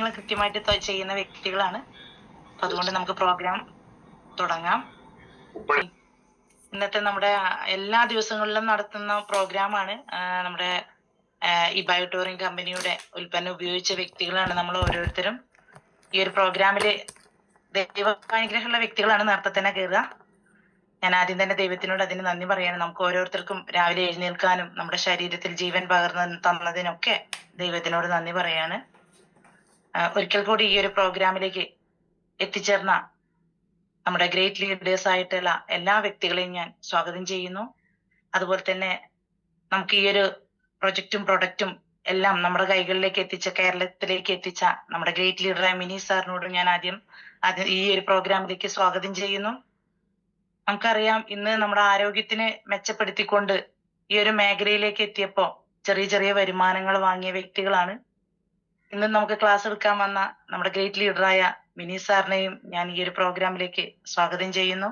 കാര്യങ്ങൾ കൃത്യമായിട്ട് ചെയ്യുന്ന വ്യക്തികളാണ്. അപ്പൊ അതുകൊണ്ട് നമുക്ക് പ്രോഗ്രാം തുടങ്ങാം. ഇന്നത്തെ നമ്മുടെ എല്ലാ ദിവസങ്ങളിലും നടത്തുന്ന പ്രോഗ്രാമാണ്. നമ്മുടെ ഈ ബയോടൂറിംഗ് കമ്പനിയുടെ ഉൽപ്പന്നം ഉപയോഗിച്ച വ്യക്തികളാണ് നമ്മൾ ഓരോരുത്തരും. ഈ ഒരു പ്രോഗ്രാമില് ദൈവാനുഗ്രഹമുള്ള വ്യക്തികളാണ് നേരത്തെ തന്നെ കയറുക. ഞാൻ ആദ്യം തന്നെ ദൈവത്തിനോട് അതിന് നന്ദി പറയാണ്. നമുക്ക് ഓരോരുത്തർക്കും രാവിലെ എഴുന്നേൽക്കാനും നമ്മുടെ ശരീരത്തിൽ ജീവൻ പകർന്നു തന്നതിനൊക്കെ ദൈവത്തിനോട് നന്ദി പറയാണ്. ഒരിക്കൽ കൂടി ഈ ഒരു പ്രോഗ്രാമിലേക്ക് എത്തിച്ചേർന്ന നമ്മുടെ ഗ്രേറ്റ് ലീഡേഴ്സ് ആയിട്ടുള്ള എല്ലാ വ്യക്തികളെയും ഞാൻ സ്വാഗതം ചെയ്യുന്നു. അതുപോലെ തന്നെ നമുക്ക് ഈ ഒരു പ്രൊജക്റ്റും പ്രൊഡക്റ്റും എല്ലാം നമ്മുടെ കൈകളിലേക്ക് എത്തിച്ച, കേരളത്തിലേക്ക് എത്തിച്ച നമ്മുടെ ഗ്രേറ്റ് ലീഡറായ മിനി സാറിനോട് ഞാൻ ആദ്യം ഈ ഒരു പ്രോഗ്രാമിലേക്ക് സ്വാഗതം ചെയ്യുന്നു. നമുക്കറിയാം, ഇന്ന് നമ്മുടെ ആരോഗ്യത്തിന് മെച്ചപ്പെടുത്തിക്കൊണ്ട് ഈ ഒരു മേഖലയിലേക്ക് എത്തിയപ്പോ ചെറിയ ചെറിയ വരുമാനങ്ങൾ വാങ്ങിയ വ്യക്തികളാണ്. ഇന്ന് നമുക്ക് ക്ലാസ് എടുക്കാൻ വന്ന നമ്മുടെ ഗ്രേറ്റ് ലീഡറായ മിനി സാറിനെയും ഞാൻ ഈ ഒരു പ്രോഗ്രാമിലേക്ക് സ്വാഗതം ചെയ്യുന്നു.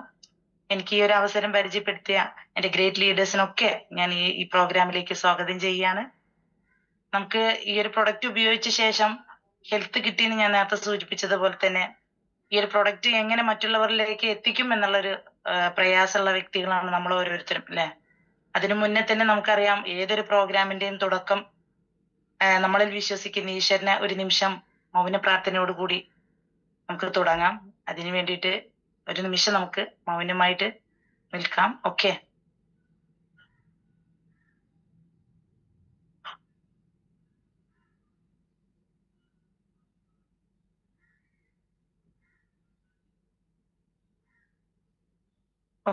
എനിക്ക് ഈ ഒരു അവസരം പരിചയപ്പെടുത്തിയ എന്റെ ഗ്രേറ്റ് ലീഡേഴ്സിനൊക്കെ ഞാൻ ഈ പ്രോഗ്രാമിലേക്ക് സ്വാഗതം ചെയ്യാണ്. നമുക്ക് ഈ ഒരു പ്രൊഡക്റ്റ് ഉപയോഗിച്ച ശേഷം ഹെൽത്ത് കിട്ടിയെന്ന് ഞാൻ നേരത്തെ സൂചിപ്പിച്ചതുപോലെ തന്നെ ഈ ഒരു പ്രൊഡക്റ്റ് എങ്ങനെ മറ്റുള്ളവരിലേക്ക് എത്തിക്കും എന്നുള്ളൊരു പ്രയാസമുള്ള വ്യക്തികളാണ് നമ്മൾ ഓരോരുത്തരും, അല്ലെ? അതിനു മുന്നേ തന്നെ നമുക്കറിയാം, ഏതൊരു പ്രോഗ്രാമിന്റെയും തുടക്കം നമ്മളിൽ വിശ്വസിക്കുന്ന ഈശ്വരനെ ഒരു നിമിഷം മൗന പ്രാർത്ഥനയോടുകൂടി നമുക്ക് തുടങ്ങാം. അതിനു വേണ്ടിയിട്ട് ഒരു നിമിഷം നമുക്ക് മൗനമായിട്ട് നിൽക്കാം. ഓക്കെ?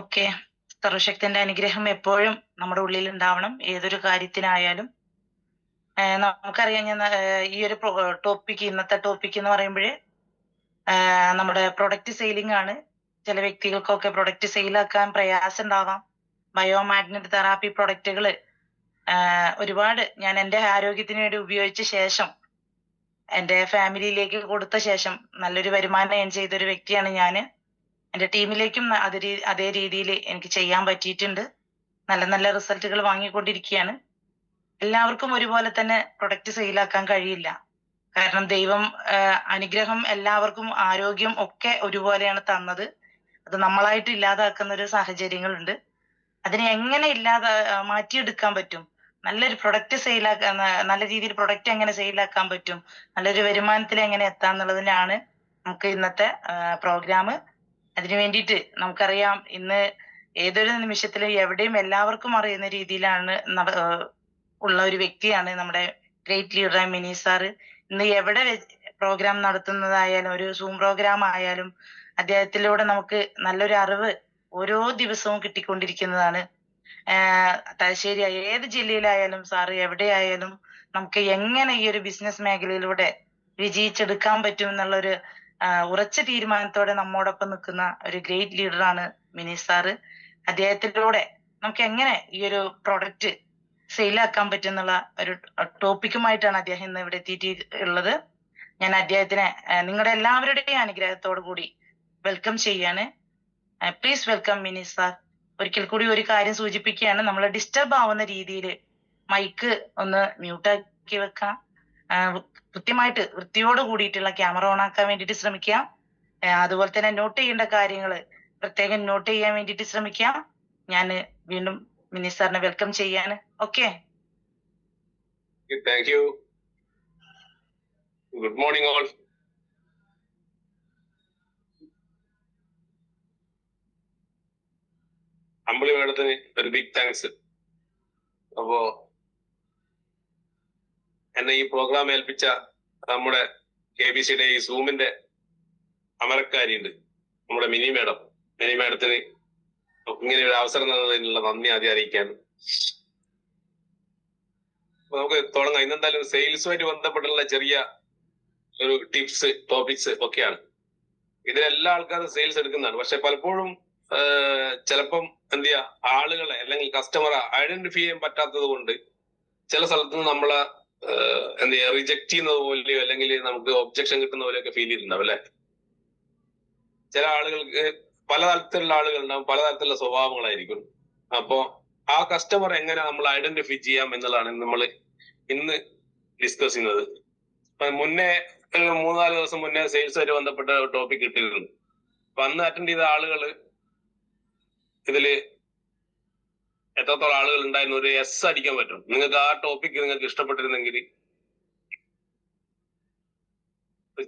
ഓക്കെ. സർവശക്തന്റെ അനുഗ്രഹം എപ്പോഴും നമ്മുടെ ഉള്ളിൽ ഉണ്ടാവണം, ഏതൊരു കാര്യത്തിനായാലും. നമുക്കറിയാം, ഞാൻ ഈ ഒരു ടോപ്പിക്, ഇന്നത്തെ ടോപ്പിക് എന്ന് പറയുമ്പോൾ നമ്മുടെ പ്രൊഡക്റ്റ് സെയിലിംഗ് ആണ്. ചില വ്യക്തികൾക്കൊക്കെ പ്രൊഡക്റ്റ് സെയിലാക്കാൻ പ്രയാസം ഉണ്ടാവാം. ബയോമാഗ്നറ്റ് തെറാപ്പി പ്രൊഡക്റ്റുകൾ ഒരുപാട് ഞാൻ എൻ്റെ ആരോഗ്യത്തിന് വേണ്ടി ഉപയോഗിച്ച ശേഷം, എൻ്റെ ഫാമിലിയിലേക്ക് കൊടുത്ത ശേഷം നല്ലൊരു വരുമാനം ഏൺ ചെയ്തൊരു വ്യക്തിയാണ് ഞാൻ. എൻ്റെ ടീമിലേക്കും അതേ രീതിയിൽ എനിക്ക് ചെയ്യാൻ പറ്റിയിട്ടുണ്ട്. നല്ല നല്ല റിസൾട്ടുകൾ വാങ്ങിക്കൊണ്ടിരിക്കുകയാണ്. എല്ലാവർക്കും ഒരുപോലെ തന്നെ പ്രൊഡക്റ്റ് സെയിലാക്കാൻ കഴിയില്ല. കാരണം ദൈവം അനുഗ്രഹം എല്ലാവർക്കും ആരോഗ്യം ഒക്കെ ഒരുപോലെയാണ് തന്നത്. അത് നമ്മളായിട്ട് ഇല്ലാതാക്കുന്ന ഒരു സാഹചര്യങ്ങളുണ്ട്. അതിനെ എങ്ങനെ മാറ്റിയെടുക്കാൻ പറ്റും, നല്ലൊരു പ്രൊഡക്റ്റ് സെയിലാക്കാൻ, നല്ല രീതിയിൽ പ്രൊഡക്റ്റ് എങ്ങനെ സെയിലാക്കാൻ പറ്റും, നല്ലൊരു വരുമാനത്തിൽ എങ്ങനെ എത്താന്നുള്ളതിനാണ് നമുക്ക് ഇന്നത്തെ പ്രോഗ്രാം. അതിനു വേണ്ടിയിട്ട് നമുക്കറിയാം, ഇന്ന് ഏതൊരു നിമിഷത്തിലും എവിടെയും എല്ലാവർക്കും അറിയുന്ന രീതിയിലാണ് ഉള്ള ഒരു വ്യക്തിയാണ് നമ്മുടെ ഗ്രേറ്റ് ലീഡറായ മിനി സാറ്. ഇന്ന് എവിടെ പ്രോഗ്രാം നടത്തുന്നതായാലും, ഒരു സൂം പ്രോഗ്രാം ആയാലും, അദ്ദേഹത്തിലൂടെ നമുക്ക് നല്ലൊരു അറിവ് ഓരോ ദിവസവും കിട്ടിക്കൊണ്ടിരിക്കുന്നതാണ്. തലശ്ശേരി ഏത് ജില്ലയിലായാലും സാറ് എവിടെയായാലും നമുക്ക് എങ്ങനെ ഈ ഒരു ബിസിനസ് മേഖലയിലൂടെ വിജയിച്ചെടുക്കാൻ പറ്റും എന്നുള്ളൊരു ഉറച്ച തീരുമാനത്തോടെ നമ്മോടൊപ്പം നിൽക്കുന്ന ഒരു ഗ്രേറ്റ് ലീഡറാണ് മിനി സാറ്. അദ്ദേഹത്തിലൂടെ നമുക്ക് എങ്ങനെ ഈ ഒരു പ്രൊഡക്റ്റ് സെയിലാക്കാൻ പറ്റും എന്നുള്ള ഒരു ടോപ്പിക്കുമായിട്ടാണ് അദ്ദേഹം ഇന്ന് ഇവിടെ എത്തിയിട്ടുള്ളത്. ഞാൻ അദ്ദേഹത്തിനെ നിങ്ങളുടെ എല്ലാവരുടെയും അനുഗ്രഹത്തോടു കൂടി വെൽക്കം ചെയ്യാണ്. Please welcome mini sir. ഒരിക്കൽ കൂടി ഒരു കാര്യം സൂചിപ്പിക്കുകയാണ്, നമ്മൾ ഡിസ്റ്റർബ് ആവുന്ന രീതിയിൽ മൈക്ക് ഒന്ന് മ്യൂട്ടാക്കി വെക്കാം. കൃത്യമായിട്ട് വൃത്തിയോട് കൂടിയിട്ടുള്ള ക്യാമറ ഓൺ ആക്കാൻ വേണ്ടിയിട്ട് ശ്രമിക്കാം. അതുപോലെ തന്നെ നോട്ട് ചെയ്യേണ്ട കാര്യങ്ങൾ പ്രത്യേകം നോട്ട് ചെയ്യാൻ വേണ്ടിയിട്ട് ശ്രമിക്കാം. ഞാൻ വീണ്ടും മിനി സാറിനെ വെൽക്കം ചെയ്യാണ്. Okay? Thank you. Good morning all. Ambili മേഡത്തിന് ഒരു ബിഗ് താങ്ക്സ്. അപ്പോ എന്നെ ഈ പ്രോഗ്രാം ഏൽപ്പിച്ച നമ്മുടെ KBCയുടെ ഈ സൂമിന്റെ അമരക്കാരിയുണ്ട്, നമ്മുടെ മിനി മേഡത്തിന് ഇങ്ങനെ ഒരു അവസരം തന്നതിനുള്ള നന്ദി ആദ്യം അറിയിക്കാൻ. അപ്പൊ നമുക്ക് തുടങ്ങാം. ഇന്നെന്തായാലും സെയിൽസുമായിട്ട് ബന്ധപ്പെട്ടുള്ള ചെറിയ ഒരു ടിപ്സ്, ടോപ്പിക്സ് ഒക്കെയാണ്. ഇതിലെല്ലാ ആൾക്കാരും സെയിൽസ് എടുക്കുന്നതാണ്. പക്ഷെ പലപ്പോഴും ചിലപ്പം എന്ത് ചെയ്യാ, ആളുകളെ അല്ലെങ്കിൽ കസ്റ്റമറെ ഐഡന്റിഫൈ ചെയ്യാൻ പറ്റാത്തത് കൊണ്ട് ചില സ്ഥലത്ത് നിന്ന് നമ്മളെ എന്ത് ചെയ്യാ, റിജക്ട് ചെയ്യുന്നത് പോലെയോ അല്ലെങ്കിൽ നമുക്ക് ഒബ്ജക്ഷൻ കിട്ടുന്ന പോലെയൊക്കെ ഫീൽ ചെയ്തിട്ടുണ്ടാവും, അല്ലെ? ചില ആളുകൾക്ക് പലതരത്തിലുള്ള ആളുകളുണ്ടാവും, പലതരത്തിലുള്ള സ്വഭാവങ്ങളായിരിക്കും. അപ്പോ ആ കസ്റ്റമർ എങ്ങനെ നമ്മൾ ഐഡന്റിഫൈ ചെയ്യാം എന്നുള്ളതാണ് നമ്മൾ ഇന്ന് ഡിസ്കസ് ചെയ്യുന്നത്. മുന്നേ ഒരു 3-4 ദിവസം മുന്നേ സെയിൽസുമായിട്ട് ബന്ധപ്പെട്ട ടോപ്പിക് കിട്ടിയിരുന്നു. അപ്പൊ അന്ന് അറ്റൻഡ് ചെയ്ത ആളുകൾ ഇതില് എത്രത്തോളം ആളുകൾ ഉണ്ടായിരുന്നു, ഒരു എസ് അടിക്കാൻ പറ്റും. നിങ്ങൾക്ക് ആ ടോപ്പിക് നിങ്ങൾക്ക് ഇഷ്ടപ്പെട്ടിരുന്നെങ്കിൽ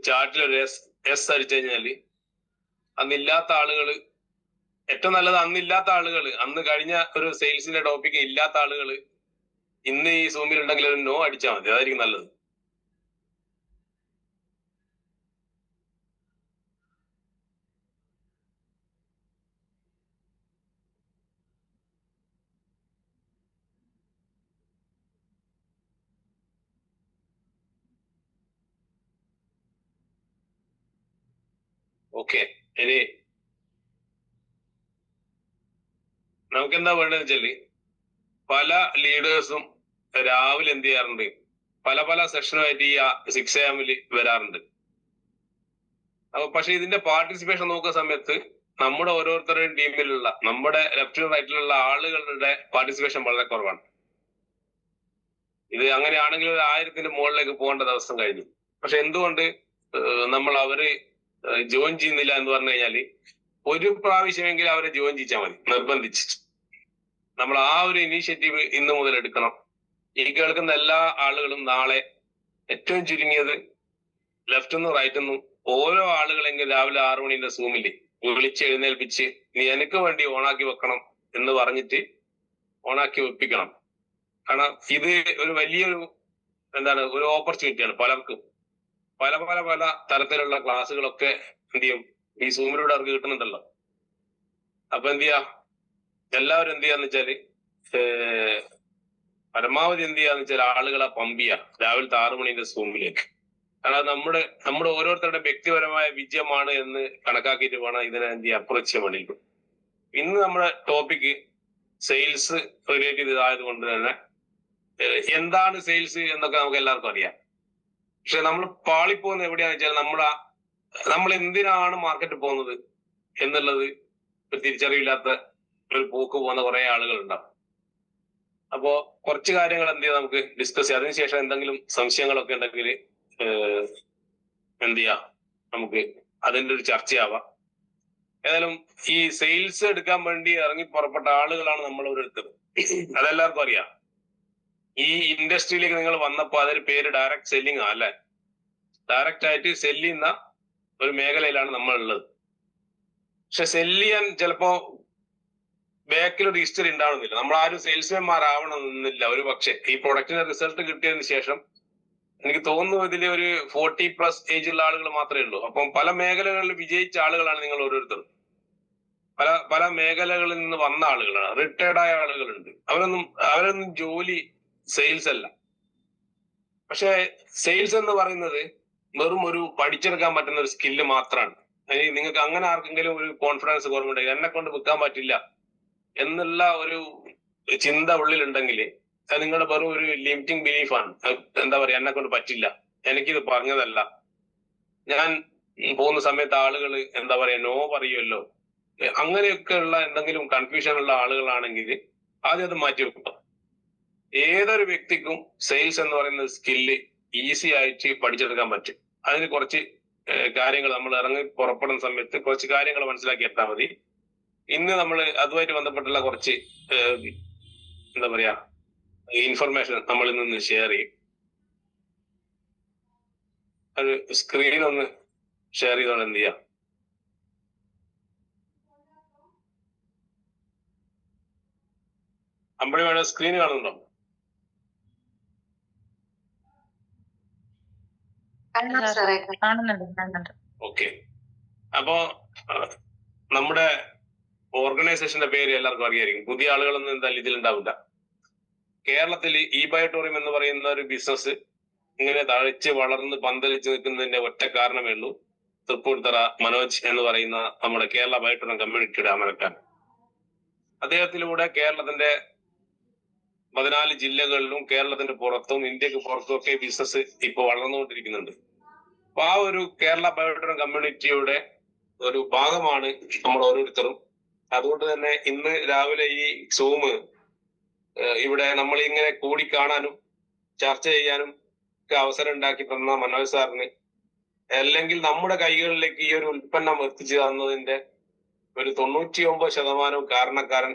ചാറ്റിൽ ഒരു എസ് അടിച്ചു കഴിഞ്ഞാല് അന്നില്ലാത്ത ആളുകൾ, ഏറ്റവും നല്ലത് അന്നില്ലാത്ത ആളുകൾ, അന്ന് കഴിഞ്ഞ ഒരു സെയിൽസിന്റെ ടോപ്പിക് ഇല്ലാത്ത ആളുകൾ ഇന്ന് ഈ സൂമിൽ ഉണ്ടെങ്കിൽ ഒരു നോ അടിച്ചാൽ മതി, അതായിരിക്കും നല്ലത്. ഓക്കെ, ഇനി നമുക്ക് എന്താ വേണ്ടതെന്ന് വെച്ചാല്, പല ലീഡേഴ്സും രാവിലെ എന്ത് ചെയ്യാറുണ്ട്, പല പല സെഷനുമായിട്ട് ഈ 6 AM വരാറുണ്ട്. അപ്പൊ പക്ഷെ ഇതിന്റെ പാർട്ടിസിപ്പേഷൻ നോക്കുന്ന സമയത്ത് നമ്മുടെ ഓരോരുത്തരുടെയും ടീമിലുള്ള, നമ്മുടെ ലെഫ്റ്റിലും റൈറ്റിലുള്ള ആളുകളുടെ പാർട്ടിസിപ്പേഷൻ വളരെ കുറവാണ്. ഇത് അങ്ങനെയാണെങ്കിൽ ഒരു 1000-ന്റെ മുകളിലേക്ക് പോകേണ്ട ദിവസം കഴിഞ്ഞു. പക്ഷെ എന്തുകൊണ്ട് നമ്മൾ അവര് ജോയിൻ ചെയ്യുന്നില്ല എന്ന് പറഞ്ഞു കഴിഞ്ഞാല്, ഒരു പ്രാവശ്യമെങ്കിലും അവരെ ജോയിൻ ചെയ്യിച്ചാൽ മതി, നിർബന്ധിച്ച്. നമ്മൾ ആ ഒരു ഇനീഷ്യേറ്റീവ് ഇന്ന് മുതൽ എടുക്കണം. ഈ കേൾക്കുന്ന എല്ലാ ആളുകളും നാളെ ഏറ്റവും ചുരുങ്ങിയത് ലെഫ്റ്റ് നിന്നും റൈറ്റ് നിന്നും ഓരോ ആളുകളെങ്കിലും രാവിലെ 6 മണിന്റെ സൂമിൽ വിളിച്ച് എഴുന്നേൽപ്പിച്ച് നീ എനിക്ക് വേണ്ടി ഓണാക്കി വെക്കണം എന്ന് പറഞ്ഞിട്ട് ഓണാക്കി വെപ്പിക്കണം. കാരണം ഇത് ഒരു വലിയൊരു ഒരു ഓപ്പർച്യൂണിറ്റിയാണ് പലർക്കും. പല പല പല തരത്തിലുള്ള ക്ലാസ്സുകളൊക്കെ എന്ത് ചെയ്യും, ഈ സൂമിലൂടെ അവർക്ക് കിട്ടുന്നുണ്ടല്ലോ. അപ്പൊ എന്ത് ചെയ്യാ, എല്ലാവരും എന്ത് ചെയ്യാന്ന് വെച്ചാല് പരമാവധി എന്ത് ചെയ്യാന്ന് വെച്ചാൽ ആളുകളെ പമ്പ് ചെയ്യാം രാവിലത്തെ 6 മണിന്റെ സൂമിലേക്ക്. കാരണം നമ്മുടെ ഓരോരുത്തരുടെ വ്യക്തിപരമായ വിജയമാണ് എന്ന് കണക്കാക്കിയിട്ട് വേണം ഇതിനെ എന്ത് ചെയ്യാൻ അപ്രോച്ച് ചെയ്യാൻ വേണ്ടിയിട്ട്. ഇന്ന് നമ്മുടെ ടോപ്പിക് സെയിൽസ് റിലേറ്റ് ചെയ്തതായത് കൊണ്ട് തന്നെ എന്താണ് സെയിൽസ് എന്നൊക്കെ നമുക്ക് എല്ലാവർക്കും അറിയാം. പക്ഷെ നമ്മൾ പാളിപ്പോകുന്നത് എവിടെയാന്ന് വെച്ചാൽ നമ്മൾ എന്തിനാണ് മാർക്കറ്റിൽ പോകുന്നത് എന്നുള്ളത് ഒരു തിരിച്ചറിവില്ലാത്ത ഒരു പോക്ക് പോകുന്ന കുറെ ആളുകൾ ഉണ്ടാവും. അപ്പോ കുറച്ച് കാര്യങ്ങൾ എന്ത് ചെയ്യാം നമുക്ക് ഡിസ്കസ് ചെയ്യാം. അതിനുശേഷം എന്തെങ്കിലും സംശയങ്ങളൊക്കെ ഉണ്ടെങ്കിൽ എന്ത് ചെയ്യാം, നമുക്ക് അതിന്റെ ഒരു ചർച്ചയാവാം. ഏതായാലും ഈ സെയിൽസ് എടുക്കാൻ വേണ്ടി ഇറങ്ങി പുറപ്പെട്ട ആളുകളാണ് നമ്മൾ ഓരോരുത്തർ. അതെല്ലാവർക്കും അറിയാം. ഈ ഇൻഡസ്ട്രിയിലേക്ക് നിങ്ങൾ വന്നപ്പോ അതൊരു പേര് ഡയറക്റ്റ് സെല്ലിംഗ് ആ അല്ലെ? ഡയറക്റ്റ് ആയിട്ട് സെല്ല് ചെയ്യുന്ന ഒരു മേഖലയിലാണ് നമ്മൾ ഉള്ളത്. പക്ഷെ സെല്ല് ചെയ്യാൻ ചിലപ്പോ ബാക്കിൽ ഒരു ഹിസ്റ്ററി ഉണ്ടാവുന്നില്ല. നമ്മൾ ആരും സെയിൽസ്മാൻമാരാവണമെന്നില്ല. ഒരു പക്ഷെ ഈ പ്രൊഡക്റ്റിന്റെ റിസൾട്ട് കിട്ടിയതിന് ശേഷം എനിക്ക് തോന്നുന്നു ഇതിൽ ഒരു 40+ ഏജുള്ള ആളുകൾ മാത്രമേ ഉള്ളൂ. അപ്പം പല മേഖലകളിൽ വിജയിച്ച ആളുകളാണ് നിങ്ങൾ ഓരോരുത്തരും. പല പല മേഖലകളിൽ നിന്ന് വന്ന ആളുകളാണ്, റിട്ടയർഡ് ആയ ആളുകളുണ്ട്. അവരൊന്നും ജോലി സെയിൽസ് അല്ല. പക്ഷെ സെയിൽസ് എന്ന് പറയുന്നത് വെറും ഒരു പഠിച്ചെടുക്കാൻ പറ്റുന്ന ഒരു സ്കില്ല് മാത്രമാണ്. നിങ്ങൾക്ക് അങ്ങനെ ആർക്കെങ്കിലും ഒരു കോൺഫിഡൻസ് കുറവുണ്ടെങ്കിൽ, എന്നെ കൊണ്ട് വിൽക്കാൻ പറ്റില്ല എന്നുള്ള ഒരു ചിന്ത ഉള്ളിലുണ്ടെങ്കിൽ അത് നിങ്ങളുടെ വെറും ഒരു ലിമിറ്റിംഗ് ബിലീഫാണ്. എന്താ പറയാ, എന്നെ കൊണ്ട് പറ്റില്ല, എനിക്കിത് പറഞ്ഞതല്ല, ഞാൻ പോകുന്ന സമയത്ത് ആളുകൾ എന്താ പറയാ നോ പറയുമല്ലോ, അങ്ങനെയൊക്കെ ഉള്ള എന്തെങ്കിലും കൺഫ്യൂഷൻ ഉള്ള ആളുകളാണെങ്കിൽ ആദ്യം അത് മാറ്റി വെക്കുക. ഏതൊരു വ്യക്തിക്കും സെയിൽസ് എന്ന് പറയുന്ന സ്കില്ല് ഈസി ആയിട്ട് പഠിച്ചെടുക്കാൻ പറ്റും. അതിന് കുറച്ച് കാര്യങ്ങൾ നമ്മൾ ഇറങ്ങി പുറപ്പെടുന്ന സമയത്ത് കുറച്ച് കാര്യങ്ങൾ മനസ്സിലാക്കിയെടുത്താൽ മതി. ഇന്ന് നമ്മൾ അതുമായിട്ട് ബന്ധപ്പെട്ടുള്ള കുറച്ച് എന്താ പറയാ ഇൻഫർമേഷൻ നമ്മളിൽ നിന്ന് ഷെയർ ചെയ്യും. ഒരു സ്ക്രീൻ ഒന്ന് ഷെയർ ചെയ്തോണ്ട് എന്ത് ചെയ്യാം. അമ്പഴി വേണം സ്ക്രീൻ കാണുന്നുണ്ടോ? ഓക്കെ. അപ്പോ നമ്മുടെ ഓർഗനൈസേഷന്റെ പേര് എല്ലാവർക്കും അറിയായിരിക്കും. പുതിയ ആളുകളൊന്നും എന്തായാലും ഇതിലുണ്ടാവില്ല. കേരളത്തിൽ ഇ ബയോട്ടോറിയം എന്ന് പറയുന്ന ഒരു ബിസിനസ് ഇങ്ങനെ തഴച്ച് വളർന്ന് പന്തലിച്ച് നിൽക്കുന്നതിന്റെ ഒറ്റ കാരണമേ ഉള്ളൂ. തൃപ്പൂണിത്തറ മനോജ് എന്ന് പറയുന്ന നമ്മുടെ കേരള ബയോട്ടോറിയം കമ്മ്യൂണിറ്റിയുടെ അമരക്കാരൻ. അദ്ദേഹത്തിലൂടെ കേരളത്തിന്റെ 14 ജില്ലകളിലും കേരളത്തിന്റെ പുറത്തും ഇന്ത്യക്ക് പുറത്തും ഒക്കെ ബിസിനസ് ഇപ്പൊ വളർന്നുകൊണ്ടിരിക്കുന്നുണ്ട്. അപ്പൊ ആ ഒരു കേരള ബയോട്ടോറിയം കമ്മ്യൂണിറ്റിയുടെ ഒരു ഭാഗമാണ് നമ്മൾ ഓരോരുത്തരും. അതുകൊണ്ട് തന്നെ ഇന്ന് രാവിലെ ഈ സൂം ഇവിടെ നമ്മൾ ഇങ്ങനെ കൂടി കാണാനും ചർച്ച ചെയ്യാനും ഒക്കെ അവസരം ഉണ്ടാക്കി തന്ന മനോജ് സാറിന് അല്ലെങ്കിൽ നമ്മുടെ കൈകളിലേക്ക് ഈ ഒരു ഉൽപ്പന്നം എത്തിച്ചു തന്നതിന്റെ ഒരു 99% കാരണക്കാരൻ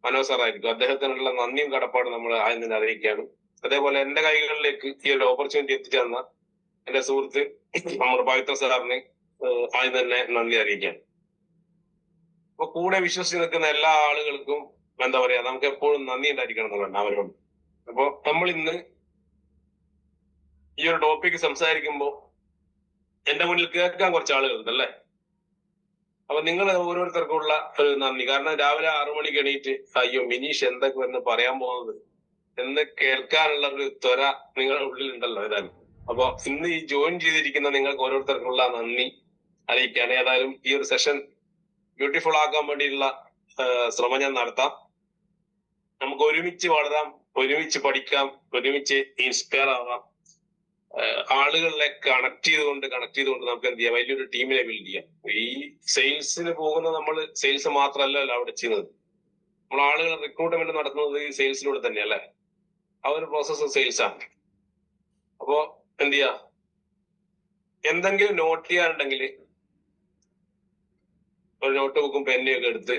മനോജ് സാറായിരിക്കും. അദ്ദേഹത്തിനുള്ള നന്ദിയും കടപ്പാടും നമ്മൾ ആദ്യം തന്നെ അറിയിക്കുകയാണ്. അതേപോലെ എന്റെ കൈകളിലേക്ക് ഈ ഒരു ഓപ്പർച്യൂണിറ്റി എത്തിച്ചു തന്ന എന്റെ സുഹൃത്ത് നമ്മുടെ പവിത്ര സാറിന് ആദ്യം തന്നെ നന്ദി അറിയിക്കുകയാണ്. അപ്പൊ കൂടെ വിശ്വസിച്ച് നിൽക്കുന്ന എല്ലാ ആളുകൾക്കും എന്താ പറയാ, നമുക്ക് എപ്പോഴും നന്ദി ഉണ്ടായിരിക്കണം എന്നുള്ളതാണ് അവരോട്. അപ്പൊ നമ്മൾ ഇന്ന് ഈ ഒരു ടോപ്പിക്ക് സംസാരിക്കുമ്പോ എന്റെ മുന്നിൽ കേൾക്കാൻ കുറച്ച് ആളുകളുണ്ട് അല്ലേ. അപ്പൊ നിങ്ങൾ ഓരോരുത്തർക്കുള്ള ഒരു നന്ദി. കാരണം രാവിലെ 6 മണിക്ക് എണീറ്റ് അയ്യോ മിനീഷ് എന്തൊക്കെ എന്ന് പറയാൻ പോകുന്നത് എന്ന് കേൾക്കാനുള്ള ഒരു ത്വര നിങ്ങളുടെ ഉള്ളിലുണ്ടല്ലോ ഏതായാലും. അപ്പൊ ഇന്ന് ഈ ജോയിൻ ചെയ്തിരിക്കുന്ന നിങ്ങൾക്ക് ഓരോരുത്തർക്കുള്ള നന്ദി അറിയിക്കുകയാണ്. ഏതായാലും ഈ ഒരു സെഷൻ ബ്യൂട്ടിഫുൾ ആക്കാൻ വേണ്ടിയുള്ള ശ്രമം ഞാൻ നടത്താം. നമുക്ക് ഒരുമിച്ച് വളരാം, ഒരുമിച്ച് പഠിക്കാം, ഒരുമിച്ച് ഇൻസ്പയർ ആവാം. ആളുകളെ കണക്ട് ചെയ്തുകൊണ്ട് നമുക്ക് എന്ത് ചെയ്യാം, വലിയൊരു ടീമിനെ ബിൽഡ് ചെയ്യാം. ഈ സെയിൽസിന് പോകുന്ന നമ്മൾ സെയിൽസ് മാത്രമല്ലല്ലോ അവിടെ ചെയ്യുന്നത്. നമ്മൾ ആളുകളെ റിക്രൂട്ട്മെന്റ് നടത്തുന്നത് ഈ സെയിൽസിലൂടെ തന്നെയല്ലേ. ആ ഒരു പ്രോസസ് സെയിൽസ് ആണ്. അപ്പോ എന്ത് ചെയ്യാ, എന്തെങ്കിലും നോട്ട് ചെയ്യാനുണ്ടെങ്കിൽ ഒരു നോട്ട് ബുക്കും പെന്നും ഒക്കെ എടുത്ത്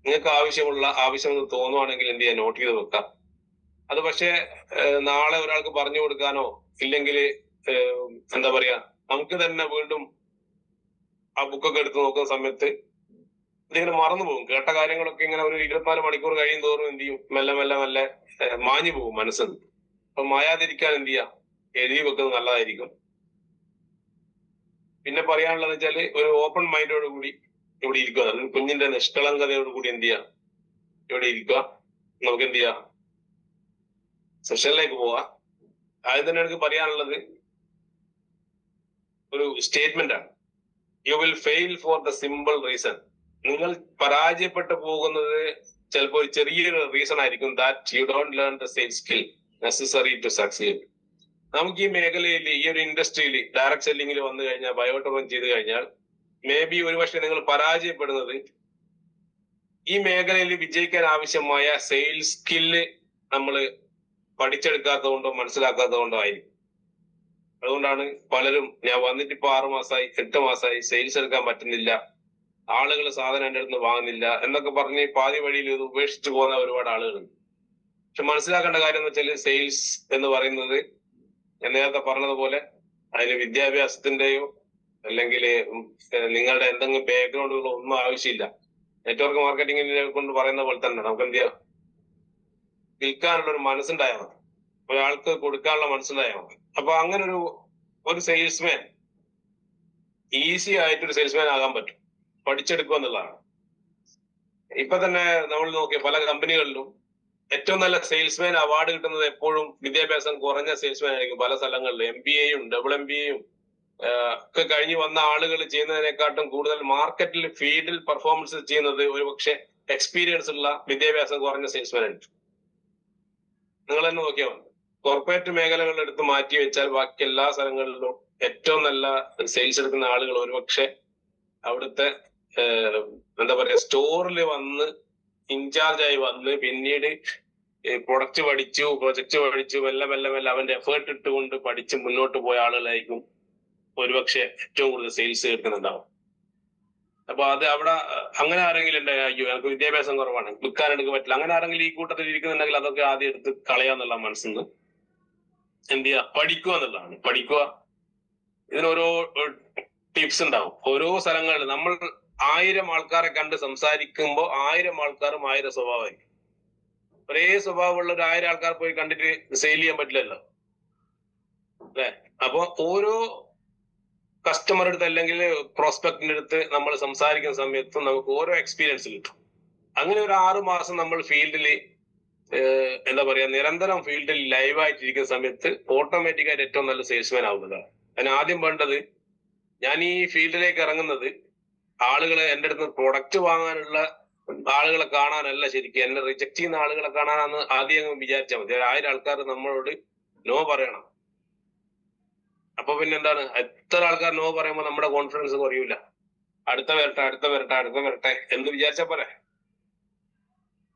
നിങ്ങൾക്ക് ആവശ്യം തോന്നുവാണെങ്കിൽ എന്ത് ചെയ്യാൻ നോട്ട് ചെയ്ത് വെക്കാം. അത് പക്ഷേ നാളെ ഒരാൾക്ക് പറഞ്ഞു കൊടുക്കാനോ ഇല്ലെങ്കിൽ എന്താ പറയാ, നമുക്ക് തന്നെ വീണ്ടും ആ ബുക്കൊക്കെ എടുത്ത് നോക്കുന്ന സമയത്ത് ഇതിങ്ങനെ മറന്നു പോകും. കേട്ട കാര്യങ്ങളൊക്കെ ഇങ്ങനെ ഒരു 24 മണിക്കൂർ കഴിയും തോറും എന്ത് ചെയ്യും, മെല്ലെ മെല്ലെ മെല്ലെ മാഞ്ഞു പോകും മനസ്സിൽ. അപ്പൊ മായാതിരിക്കാൻ എന്ത് ചെയ്യാ, എഴുതി വെക്കുന്നത് നല്ലതായിരിക്കും. പിന്നെ പറയാനുള്ളത് വെച്ചാല് ഒരു ഓപ്പൺ മൈൻഡോട് കൂടി ഇവിടെ ഇരിക്കുക. കുഞ്ഞിന്റെ നിഷ്കളങ്കതയോട് കൂടി എന്ത് ചെയ്യാ, ഇവിടെ ഇരിക്കുക. നമുക്ക് എന്ത് ചെയ്യാം, സെഷനിലേക്ക് പോവാ. ആദ്യം തന്നെ എനിക്ക് പറയാനുള്ളത് ഒരു സ്റ്റേറ്റ്മെന്റ് ആണ്. You will fail for the simple reason. നിങ്ങൾ പരാജയപ്പെട്ടു പോകുന്നത് ചിലപ്പോൾ ഒരു ചെറിയൊരു റീസൺ ആയിരിക്കും. That you don't learn the sales skill necessary to succeed. നമുക്ക് ഈ മേഖലയിൽ, ഈ ഒരു ഇൻഡസ്ട്രിയിൽ ഡയറക്ട് സെല്ലിംഗിൽ വന്നു കഴിഞ്ഞാൽ, ബയോട്ടോൺ ചെയ്ത് കഴിഞ്ഞാൽ മേ ബി ഒരുപക്ഷെ നിങ്ങൾ പരാജയപ്പെടുന്നത് ഈ മേഖലയിൽ വിജയിക്കാൻ ആവശ്യമായ സെയിൽസ് സ്കില്ല് നമ്മൾ പഠിച്ചെടുക്കാത്തതുകൊണ്ടോ മനസ്സിലാക്കാത്തതുകൊണ്ടോ ആയിരിക്കും. അതുകൊണ്ടാണ് പലരും ഞാൻ വന്നിട്ട് ഇപ്പൊ 6 മാസമായി 8 മാസമായി സെയിൽസ് എടുക്കാൻ പറ്റുന്നില്ല, ആളുകൾ സാധനം എന്റെ അടുത്ത് വാങ്ങുന്നില്ല എന്നൊക്കെ പറഞ്ഞ് പാതി വഴിയിൽ ഇത് ഉപേക്ഷിച്ചു പോകുന്ന ഒരുപാട് ആളുകളുണ്ട്. പക്ഷെ മനസ്സിലാക്കേണ്ട കാര്യം എന്ന് വെച്ചാൽ സെയിൽസ് എന്ന് പറയുന്നത് ഞാൻ നേരത്തെ പറഞ്ഞതുപോലെ അതിന് വിദ്യാഭ്യാസത്തിന്റെയോ അല്ലെങ്കിൽ നിങ്ങളുടെ എന്തെങ്കിലും ബാക്ക്ഗ്രൗണ്ടുകളോ ഒന്നും ആവശ്യമില്ല. നെറ്റ്വർക്ക് മാർക്കറ്റിംഗിനെ കൊണ്ട് പറയുന്ന പോലെ തന്നെ നമുക്ക് എന്ത് ചെയ്യാം, വിൽക്കാനുള്ള ഒരു മനസ്സുണ്ടായാൽ മതി, ഒരാൾക്ക് കൊടുക്കാനുള്ള മനസ്സുണ്ടായാൽ മതി. അപ്പൊ അങ്ങനെ ഒരു സെയിൽസ്മാൻ ഈസി ആയിട്ടൊരു സെയിൽസ്മാൻ ആകാൻ പറ്റും, പഠിച്ചെടുക്കുക എന്നുള്ളതാണ്. ഇപ്പൊ തന്നെ നമ്മൾ നോക്കിയ പല കമ്പനികളിലും ഏറ്റവും നല്ല സെയിൽസ്മാൻ അവാർഡ് കിട്ടുന്നത് എപ്പോഴും വിദ്യാഭ്യാസം കുറഞ്ഞ സെയിൽസ്മാൻ ആയിരിക്കും. പല സ്ഥലങ്ങളിലും MBAയും ഡബിൾ MBAയും ഒക്കെ കഴിഞ്ഞ് വന്ന ആളുകൾ ചെയ്യുന്നതിനെക്കാട്ടും കൂടുതൽ മാർക്കറ്റിൽ ഫീൽഡിൽ പെർഫോമൻസ് ചെയ്യുന്നത് ഒരുപക്ഷെ എക്സ്പീരിയൻസ് ഉള്ള വിദ്യാഭ്യാസം കുറഞ്ഞ സെയിൽസ്മാൻ ആയിരിക്കും. നിങ്ങൾ തന്നെ നോക്കിയാൽ മതി. കോർപ്പറേറ്റ് മേഖലകൾ എടുത്ത് മാറ്റി വെച്ചാൽ ബാക്കി എല്ലാ സ്ഥലങ്ങളിലും ഏറ്റവും നല്ല സെയിൽസ് എടുക്കുന്ന ആളുകൾ ഒരുപക്ഷെ അവിടുത്തെ എന്താ പറയാ സ്റ്റോറിൽ വന്ന് ഇൻചാർജായി വന്ന് പിന്നീട് പ്രൊജക്ട് പഠിച്ചു മെല്ലെ മെല്ലെ മെല്ലെ അവന്റെ എഫേർട്ട് ഇട്ടുകൊണ്ട് പഠിച്ച് മുന്നോട്ട് പോയ ആളുകളായിരിക്കും ഒരുപക്ഷെ ഏറ്റവും കൂടുതൽ സെയിൽസ് എടുക്കുന്നുണ്ടാവും. അപ്പൊ അത് അവിടെ അങ്ങനെ ആരെങ്കിലും ഉണ്ട്, അയ്യോ എനിക്ക് വിദ്യാഭ്യാസം കുറവാണ്, വിൽക്കാനെടുക്കാൻ പറ്റില്ല, അങ്ങനെ ആരെങ്കിലും ഈ കൂട്ടത്തിൽ ഇരിക്കുന്നുണ്ടെങ്കിൽ അതൊക്കെ ആദ്യം എടുത്ത് കളയാന്നുള്ള മനസ്സിന്ന് എന്ത് ചെയ്യുക, പഠിക്കുക എന്നുള്ളതാണ്. പഠിക്കുക. ഇതിനോരോ ടിപ്സ് ഉണ്ടാവും. ഓരോ സ്ഥലങ്ങളിൽ നമ്മൾ 1000 ആൾക്കാരെ കണ്ട് സംസാരിക്കുമ്പോൾ 1000 ആൾക്കാരും 1000 സ്വഭാവമായിരിക്കും. ഒരേ സ്വഭാവമുള്ള ഒരു 1000 ആൾക്കാർ പോയി കണ്ടിട്ട് സെയിൽ ചെയ്യാൻ പറ്റില്ലല്ലോ അല്ലെ. അപ്പൊ ഓരോ കസ്റ്റമറുടെ അടുത്ത് അല്ലെങ്കിൽ പ്രോസ്പെക്ടിന്റെ അടുത്ത് നമ്മൾ സംസാരിക്കുന്ന സമയത്തും നമുക്ക് ഓരോ എക്സ്പീരിയൻസ് കിട്ടും. അങ്ങനെ ഒരു 6 മാസം നമ്മൾ ഫീൽഡിൽ എന്താ പറയാ നിരന്തരം ഫീൽഡിൽ ലൈവായിട്ടിരിക്കുന്ന സമയത്ത് ഓട്ടോമാറ്റിക്കായിട്ട് ഏറ്റവും നല്ല സെയിൽസ്മാൻ ആവുന്നതാണ്. അതിന് ആദ്യം വേണ്ടത്, ഞാൻ ഈ ഫീൽഡിലേക്ക് ഇറങ്ങുന്നത് ആളുകളെ എന്റെ അടുത്ത് പ്രൊഡക്റ്റ് വാങ്ങാനുള്ള ആളുകളെ കാണാനല്ല, ശരിക്കും എന്നെ റിജക്ട് ചെയ്യുന്ന ആളുകളെ കാണാനാന്ന് ആദ്യം വിചാരിച്ചാൽ മതി. 1000 ആൾക്കാർ നമ്മളോട് നോ പറയണം. അപ്പൊ പിന്നെ എന്താണ്, എത്ര ആൾക്കാർ നോ പറയുമ്പോൾ നമ്മുടെ കോൺഫിഡൻസ് കുറയൂല. അടുത്ത വരട്ടെ എന്ന് വിചാരിച്ചാ പോരെ.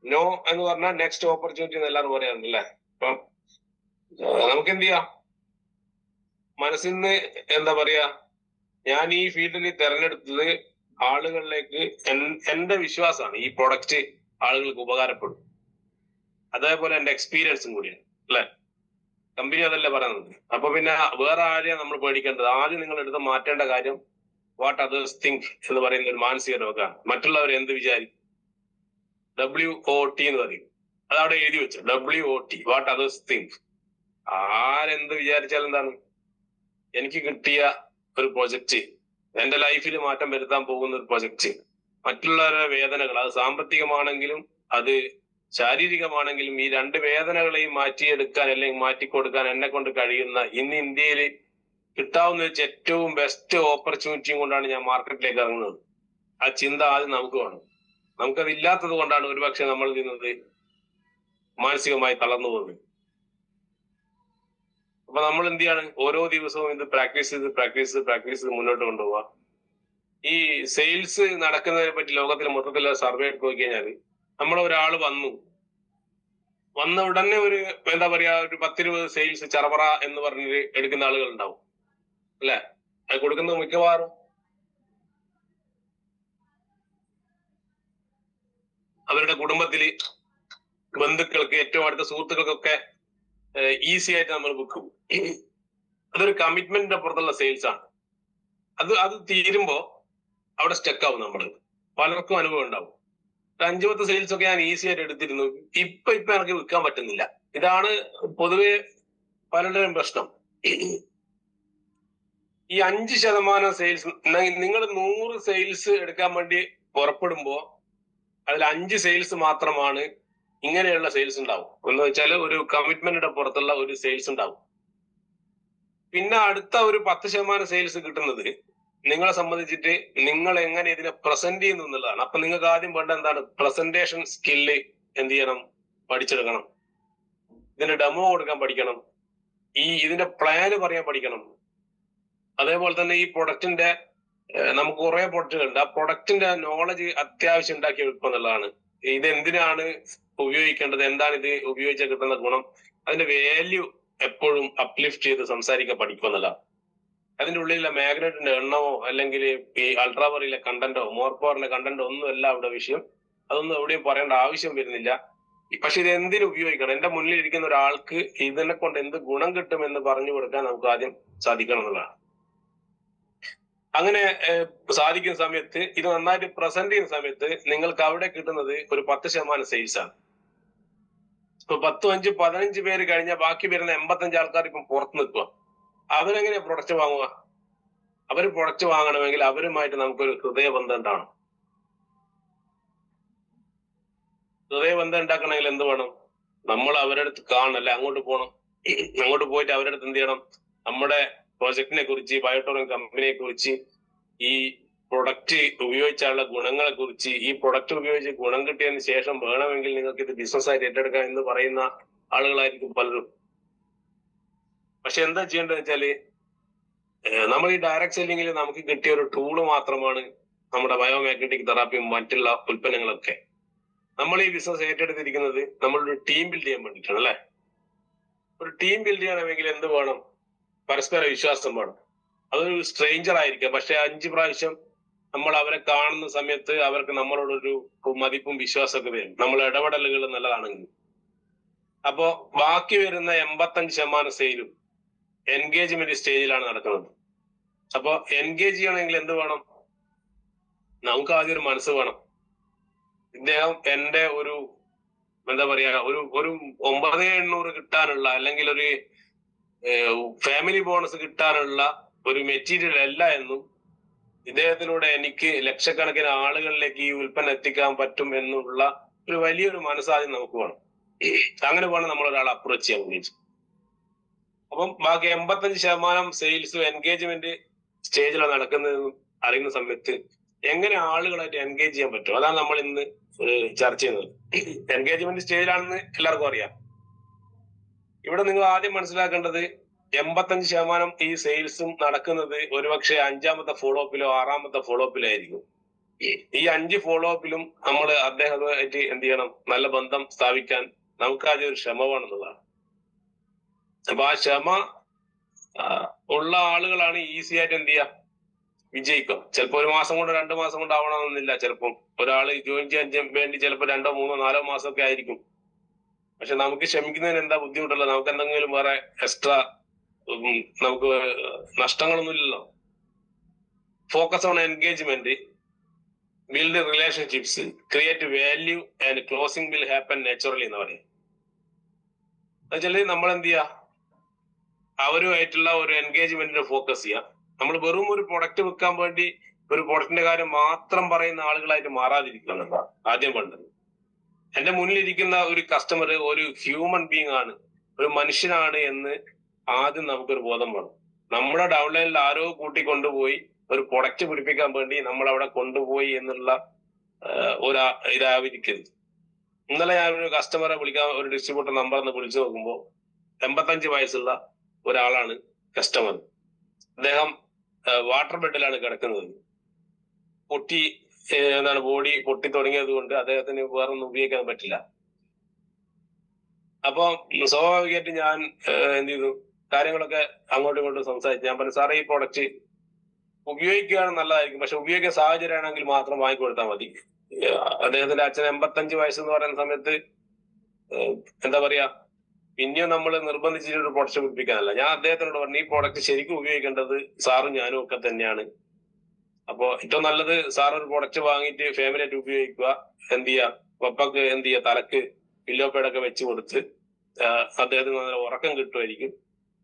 നോ എന്ന് പറഞ്ഞാൽ നെക്സ്റ്റ് ഓപ്പർച്യൂണിറ്റി എന്ന് എല്ലാവരും പറയാറുണ്ടല്ലേ. അപ്പം നമുക്ക് എന്ത് ചെയ്യാം, മനസ്സിൽ നിന്ന് എന്താ പറയാ ഞാൻ ഈ ഫീൽഡിൽ തെരഞ്ഞെടുത്തത് ആളുകളിലേക്ക് എന്റെ വിശ്വാസമാണ് ഈ പ്രൊഡക്റ്റ് ആളുകൾക്ക് ഉപകാരപ്പെടും. അതേപോലെ എന്റെ എക്സ്പീരിയൻസും കൂടിയാണ് അല്ലെ. കമ്പനി അതല്ലേ പറയുന്നത്. അപ്പൊ പിന്നെ വേറെ ആരെയാണ് നമ്മൾ പേടിക്കേണ്ടത്? ആദ്യം നിങ്ങൾ എടുത്ത് മാറ്റേണ്ട കാര്യം വാട്ട് അതേഴ്സ് തിങ്ക് എന്ന് പറയുന്ന ഒരു മാനസിക രോഗമാണ്. മറ്റുള്ളവർ എന്ത് വിചാരിക്കും? WOT എന്ന് പറയും. അതവിടെ എഴുതി വെച്ചു, WOT, വാട്ട് അതേഴ്സ് തിങ്ക്. ആരെന്ത് വിചാരിച്ചാൽ എന്താണ്? എനിക്ക് കിട്ടിയ ഒരു പ്രൊജക്റ്റ്, എന്റെ ലൈഫിൽ മാറ്റം വരുത്താൻ പോകുന്ന ഒരു പ്രൊജക്റ്റ്, മറ്റുള്ളവരുടെ വേദനകൾ, അത് സാമ്പത്തികമാണെങ്കിലും അത് ശാരീരികമാണെങ്കിലും, ഈ രണ്ട് വേദനകളെയും മാറ്റിയെടുക്കാൻ അല്ലെങ്കിൽ മാറ്റിക്കൊടുക്കാൻ എന്നെ കൊണ്ട് കഴിയുന്ന ഇന്ന് ഇന്ത്യയിൽ കിട്ടാവുന്ന വെച്ച് ഏറ്റവും ബെസ്റ്റ് ഓപ്പർച്യൂണിറ്റിയും കൊണ്ടാണ് ഞാൻ മാർക്കറ്റിലേക്ക് ഇറങ്ങുന്നത്. ആ ചിന്ത ആദ്യം നമുക്ക് വേണം. നമുക്കത് ഇല്ലാത്തത് കൊണ്ടാണ് ഒരുപക്ഷെ നമ്മൾ നിന്നത് മാനസികമായി തളർന്നു പോകുന്നത്. അപ്പൊ നമ്മൾ എന്ത് ചെയ്യാണ്? ഓരോ ദിവസവും ഇത് പ്രാക്ടീസ് ചെയ്ത് മുന്നോട്ട് കൊണ്ടുപോവുക. ഈ സെയിൽസ് നടക്കുന്നതിനെ പറ്റി ലോകത്തിൽ മൊത്തത്തിൽ സർവേ എടുത്ത് നോക്കി കഴിഞ്ഞാൽ, നമ്മളൊരാള് വന്ന ഉടനെ ഒരു എന്താ പറയാ ഒരു 10-20 സെയിൽസ് ചറവറ എന്ന് പറഞ്ഞ് എടുക്കുന്ന ആളുകൾ ഉണ്ടാവും അല്ലെ. അത് കൊടുക്കുന്നത് മിക്കവാറും അവരുടെ കുടുംബത്തില്, ബന്ധുക്കൾക്ക്, ഏറ്റവും അടുത്ത സുഹൃത്തുക്കൾക്കൊക്കെ ഈസി ആയിട്ട് നമ്മൾ വിൽക്കും. അതൊരു കമ്മിറ്റ്മെന്റിന്റെ പുറത്തുള്ള സെയിൽസ് ആണ്. അത് തീരുമ്പോ അവിടെ സ്റ്റക്ക് ആവും. നമ്മൾ പലർക്കും അനുഭവം ഉണ്ടാവും. 5-10 സെയിൽസ് ഒക്കെ ഞാൻ ഈസി ആയിട്ട് എടുത്തിരുന്നു, ഇപ്പൊ എനിക്ക് വിൽക്കാൻ പറ്റുന്നില്ല. ഇതാണ് പൊതുവെ പലരുടെയും പ്രശ്നം. ഈ 5% സെയിൽസ്, നിങ്ങൾ 100 സെയിൽസ് എടുക്കാൻ വേണ്ടി പുറപ്പെടുമ്പോ അതിൽ 5 സെയിൽസ് മാത്രമാണ് ഇങ്ങനെയുള്ള സെയിൽസ് ഉണ്ടാവും. എന്ന് വെച്ചാൽ ഒരു കമ്മിറ്റ്മെന്റിന്റെ പുറത്തുള്ള ഒരു സെയിൽസ് ഉണ്ടാവും. പിന്നെ അടുത്ത ഒരു 10% സെയിൽസ് കിട്ടുന്നത് നിങ്ങളെ സംബന്ധിച്ചിട്ട് നിങ്ങൾ എങ്ങനെ ഇതിനെ പ്രസന്റ് ചെയ്യുന്നു എന്നുള്ളതാണ്. അപ്പൊ നിങ്ങൾക്ക് ആദ്യം വേണ്ട എന്താണ്? പ്രസന്റേഷൻ സ്കില്ല് എന്ത് ചെയ്യണം? പഠിച്ചെടുക്കണം. ഇതിന്റെ ഡെമോ കൊടുക്കാൻ പഠിക്കണം. ഇതിന്റെ പ്ലാന് പറയാൻ പഠിക്കണം. അതേപോലെ തന്നെ ഈ പ്രൊഡക്റ്റിന്റെ നമുക്ക് കുറെ പ്രൊഡക്റ്റുകൾ ഉണ്ട്. ആ പ്രൊഡക്റ്റിന്റെ നോളജ് അത്യാവശ്യം ഉണ്ടാക്കി വെക്കുക എന്നുള്ളതാണ്. ഇത് എന്തിനാണ് ഉപയോഗിക്കേണ്ടത്, എന്താണ് ഇത് ഉപയോഗിച്ചാൽ കിട്ടുന്ന ഗുണം, അതിന്റെ വാല്യൂ എപ്പോഴും അപ്ലിഫ്റ്റ് ചെയ്ത് സംസാരിക്കാൻ പഠിക്കുക എന്നുള്ളതാണ്. അതിന്റെ ഉള്ളിലെ മാഗ്നറ്റിന്റെ എണ്ണമോ അല്ലെങ്കിൽ ഈ അൾട്രാവറിയിലെ കണ്ടന്റോ മോർപവറിലെ കണ്ടന്റോ ഒന്നും അല്ല അവിടെ വിഷയം. അതൊന്നും എവിടെയും പറയേണ്ട ആവശ്യം വരുന്നില്ല. പക്ഷെ ഇത് എന്തിനു ഉപയോഗിക്കണം? എന്റെ മുന്നിൽ ഇരിക്കുന്ന ഒരാൾക്ക് ഇതിനെ കൊണ്ട് എന്ത് ഗുണം കിട്ടുമെന്ന് പറഞ്ഞു കൊടുക്കാൻ നമുക്ക് ആദ്യം സാധിക്കണം എന്നുള്ളതാണ്. അങ്ങനെ സാധിക്കുന്ന സമയത്ത്, ഇത് നന്നായിട്ട് പ്രസന്റ് ചെയ്യുന്ന സമയത്ത് നിങ്ങൾക്ക് അവിടെ കിട്ടുന്നത് ഒരു 10% സെയിൽസ് ആണ്. ഇപ്പൊ 10, 5, 15 പേര് കഴിഞ്ഞാൽ ബാക്കി വരുന്ന 85 ആൾക്കാർ ഇപ്പം പുറത്ത് നിൽക്കുക. അവരെങ്ങനെ പ്രൊഡക്റ്റ് വാങ്ങുക? അവർ പ്രൊഡക്റ്റ് വാങ്ങണമെങ്കിൽ അവരുമായിട്ട് നമുക്കൊരു ഹൃദയബന്ധം ഉണ്ടാവണം. ഹൃദയബന്ധം ഉണ്ടാക്കണമെങ്കിൽ എന്ത് വേണം? നമ്മൾ അവരുടെ അടുത്ത് കാണണം, അങ്ങോട്ട് പോകണം. അങ്ങോട്ട് പോയിട്ട് അവരുടെ അടുത്ത് എന്ത് ചെയ്യണം? നമ്മുടെ പ്രോജക്റ്റിനെ കുറിച്ച്, ബയോട്ടോറിയം കമ്പനിയെ കുറിച്ച്, ഈ പ്രൊഡക്റ്റ് ഉപയോഗിച്ചുള്ള ഗുണങ്ങളെ കുറിച്ച്, ഈ പ്രൊഡക്റ്റ് ഉപയോഗിച്ച് ഗുണം കിട്ടിയതിന് ശേഷം വേണമെങ്കിൽ നിങ്ങൾക്ക് ഇത് ബിസിനസ് ആയിട്ട് ഏറ്റെടുക്കാം എന്ന് പറയുന്ന ആളുകളായിരിക്കും പലരും. പക്ഷെ എന്താ ചെയ്യേണ്ടത് വെച്ചാല്, നമ്മൾ ഈ ഡയറക്ട് സെല്ലിങ്ങിൽ നമുക്ക് കിട്ടിയ ഒരു ടൂള് മാത്രമാണ് നമ്മുടെ ബയോമാഗ്നറ്റിക് തെറാപ്പിയും മറ്റുള്ള ഉൽപ്പന്നങ്ങളൊക്കെ. നമ്മൾ ഈ ബിസിനസ് ഏറ്റെടുത്തിരിക്കുന്നത് നമ്മളൊരു ടീം ബിൽഡ് ചെയ്യാൻ വേണ്ടിയിട്ടാണ് അല്ലെ. ഒരു ടീം ബിൽഡ് ചെയ്യണമെങ്കിൽ എന്ത് വേണം? പരസ്പര വിശ്വാസം വേണം. അതൊരു സ്ട്രേഞ്ചർ ആയിരിക്കാം, പക്ഷെ 5 പ്രാവശ്യം നമ്മൾ അവരെ കാണുന്ന സമയത്ത് അവർക്ക് നമ്മളോടൊരു മതിപ്പും വിശ്വാസമൊക്കെ വരും, നമ്മൾ ഇടപെടലുകൾ നല്ലതാണെങ്കിൽ. അപ്പോ ബാക്കി വരുന്ന 85% സെയിലും എൻഗേജ്മെന്റ് സ്റ്റേജിലാണ് നടക്കുന്നത്. അപ്പൊ എൻഗേജ് ചെയ്യണമെങ്കിൽ എന്ത് വേണം? നമുക്ക് ആദ്യം ഒരു മനസ്സ് വേണം. ഇദ്ദേഹം എന്റെ ഒരു എന്താ പറയാ ഒരു 9,800 കിട്ടാനുള്ള അല്ലെങ്കിൽ ഒരു ഫാമിലി ബോണസ് കിട്ടാനുള്ള ഒരു മെറ്റീരിയൽ അല്ല എന്നും, ഇദ്ദേഹത്തിലൂടെ എനിക്ക് ലക്ഷക്കണക്കിന് ആളുകളിലേക്ക് ഈ ഉൽപ്പന്നം എത്തിക്കാൻ പറ്റും എന്നുള്ള ഒരു വലിയൊരു മനസ്സാദ്യം നമുക്ക് വേണം. അങ്ങനെ വേണം നമ്മൾ ഒരാളെ അപ്രോച്ച് ചെയ്യാൻ വേണ്ടി. അപ്പം ബാക്കി 85% സെയിൽസും എൻഗേജ്മെന്റ് സ്റ്റേജിലാണ് നടക്കുന്നതെന്ന് അറിയുന്ന സമയത്ത് എങ്ങനെ ആളുകളായിട്ട് എൻഗേജ് ചെയ്യാൻ പറ്റും, അതാണ് നമ്മൾ ഇന്ന് ചർച്ച ചെയ്യുന്നത്. എൻഗേജ്മെന്റ് സ്റ്റേജിലാണെന്ന് എല്ലാവർക്കും അറിയാം. ഇവിടെ നിങ്ങൾ ആദ്യം മനസ്സിലാക്കേണ്ടത് 85% ഈ സെയിൽസും നടക്കുന്നത് ഒരുപക്ഷെ 5ാമത്തെ ഫോളോ അപ്പിലോ 6ാമത്തെ ഫോളോ അപ്പിലോ ആയിരിക്കും. ഈ 5 ഫോളോ അപ്പിലും നമ്മൾ അദ്ദേഹമായിട്ട് എന്ത് ചെയ്യണം? നല്ല ബന്ധം സ്ഥാപിക്കാൻ നമുക്ക് ആദ്യം ഒരു ക്ഷമ വേണമെന്നുള്ളതാണ്. അപ്പൊ ആ ക്ഷമ ഉള്ള ആളുകളാണ് ഈസി ആയിട്ട് എന്ത് ചെയ്യുക? വിജയിക്കാം. ചിലപ്പോ 1 മാസം കൊണ്ട് 2 മാസം കൊണ്ട് ആവണമെന്നില്ല. ചിലപ്പം ഒരാൾ ജോയിൻ ചെയ്യാൻ വേണ്ടി ചിലപ്പോ 2, 3, 4 മാസമൊക്കെ ആയിരിക്കും. പക്ഷെ നമുക്ക് ക്ഷമിക്കുന്നതിന് എന്താ ബുദ്ധിമുട്ടുള്ളത്? നമുക്ക് എന്തെങ്കിലും വേറെ എക്സ്ട്രാ നമുക്ക് നഷ്ടങ്ങളൊന്നുമില്ലല്ലോ. Focus on engagement, build relationships, create value and closing will happen naturally എന്ന് പറയും. എന്നുവെച്ചാല് നമ്മൾ എന്ത് ചെയ്യാ, അവരുമായിട്ടുള്ള ഒരു എൻഗേജ്മെന്റിന് ഫോക്കസ് ചെയ്യാം. നമ്മൾ വെറും ഒരു പ്രൊഡക്റ്റ് വിൽക്കാൻ വേണ്ടി ഒരു പ്രൊഡക്റ്റിന്റെ കാര്യം മാത്രം പറയുന്ന ആളുകളായിട്ട് മാറാതിരിക്കുക എന്നുള്ളതാണ് ആദ്യം വേണ്ടത്. എന്റെ മുന്നിലിരിക്കുന്ന ഒരു കസ്റ്റമർ ഒരു ഹ്യൂമൻ ബീങ് ആണ്, ഒരു മനുഷ്യനാണ് എന്ന് ആദ്യം നമുക്കൊരു ബോധം വേണം. നമ്മുടെ ഡൗൺലൈനിൽ ആരോ കൂട്ടിക്കൊണ്ടുപോയി ഒരു പ്രൊഡക്റ്റ് പിടിപ്പിക്കാൻ വേണ്ടി നമ്മൾ അവിടെ കൊണ്ടുപോയി എന്നുള്ള ഒരു ഇതായിരിക്കരുത്. ഇന്നലെ ഞാൻ ഒരു കസ്റ്റമറെ വിളിക്കാൻ ഒരു ഡിസ്ട്രിബ്യൂട്ടർ നമ്പർ എന്ന് വിളിച്ചു നോക്കുമ്പോൾ 85 വയസ്സുള്ള ഒരാളാണ് കസ്റ്റമർ. അദ്ദേഹം വാട്ടർ ബെഡിലാണ് കിടക്കുന്നത്. ബോഡി പൊട്ടി തുടങ്ങിയത് കൊണ്ട് അദ്ദേഹത്തിന് വേറൊന്നും ഉപയോഗിക്കാൻ പറ്റില്ല. അപ്പൊ സ്വാഭാവികമായിട്ട് ഞാൻ എന്ത് ചെയ്തു, കാര്യങ്ങളൊക്കെ അങ്ങോട്ടും ഇങ്ങോട്ടും സംസാരിച്ചു. ഞാൻ പറഞ്ഞു, സാറേ ഈ പ്രൊഡക്റ്റ് ഉപയോഗിക്കുകയാണ് നല്ലതായിരിക്കും, പക്ഷെ ഉപയോഗിക്കാൻ സാഹചര്യമാണെങ്കിൽ മാത്രം വാങ്ങിക്കൊടുത്താൽ മതി. അദ്ദേഹത്തിന്റെ അച്ഛൻ 85 വയസ്സെന്ന് പറയുന്ന സമയത്ത് എന്താ പറയാ, പിന്നെയും നമ്മൾ നിർബന്ധിച്ചിട്ട് ഒരു പ്രൊഡക്റ്റ് പിടിപ്പിക്കാനല്ല. ഞാൻ അദ്ദേഹത്തിനോട് പറഞ്ഞു, ഈ പ്രൊഡക്റ്റ് ശരിക്കും ഉപയോഗിക്കേണ്ടത് സാറും ഞാനും ഒക്കെ തന്നെയാണ്. അപ്പോ ഏറ്റവും നല്ലത് സാർ ഒരു പ്രൊഡക്റ്റ് വാങ്ങിയിട്ട് ഫാമിലി ആയിട്ട് ഉപയോഗിക്കുക. എന്ത് ചെയ്യാ, പപ്പക്ക് എന്ത് ചെയ്യാ, തലക്ക് പില്ലോ പേഡൊക്കെ വെച്ച് കൊടുത്ത് അദ്ദേഹത്തിന് നല്ല ഉറക്കം കിട്ടുമായിരിക്കും.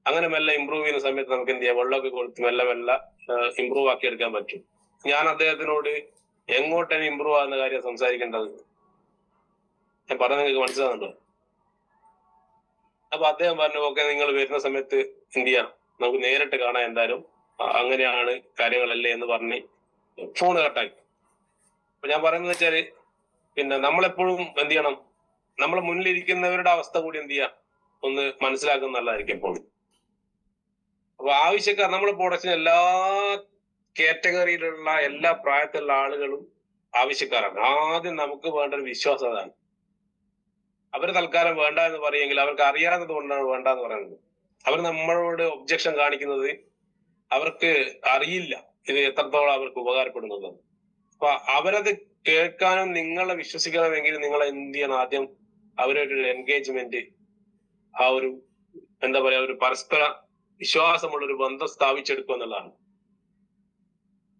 അങ്ങനെ മെല്ലെ ഇമ്പ്രൂവ് ചെയ്യുന്ന സമയത്ത് നമുക്ക് എന്ത് ചെയ്യാം, വെള്ളമൊക്കെ കൊടുത്ത് മെല്ലെ മെല്ലെ ഇമ്പ്രൂവ് ആക്കി എടുക്കാൻ പറ്റും. ഞാൻ അദ്ദേഹത്തിനോട് എങ്ങോട്ടാണ് ഇമ്പ്രൂവ് ആകുന്ന കാര്യം സംസാരിക്കേണ്ടത്, ഞാൻ പറഞ്ഞത് നിങ്ങൾക്ക് മനസ്സിലാകുന്നുണ്ടോ? അപ്പൊ അദ്ദേഹം പറഞ്ഞു, ഓക്കെ നിങ്ങൾ വരുന്ന സമയത്ത് എന്ത് ചെയ്യാം, നമുക്ക് നേരിട്ട് കാണാൻ, എന്തായാലും അങ്ങനെയാണ് കാര്യങ്ങളല്ലേ എന്ന് പറഞ്ഞ് ഫോൺ കട്ടാക്കി. അപ്പൊ ഞാൻ പറയുന്നത് വെച്ചാല്, പിന്നെ നമ്മളെപ്പോഴും എന്ത് ചെയ്യണം, നമ്മളെ മുന്നിലിരിക്കുന്നവരുടെ അവസ്ഥ കൂടി എന്ത് ചെയ്യാം, ഒന്ന് മനസ്സിലാക്കുന്ന നല്ലതായിരിക്കും എപ്പോഴും. അപ്പൊ ആവശ്യക്കാർ, നമ്മുടെ പ്രൊഡക്റ്റിന് എല്ലാ കാറ്റഗറിയിലുള്ള എല്ലാ പ്രായത്തിലുള്ള ആളുകളും ആവശ്യക്കാരാണ്. ആദ്യം നമുക്ക് വേണ്ട ഒരു വിശ്വാസം അതാണ്. അവര് തൽക്കാലം വേണ്ട എന്ന് പറയുമെങ്കിൽ അവർക്ക് അറിയാത്തത് കൊണ്ടാണ് വേണ്ട എന്ന് പറയുന്നത്. അവർ നമ്മളോട് ഒബ്ജക്ഷൻ കാണിക്കുന്നത് അവർക്ക് അറിയില്ല ഇത് എത്രത്തോളം അവർക്ക് ഉപകാരപ്പെടുന്നത്. അപ്പൊ അവരത് കേൾക്കാനും നിങ്ങളെ വിശ്വസിക്കണമെങ്കിൽ നിങ്ങൾ എന്ത് ചെയ്യണം, ആദ്യം അവരൊരു എൻഗേജ്മെന്റ്, ആ ഒരു എന്താ പറയാ, ഒരു പരസ്പര വിശ്വാസമുള്ള ഒരു ബന്ധം സ്ഥാപിച്ചെടുക്കുക എന്നുള്ളതാണ്.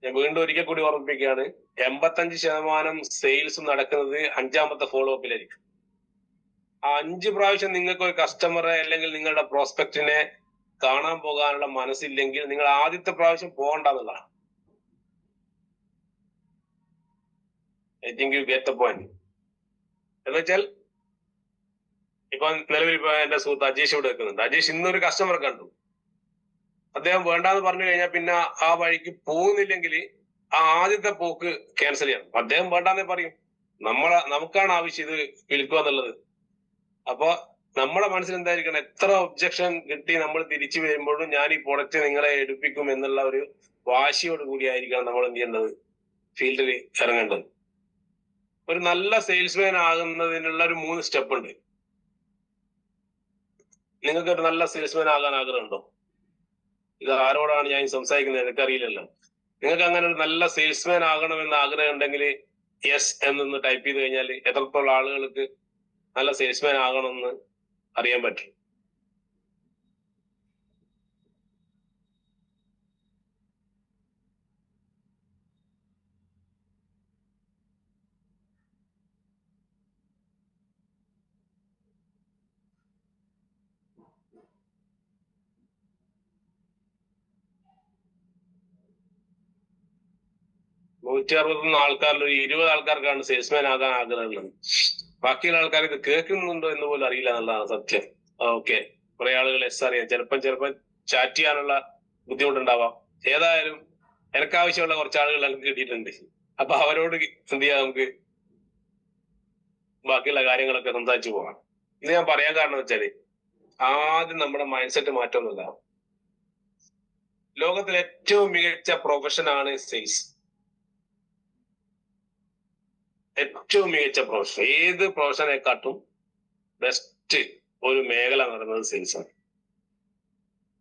ഞാൻ വീണ്ടും ഒരിക്കൽ കൂടി ഓർമ്മിപ്പിക്കുകയാണ്, 85% സെയിൽസ് നടക്കുന്നത് 5ാമത്തെ ഫോളോ അപ്പിലായിരിക്കും. ആ 5 പ്രാവശ്യം നിങ്ങൾക്ക് ഒരു കസ്റ്റമറെ അല്ലെങ്കിൽ നിങ്ങളുടെ പ്രോസ്പെക്റ്റിനെ കാണാൻ പോകാനുള്ള മനസ്സില്ലെങ്കിൽ നിങ്ങൾ ആദ്യത്തെ പ്രാവശ്യം പോകണ്ടെന്നുള്ളതാണ്. I think you get the point. എന്ന് വെച്ചാൽ ഇപ്പൊ നിലവിൽ ഇപ്പൊ എന്റെ സുഹൃത്ത് അജീഷ് ഇവിടെ വെക്കുന്നുണ്ട്. അജീഷ് ഇന്നൊരു കസ്റ്റമർ കണ്ടു, അദ്ദേഹം വേണ്ടാന്ന് പറഞ്ഞു കഴിഞ്ഞാൽ പിന്നെ ആ വഴിക്ക് പോകുന്നില്ലെങ്കിൽ ആ ആദ്യത്തെ പോക്ക് ക്യാൻസൽ ചെയ്യണം. അദ്ദേഹം വേണ്ടാന്നേ പറയും, നമുക്കാണ് ആവശ്യം ഇത് വിൽക്കുക എന്നുള്ളത്. അപ്പൊ നമ്മുടെ മനസ്സിൽ എന്തായിരിക്കണം, എത്ര ഒബ്ജക്ഷൻ കിട്ടി നമ്മൾ തിരിച്ചു വരുമ്പോഴും ഞാൻ ഈ പ്രൊഡക്റ്റ് നിങ്ങളെ എടുപ്പിക്കും എന്നുള്ള ഒരു വാശിയോട് കൂടിയായിരിക്കണം നമ്മൾ എന്ത് ചെയ്യേണ്ടത്, ഫീൽഡിൽ ഇറങ്ങേണ്ടത്. ഒരു നല്ല സെയിൽസ്മാൻ ആകുന്നതിനുള്ള ഒരു 3 സ്റ്റെപ്പ് ഉണ്ട്. നിങ്ങൾക്ക് ഒരു നല്ല സെയിൽസ്മാൻ ആകാൻ ആഗ്രഹമുണ്ടോ? ഇത് ആരോടാണ് ഞാൻ സംസാരിക്കുന്നത് എനിക്കറിയില്ലല്ലോ. നിങ്ങൾക്ക് അങ്ങനെ ഒരു നല്ല സെയിൽസ്മാൻ ആകണമെന്ന് ആഗ്രഹം ഉണ്ടെങ്കിൽ യെസ് എന്നൊന്ന് ടൈപ്പ് ചെയ്ത് കഴിഞ്ഞാൽ എത്രത്തോളം ആളുകൾക്ക് നല്ല സെയിൽസ്മാൻ ആകണമെന്ന് അറിയാൻ പറ്റും. $161 ആൾക്കാരിൽ ഒരു 20 ആൾക്കാർക്കാണ് സെയിൽസ്മാൻ ആകാൻ ആഗ്രഹമുള്ളത്. ബാക്കിയുള്ള ആൾക്കാർ ഇത് കേൾക്കുന്നുണ്ടോ എന്ന് പോലും അറിയില്ല എന്നുള്ളതാണ് സത്യം. ഓക്കെ, കുറെ ആളുകൾ എസ് അറിയാം, ചിലപ്പം ചാറ്റ് ചെയ്യാനുള്ള ബുദ്ധിമുട്ടുണ്ടാവാം. ഏതായാലും എനിക്ക് ആവശ്യമുള്ള കുറച്ച് ആളുകൾ എനിക്ക് കിട്ടിയിട്ടുണ്ട്. അപ്പൊ അവരോട് എന്ത് ചെയ്യാം, നമുക്ക് ബാക്കിയുള്ള കാര്യങ്ങളൊക്കെ സംസാരിച്ചു പോകാം. ഇത് ഞാൻ പറയാൻ കാരണം വെച്ചാല്, ആദ്യം നമ്മുടെ മൈൻഡ് സെറ്റ് മാറ്റമൊന്നുമില്ല. ലോകത്തിലെ ഏറ്റവും മികച്ച പ്രൊഫഷനാണ് സെയിൽസ്. ഏറ്റവും മികച്ച പ്രൊഫഷൻ, ഏത് പ്രൊഫഷനെക്കാട്ടും ബെസ്റ്റ് ഒരു മേഖല എന്ന് പറയുന്നത് സെയിൽസ് ആണ്.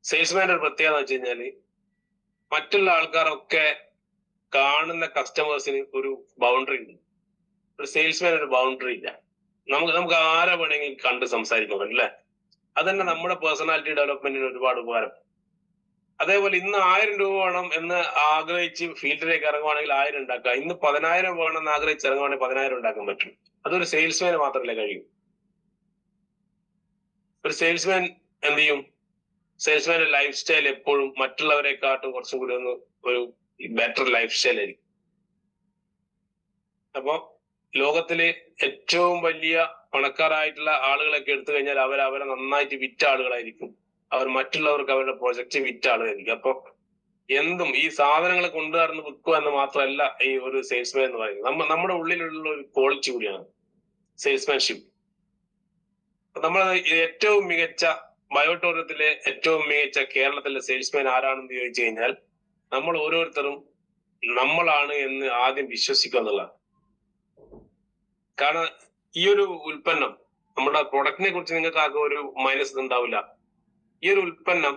സെയിൽസ്മാന്റെ ഒരു പ്രത്യേകത എന്ന് വെച്ച് കഴിഞ്ഞാല്, മറ്റുള്ള ആൾക്കാരൊക്കെ കാണുന്ന കസ്റ്റമേഴ്സിന് ഒരു ബൗണ്ടറി ഉണ്ട്. ഒരു സെയിൽസ്മാൻ ഒരു ബൗണ്ടറി ഇല്ല. നമുക്ക് ആരെ വേണമെങ്കിലും കണ്ട് സംസാരിക്കാൻ പറ്റും അല്ലെ? അതന്നെ നമ്മുടെ പേഴ്സണാലിറ്റി ഡെവലപ്മെന്റിന് ഒരുപാട് ഉപകാരം. അതേപോലെ ഇന്ന് 1000 രൂപ വേണം എന്ന് ആഗ്രഹിച്ച് ഫീൽഡിലേക്ക് ഇറങ്ങുവാണെങ്കിൽ 1000 ഉണ്ടാക്കാം. ഇന്ന് 10,000 വേണം എന്ന് ആഗ്രഹിച്ച് ഇറങ്ങുവാണെങ്കിൽ 10,000 ഉണ്ടാക്കാൻ പറ്റും. അതൊരു സെയിൽസ്മാന് മാത്രമല്ലേ കഴിയും. ഒരു സെയിൽസ്മാൻ എന്ത് ചെയ്യും? സെയിൽസ്മാന്റെ ലൈഫ് സ്റ്റൈൽ എപ്പോഴും മറ്റുള്ളവരെക്കാട്ടും കുറച്ചും കൂടി ഒരു ബെറ്റർ ലൈഫ് സ്റ്റൈൽ ആയിരിക്കും. അപ്പൊ ലോകത്തിലെ ഏറ്റവും വലിയ പണക്കാരായിട്ടുള്ള ആളുകളൊക്കെ എടുത്തു കഴിഞ്ഞാൽ അവരെ നന്നായിട്ട് വിറ്റ ആളുകളായിരിക്കും. അവർ മറ്റുള്ളവർക്ക് അവരുടെ പ്രൊജക്റ്റ് വിറ്റ ആളുകളായിരിക്കും. അപ്പൊ എന്തും ഈ സാധനങ്ങൾ കൊണ്ടുവരുന്ന വിൽക്കുക എന്ന് മാത്രമല്ല ഈ ഒരു സെയിൽസ്മാൻ എന്ന് പറയുന്നത്. നമ്മുടെ ഉള്ളിലുള്ള ഒരു ക്വാളിറ്റി കൂടിയാണ് സെയിൽസ്മാൻഷിപ്പ്. നമ്മൾ ഏറ്റവും മികച്ച ബയോടോറിയത്തിലെ ഏറ്റവും മികച്ച കേരളത്തിലെ സെയിൽസ്മാൻ ആരാണെന്ന് ചോദിച്ചു കഴിഞ്ഞാൽ നമ്മൾ ഓരോരുത്തരും നമ്മളാണ് എന്ന് ആദ്യം വിശ്വസിക്കുക എന്നുള്ളതാണ്. കാരണം ഈ ഒരു ഉൽപ്പന്നം, നമ്മുടെ പ്രൊഡക്റ്റിനെ കുറിച്ച് നിങ്ങൾക്ക് ആകെ ഒരു മൈനസ് ഉണ്ടാവില്ല. ഈ ഒരു ഉൽപ്പന്നം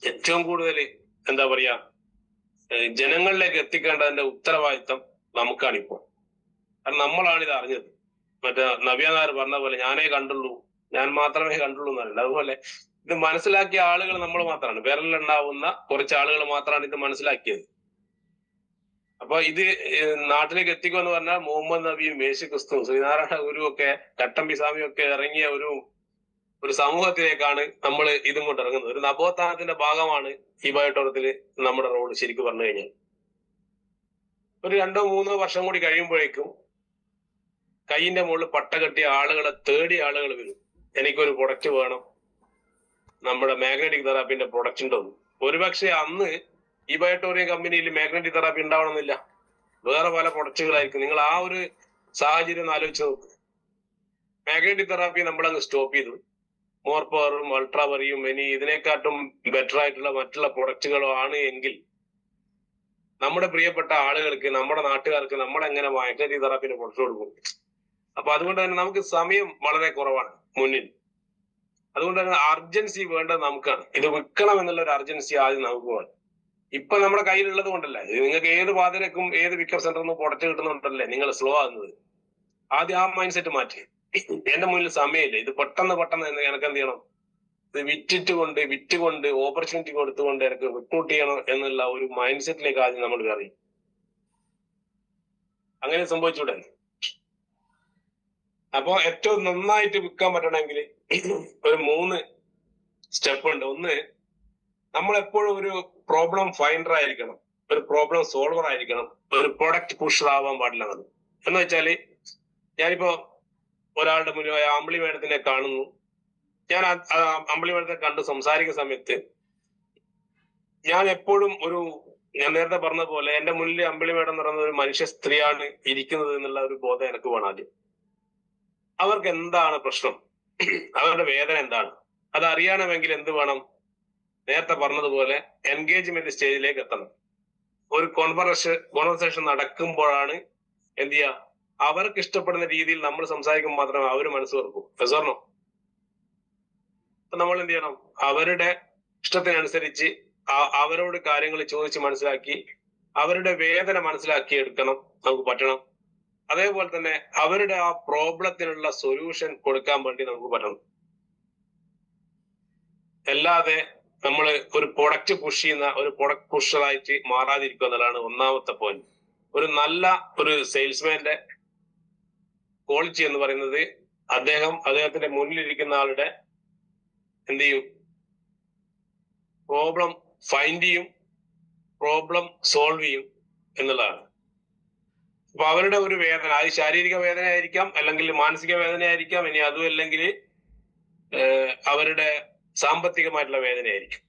ഏറ്റവും കൂടുതൽ എന്താ പറയാ ജനങ്ങളിലേക്ക് എത്തിക്കേണ്ടതിന്റെ ഉത്തരവാദിത്തം നമുക്കാണിപ്പോ. കാരണം നമ്മളാണ് ഇത് അറിഞ്ഞത്. മറ്റേ നവ്യ നായർ പറഞ്ഞ പോലെ ഞാനേ കണ്ടുള്ളൂ, ഞാൻ മാത്രമേ കണ്ടുള്ളൂ എന്നല്ല. അതുപോലെ ഇത് മനസ്സിലാക്കിയ ആളുകൾ നമ്മൾ മാത്രമാണ്. വിരലിലുണ്ടാവുന്ന കുറച്ച് ആളുകൾ മാത്രമാണ് ഇത് മനസ്സിലാക്കിയത്. അപ്പൊ ഇത് നാട്ടിലേക്ക് എത്തിക്കുക എന്ന് പറഞ്ഞാൽ മുഹമ്മദ് നബിയും യേശു ക്രിസ്തു ശ്രീനാരായണ ഗുരു ഒക്കെ കട്ടമ്പി സ്വാമിയും ഒക്കെ ഇറങ്ങിയ ഒരു സമൂഹത്തിലേക്കാണ് നമ്മൾ ഇതും കൊണ്ട് ഇറങ്ങുന്നത്. ഒരു നവോത്ഥാനത്തിന്റെ ഭാഗമാണ് ഈ ബയോടോറിയത്തിൽ നമ്മുടെ റോഡ് ശരിക്കും പറഞ്ഞു കഴിഞ്ഞാൽ. ഒരു 2-3 വർഷം കൂടി കഴിയുമ്പോഴേക്കും കൈയിന്റെ മുകളിൽ പട്ട കെട്ടിയ ആളുകളെ തേടിയ ആളുകൾ വരും. എനിക്കൊരു പ്രൊഡക്റ്റ് വേണം, നമ്മുടെ മാഗ്നറ്റിക് തെറാപ്പിന്റെ പ്രൊഡക്റ്റ് ഉണ്ടോ. ഒരുപക്ഷെ അന്ന് ഈ ബയോടോറിയം കമ്പനിയിൽ മാഗ്നറ്റിക് തെറാപ്പി ഉണ്ടാവണമെന്നില്ല, വേറെ പല പ്രൊഡക്റ്റുകളായിരിക്കും. നിങ്ങൾ ആ ഒരു സാഹചര്യം ഒന്ന് ആലോചിച്ച് നോക്ക്. മാഗ്നറ്റിക് തെറാപ്പി നമ്മളങ്ങ് സ്റ്റോപ്പ് ചെയ്തു. മോർ പവറും അൾട്രാവറിയും ഇനി ഇതിനെക്കാട്ടും ബെറ്റർ ആയിട്ടുള്ള മറ്റുള്ള പ്രൊഡക്റ്റുകളോ ആണ് എങ്കിൽ നമ്മുടെ പ്രിയപ്പെട്ട ആളുകൾക്ക്, നമ്മുടെ നാട്ടുകാർക്ക് നമ്മളെങ്ങനെ മാഗ്നറ്റിക് തെറാപ്പിന്റെ പ്രൊഡക്റ്റ് കൊടുക്കും? അപ്പൊ അതുകൊണ്ട് തന്നെ നമുക്ക് സമയം വളരെ കുറവാണ് മുന്നിൽ. അതുകൊണ്ട് തന്നെ അർജൻസി വേണ്ടത് നമുക്കാണ്. ഇത് വിൽക്കണം എന്നുള്ള ഒരു അർജൻസി ആദ്യം നമുക്ക് വേണം. ഇപ്പൊ നമ്മുടെ കയ്യിലുള്ളത് കൊണ്ടല്ലേ, നിങ്ങൾക്ക് ഏത് പാതിരക്കും ഏത് പിക്കപ്പ് സെന്ററിൽ നിന്ന് പ്രൊഡക്റ്റ് കിട്ടുന്നുണ്ടല്ലേ നിങ്ങൾ സ്ലോ ആകുന്നത്. ആദ്യം ആ മൈൻഡ് സെറ്റ് മാറ്റി. എന്റെ മുന്നിൽ സമയമില്ല, ഇത് പെട്ടെന്ന് എനിക്ക് എന്ത് ചെയ്യണം, ഇത് വിറ്റുകൊണ്ട് ഓപ്പർച്യൂണിറ്റി കൊടുത്തുകൊണ്ട് എനിക്ക് റിക്രൂട്ട് ചെയ്യണം എന്നുള്ള ഒരു മൈൻഡ് സെറ്റിലേക്ക് ആദ്യം നമ്മൾ കയറി. അങ്ങനെ സംഭവിച്ചൂടെ? അപ്പൊ ഏറ്റവും നന്നായിട്ട് വിൽക്കാൻ പറ്റണമെങ്കിൽ ഒരു 3 സ്റ്റെപ്പ് ഉണ്ട്. ഒന്ന്, നമ്മളെപ്പോഴും ഒരു പ്രോബ്ലം ഫൈൻഡർ ആയിരിക്കണം, ഒരു പ്രോബ്ലം സോൾവർ ആയിരിക്കണം, ഒരു പ്രൊഡക്റ്റ് പുഷർ ആവാൻ പാടില്ല. എന്ന് വെച്ചാല് ഞാനിപ്പോ ഒരാളുടെ മുന്നിൽ അമ്പിളി മേഡത്തിനെ കാണുന്നു. ഞാൻ അമ്പിളി മേഡത്തെ കണ്ട് സംസാരിക്കുന്ന സമയത്ത് ഞാൻ എപ്പോഴും ഞാൻ നേരത്തെ പറഞ്ഞ പോലെ എന്റെ മുന്നിൽ അമ്പിളി മേഡം എന്ന് പറയുന്ന ഒരു മനുഷ്യ സ്ത്രീയാണ് ഇരിക്കുന്നത് എന്നുള്ള ഒരു ബോധം എനിക്ക് വേണം ആദ്യം. അവർക്ക് എന്താണ് പ്രശ്നം, അവരുടെ വേദന എന്താണ്, അത് അറിയണമെങ്കിൽ എന്ത് വേണം? നേരത്തെ പറഞ്ഞതുപോലെ എൻഗേജ്മെന്റ് സ്റ്റേജിലേക്ക് എത്തണം. ഒരു കോൺവെർസേഷൻ നടക്കുമ്പോഴാണ് എന്ത് ചെയ്യുക, അവർക്ക് ഇഷ്ടപ്പെടുന്ന രീതിയിൽ നമ്മൾ സംസാരിക്കുമ്പോൾ മാത്രമേ അവർ മനസ്സ് തുറക്കൂ. പറഞ്ഞോ? അപ്പൊ നമ്മൾ എന്ത് ചെയ്യണം? അവരുടെ ഇഷ്ടത്തിനനുസരിച്ച് അവരോട് കാര്യങ്ങൾ ചോദിച്ച് മനസ്സിലാക്കി അവരുടെ വേദന മനസ്സിലാക്കി എടുക്കണം നമുക്ക് പറ്റണം. അതേപോലെ തന്നെ അവരുടെ ആ പ്രോബ്ലത്തിനുള്ള സൊല്യൂഷൻ കൊടുക്കാൻ വേണ്ടി നമുക്ക് പറ്റണം. അല്ലാതെ നമ്മൾ ഒരു പ്രൊഡക്റ്റ് പുഷ് ചെയ്യുന്ന ഒരു പ്രൊഡക്റ്റ് പുഷറായിട്ട് മാറാതിരിക്കുക എന്നുള്ളതാണ് ഒന്നാമത്തെ പോയിന്റ്. ഒരു നല്ല ഒരു സെയിൽസ്മാന്റെ ക്വാളിറ്റി എന്ന് പറയുന്നത് അദ്ദേഹത്തിന്റെ മുന്നിലിരിക്കുന്ന ആളുടെ എന്ത് ചെയ്യും, പ്രോബ്ലം ഫൈൻഡ് ചെയ്യും, പ്രോബ്ലം സോൾവ് ചെയ്യും എന്നുള്ളതാണ്. അപ്പൊ അവരുടെ ഒരു വേദന, അത് ശാരീരിക വേദന ആയിരിക്കാം, അല്ലെങ്കിൽ മാനസിക വേദന ആയിരിക്കാം, ഇനി അതും അല്ലെങ്കിൽ അവരുടെ സാമ്പത്തികമായിട്ടുള്ള വേദനയായിരിക്കും.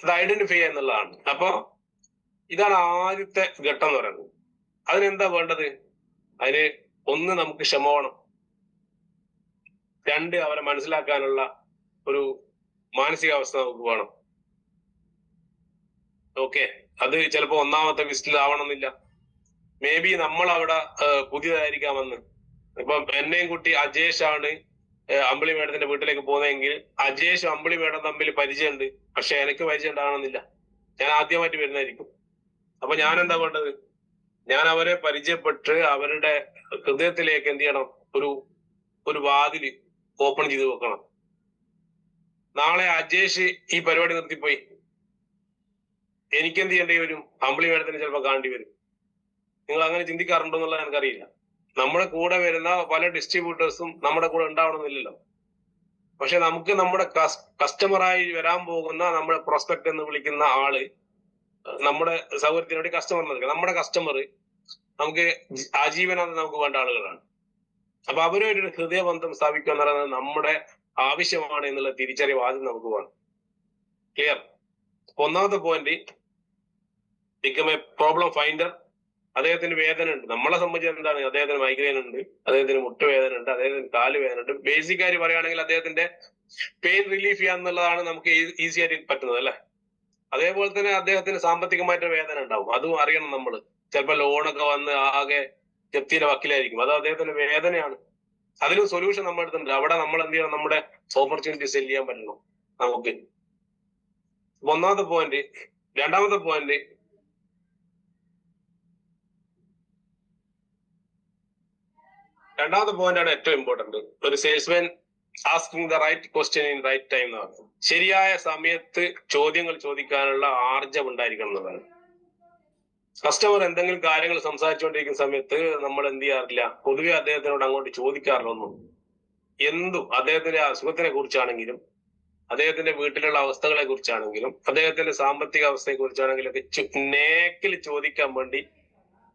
അത് ഐഡന്റിഫൈ ചെയ്യുക എന്നുള്ളതാണ്. അപ്പൊ ഇതാണ് ആദ്യത്തെ ഘട്ടം എന്ന് പറയുന്നത്. അതിനെന്താ വേണ്ടത്? അതിന് 1 നമുക്ക് ക്ഷമ വേണം. 2 അവരെ മനസ്സിലാക്കാനുള്ള ഒരു മാനസികാവസ്ഥ നമുക്ക് വേണം. ഓക്കെ, അത് ചിലപ്പോ ഒന്നാമത്തെ വിസിറ്റിൽ ആവണമെന്നില്ല. മേ ബി നമ്മൾ അവിടെ പുതിയതായിരിക്കാമെന്ന്. ഇപ്പൊ എന്നെയും കുട്ടി അജേഷ് ആണ് അമ്പിളി മേഡത്തിന്റെ വീട്ടിലേക്ക് പോകുന്നതെങ്കിൽ അജേഷും അമ്പിളി മേഡം തമ്മിൽ പരിചയമുണ്ട്, പക്ഷെ എനിക്ക് പരിചയം ഉണ്ടാവണമെന്നില്ല. ഞാൻ ആദ്യമായിട്ട് വരുന്നതായിരിക്കും. അപ്പൊ ഞാൻ എന്താ വേണ്ടത്? ഞാൻ അവരെ പരിചയപ്പെട്ട് അവരുടെ ഹൃദയത്തിലേക്ക് എന്ത് ചെയ്യണം? ഒരു വാതില് ഓപ്പൺ ചെയ്ത് വെക്കണം. നാളെ അജേഷ് ഈ പരിപാടി നിർത്തിപ്പോയി, എനിക്ക് എന്ത് ചെയ്യേണ്ടി വരും? അമ്പിളി മേഡത്തിന് ചിലപ്പോൾ കാണേണ്ടി വരും. നിങ്ങൾ അങ്ങനെ ചിന്തിക്കാറുണ്ടോ എന്നുള്ളത് എനിക്കറിയില്ല. നമ്മുടെ കൂടെ വരുന്ന പല ഡിസ്ട്രിബ്യൂട്ടേഴ്സും നമ്മുടെ കൂടെ ഉണ്ടാവണമെന്നില്ലല്ലോ. പക്ഷെ നമുക്ക് നമ്മുടെ കസ്റ്റമറായി വരാൻ പോകുന്ന നമ്മുടെ പ്രോസ്പെക്ട് എന്ന് വിളിക്കുന്ന ആള് നമ്മുടെ സൗകര്യത്തിന് വേണ്ടി കസ്റ്റമർ നൽകുക. നമ്മുടെ കസ്റ്റമർ നമുക്ക് ആജീവനാന്തം നമുക്ക് വേണ്ട ആളുകളാണ്. അപ്പൊ അവരൊരു ഹൃദയബന്ധം സ്ഥാപിക്കുക എന്ന് പറയുന്നത് നമ്മുടെ ആവശ്യമാണ് എന്നുള്ള തിരിച്ചറിവ് ആദ്യം നമുക്ക് വേണം. ക്ലിയർ? ഒന്നാമത്തെ point, become A problem finder. അദ്ദേഹത്തിന് വേദന ഉണ്ട്. നമ്മളെ സംബന്ധിച്ച് എന്താണ്? അദ്ദേഹത്തിന് മൈഗ്രെയിൻ ഉണ്ട്, അദ്ദേഹത്തിന് മുട്ടുവേദന ഉണ്ട്, അദ്ദേഹത്തിന് കാല് വേദന ഉണ്ട്. ബേസിക് ആയി പറയുകയാണെങ്കിൽ അദ്ദേഹത്തിന്റെ പെയിൻ റിലീഫ് ചെയ്യാന്നുള്ളതാണ് നമുക്ക് ഈസി ആയിട്ട് പറ്റുന്നത് അല്ലെ. അതേപോലെ തന്നെ അദ്ദേഹത്തിന് സാമ്പത്തികമായിട്ട് വേദന ഉണ്ടാവും, അതും അറിയണം നമ്മൾ. ചിലപ്പോൾ ലോണൊക്കെ വന്ന് ആകെ ജപ്തിയുടെ വക്കിലായിരിക്കും, അത് അദ്ദേഹത്തിന്റെ വേദനയാണ്. അതിനും സൊല്യൂഷൻ നമ്മുടെ അടുത്തുണ്ട്. അവിടെ നമ്മൾ എന്ത് ചെയ്യണം? നമ്മുടെ ഓപ്പർച്യൂണിറ്റി സെല് ചെയ്യാൻ പറ്റണം നമുക്ക്. ഒന്നാമത്തെ പോയിന്റ്. രണ്ടാമത്തെ പോയിന്റ്, ആണ് ഏറ്റവും ഇമ്പോർട്ടന്റ്. ഒരു salesman asking the right question in right time എന്ന് പറഞ്ഞു. ശരിയായ സമയത്ത് ചോദ്യങ്ങൾ ചോദിക്കാനുള്ള ആർജം ഉണ്ടായിരിക്കണം എന്നതാണ്. കസ്റ്റമർ എന്തെങ്കിലും കാര്യങ്ങൾ സംസാരിച്ചുകൊണ്ടിരിക്കുന്ന സമയത്ത് നമ്മൾ എന്ത് ചെയ്യാറില്ല? പൊതുവെ അദ്ദേഹത്തിനോട് അങ്ങോട്ട് ചോദിക്കാറില്ല എന്തും. അദ്ദേഹത്തിന്റെ അസുഖത്തിനെ കുറിച്ചാണെങ്കിലും, അദ്ദേഹത്തിന്റെ വീട്ടിലുള്ള അവസ്ഥകളെ കുറിച്ചാണെങ്കിലും, അദ്ദേഹത്തിന്റെ സാമ്പത്തിക അവസ്ഥയെ കുറിച്ചാണെങ്കിലും ഒക്കെ നേക്കിൽ ചോദിക്കാൻ വേണ്ടി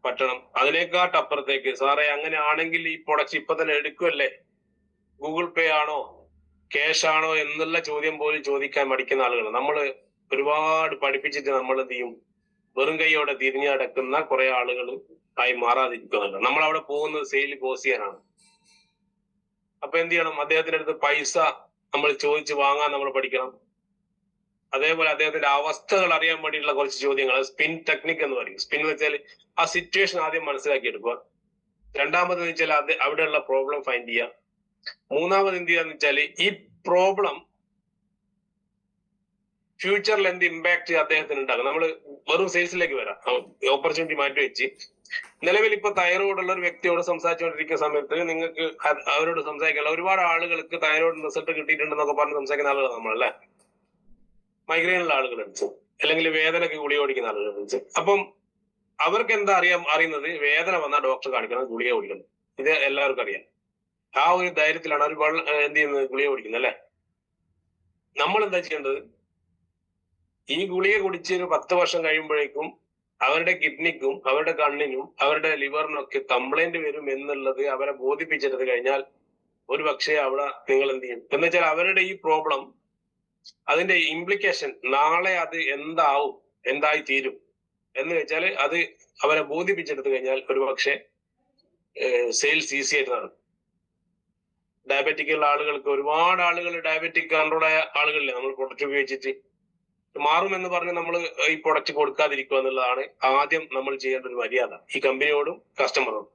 പറ്റണം. അതിനേക്കാട്ടപ്പുറത്തേക്ക്, സാറേ അങ്ങനെ ആണെങ്കിൽ ഈ പ്രൊഡക്റ്റ് ഇപ്പൊ തന്നെ എടുക്കുമല്ലേ, ഗൂഗിൾ പേ ആണോ ക്യാഷ് ആണോ എന്നുള്ള ചോദ്യം പോലും ചോദിക്കാൻ മടിക്കുന്ന ആളുകളാണ്. നമ്മൾ ഒരുപാട് പഠിപ്പിച്ചിട്ട് നമ്മൾ എന്ത് ചെയ്യും? വെറും കൈയോടെ തിരിഞ്ഞു നടക്കുന്ന കുറെ ആളുകൾ ആയി മാറാതിരിക്കുന്നുണ്ട്. നമ്മൾ അവിടെ പോകുന്നത് സെയിൽ ക്ലോസ് ചെയ്യാനാണ്. അപ്പൊ എന്ത് ചെയ്യണം? അദ്ദേഹത്തിന്റെ അടുത്ത് പൈസ നമ്മൾ ചോദിച്ച് വാങ്ങാൻ നമ്മൾ പഠിക്കണം. അതേപോലെ അദ്ദേഹത്തിന്റെ അവസ്ഥകൾ അറിയാൻ വേണ്ടിയിട്ടുള്ള കുറച്ച് ചോദ്യങ്ങൾ, സ്പിൻ ടെക്നിക് എന്ന് പറയും. സ്പിൻ എന്ന് വെച്ചാൽ ആ സിറ്റുവേഷൻ ആദ്യം മനസ്സിലാക്കി എടുക്കുക. രണ്ടാമത് വെച്ചാൽ അവിടെയുള്ള പ്രോബ്ലം ഫൈൻഡ് ചെയ്യുക. മൂന്നാമത് എന്ത് ചെയ്യാന്ന് വെച്ചാൽ ഈ പ്രോബ്ലം ഫ്യൂച്ചറിൽ എന്ത് ഇമ്പാക്ട് അദ്ദേഹത്തിന് ഉണ്ടാകും. നമ്മൾ വെറും സെയിൽസിലേക്ക് വരാം, ഓപ്പർച്യൂണിറ്റി മാറ്റി വെച്ച്. നിലവിൽ ഇപ്പൊ തൈറോയ്ഡ് ഉള്ള ഒരു വ്യക്തിയോട് സംസാരിച്ചുകൊണ്ടിരിക്കുന്ന സമയത്ത് നിങ്ങൾക്ക് അവരോട് സംസാരിക്കാനുള്ള ഒരുപാട് ആളുകൾക്ക് തൈറോയ്ഡ് റിസൾട്ട് കിട്ടിയിട്ടുണ്ടെന്നൊക്കെ പറഞ്ഞ് സംസാരിക്കുന്ന ആളുകളാണ് നമ്മളല്ലേ. മൈഗ്രെയിൻ ഉള്ള ആളുകളുണ്ട്, അല്ലെങ്കിൽ വേദനയ്ക്ക് ഗുളിക ഓടിക്കുന്ന ആളുകളുണ്ട്. അപ്പം അവർക്ക് എന്താ അറിയുന്നത്? വേദന വന്നാൽ ഡോക്ടറെ കാണിക്കണം, ഗുളിക ഓടിക്കണം. ഇത് എല്ലാവർക്കും അറിയാം. ആ ഒരു ധൈര്യത്തിലാണ് അവർ എന്ത് ചെയ്യുന്നത്? ഗുളിക ഓടിക്കുന്നത് അല്ലെ. നമ്മൾ എന്താ ചെയ്യേണ്ടത്? ഈ ഗുളിക കുടിച്ച് ഒരു 10 വർഷം കഴിയുമ്പോഴേക്കും അവരുടെ കിഡ്നിക്കും അവരുടെ കണ്ണിനും അവരുടെ ലിവറിനൊക്കെ കംപ്ലൈന്റ് വരും എന്നുള്ളത് അവരെ ബോധിപ്പിച്ചെടുത്ത് കഴിഞ്ഞാൽ ഒരു പക്ഷേ അവിടെ നിങ്ങൾ എന്ത് ചെയ്യും എന്ന് വെച്ചാൽ അവരുടെ ഈ പ്രോബ്ലം, അതിന്റെ ഇംപ്ലിക്കേഷൻ നാളെ അത് എന്തായി തീരും എന്ന് വെച്ചാൽ അത് അവരെ ബോധിപ്പിച്ചെടുത്തു കഴിഞ്ഞാൽ ഒരു പക്ഷേ സെയിൽസ് ഈസി ആയിട്ട് നടക്കും. ഡയബറ്റിക് ഉള്ള ആളുകൾക്ക്, ഒരുപാട് ആളുകൾ ഡയബറ്റിക് കൺട്രോൾ ആയ ആളുകളില്ലേ, നമ്മൾ പ്രൊഡക്റ്റ് ഉപയോഗിച്ചിട്ട് മാറുമെന്ന് പറഞ്ഞ് നമ്മൾ ഈ പ്രൊഡക്റ്റ് കൊടുക്കാതിരിക്കുക എന്നുള്ളതാണ് ആദ്യം നമ്മൾ ചെയ്യേണ്ട ഒരു മര്യാദ ഈ കമ്പനിയോടും കസ്റ്റമറോടും.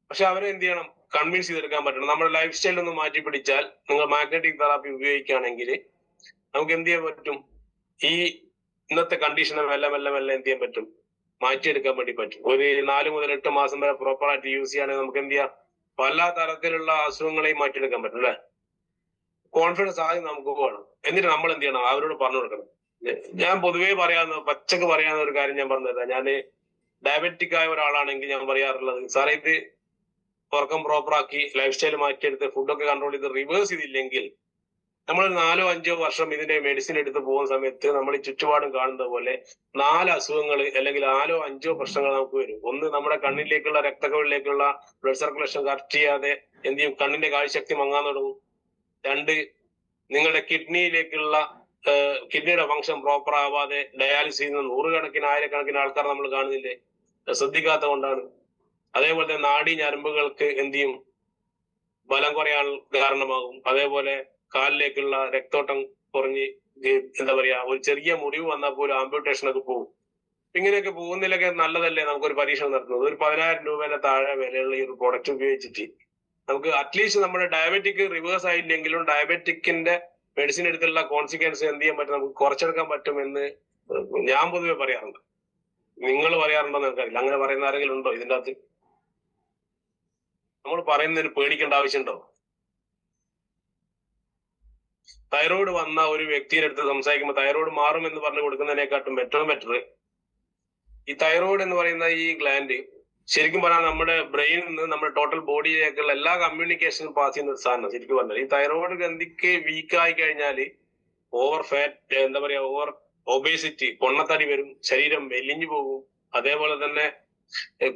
പക്ഷെ അവരെ എന്ത് ചെയ്യണം? കൺവിൻസ് ചെയ്തെടുക്കാൻ പറ്റണം. നമ്മുടെ ലൈഫ് സ്റ്റൈൽ ഒന്ന് മാറ്റി പിടിച്ചാൽ, നിങ്ങൾ മാഗ്നറ്റിക് തെറാപ്പി ഉപയോഗിക്കുകയാണെങ്കിൽ നമുക്ക് എന്ത് ചെയ്യാൻ പറ്റും? ഈ ഇന്നത്തെ കണ്ടീഷനെ മെല്ലെ എന്ത് ചെയ്യാൻ പറ്റും? മാറ്റിയെടുക്കാൻ വേണ്ടി പറ്റും. ഒരു 4 മുതൽ 8 മാസം വരെ പ്രോപ്പറായിട്ട് യൂസ് ചെയ്യുകയാണെങ്കിൽ നമുക്ക് എന്ത് ചെയ്യാം? പല തരത്തിലുള്ള അസുഖങ്ങളെയും മാറ്റിയെടുക്കാൻ പറ്റും അല്ലെ. കോൺഫിഡൻസ് ആദ്യം നമുക്ക് വേണം. എന്നിട്ട് നമ്മൾ എന്ത് ചെയ്യണം? അവരോട് പറഞ്ഞു കൊടുക്കണം. ഞാൻ പൊതുവേ പച്ചക്ക് പറയാവുന്ന ഒരു കാര്യം ഞാൻ പറഞ്ഞുതരാം. ഞാൻ ഡയബറ്റിക് ആയ ഒരാളാണെങ്കിൽ ഞാൻ പറയാറുള്ളത്, സാറേ ഇത് ഉറക്കം പ്രോപ്പറാക്കി ലൈഫ് സ്റ്റൈൽ മാറ്റിയെടുത്ത് ഫുഡൊക്കെ കൺട്രോൾ ചെയ്ത് റിവേഴ്സ് ചെയ്തില്ലെങ്കിൽ നമ്മൾ 4-5 വർഷം ഇതിന്റെ മെഡിസിൻ എടുത്ത് പോകുന്ന സമയത്ത് നമ്മൾ ഈ ചുറ്റുപാടും കാണുന്ന പോലെ 4 അസുഖങ്ങൾ അല്ലെങ്കിൽ 4-5 പ്രശ്നങ്ങൾ നമുക്ക് വരും. ഒന്ന്, നമ്മുടെ കണ്ണിലേക്കുള്ള രക്തകോളിലേക്കുള്ള ബ്ലഡ് സർക്കുലേഷൻ കറക്റ്റ് ചെയ്യാതെ എന്ത് ചെയ്യും? കണ്ണിന്റെ കാഴ്ചശക്തി മങ്ങാൻ തുടങ്ങും. 2, നിങ്ങളുടെ കിഡ്നിയുടെ ഫംഗ്ഷൻ പ്രോപ്പർ ആവാതെ ഡയാലിസിസ് ചെയ്യുന്ന 100 ആയിരക്കണക്കിന് ആൾക്കാർ നമ്മൾ കാണുന്നില്ലേ? ശ്രദ്ധിക്കാത്ത കൊണ്ടാണ്. അതേപോലെ തന്നെ നാഡീ ഞരമ്പുകൾക്ക് എന്ത് ചെയ്യും? ബലം കുറയാൻ കാരണമാകും. അതേപോലെ കാലിലേക്കുള്ള രക്തോട്ടം കുറഞ്ഞ് എന്താ പറയാ, ഒരു ചെറിയ മുറിവ് വന്നാൽ പോലും ആംപ്യൂട്ടേഷനൊക്കെ പോകും. ഇങ്ങനെയൊക്കെ പോകുന്നതിലൊക്കെ നല്ലതല്ലേ നമുക്കൊരു പരീക്ഷണം നടത്തുന്നത്? ഒരു 10,000 രൂപേന്റെ താഴെ വിലയുള്ള ഈ ഒരു പ്രൊഡക്റ്റ് ഉപയോഗിച്ചിട്ട് നമുക്ക് അറ്റ്ലീസ്റ്റ് നമ്മുടെ ഡയബറ്റിക് റിവേഴ്സ് ആയില്ലെങ്കിലും ഡയബറ്റിക്കിന്റെ മെഡിസിൻ എടുത്തുള്ള കോൺസിക്വൻസ് എന്ത് ചെയ്യാൻ പറ്റും? നമുക്ക് കുറച്ചെടുക്കാൻ പറ്റുമെന്ന് ഞാൻ പൊതുവെ പറയാറുണ്ട്. നിങ്ങൾ പറയാറുണ്ടോന്ന് എനിക്കറിയില്ല. അങ്ങനെ പറയുന്ന ആരെങ്കിലും ഉണ്ടോ ഇതിന്റെ അകത്ത്? നമ്മൾ പറയുന്നതിന് പേടിക്കേണ്ട ആവശ്യമുണ്ടോ? തൈറോയ്ഡ് വന്ന ഒരു വ്യക്തിയുടെ അടുത്ത് സംസാരിക്കുമ്പോൾ തൈറോയ്ഡ് മാറും എന്ന് പറഞ്ഞു കൊടുക്കുന്നതിനെക്കാട്ടും ഏറ്റവും ബെറ്റർ ഈ തൈറോയ്ഡ് എന്ന് പറയുന്ന ഈ ഗ്ലാൻഡ് ശരിക്കും പറഞ്ഞാൽ നമ്മുടെ ബ്രെയിനിൽ നിന്ന് നമ്മുടെ ടോട്ടൽ ബോഡിയിലേക്കുള്ള എല്ലാ കമ്മ്യൂണിക്കേഷനും പാസ് ചെയ്യുന്ന ഒരു സാധനം. ശരിക്കും പറഞ്ഞാൽ ഈ തൈറോയ്ഡ് ഗ്രന്ഥിക്ക് വീക്ക് ആയി കഴിഞ്ഞാൽ ഓവർ ഫാറ്റ്, എന്താ പറയാ, ഓവർ ഒബേസിറ്റി, പൊണ്ണത്തടി വരും, ശരീരം മെലിഞ്ഞു പോകും. അതേപോലെ തന്നെ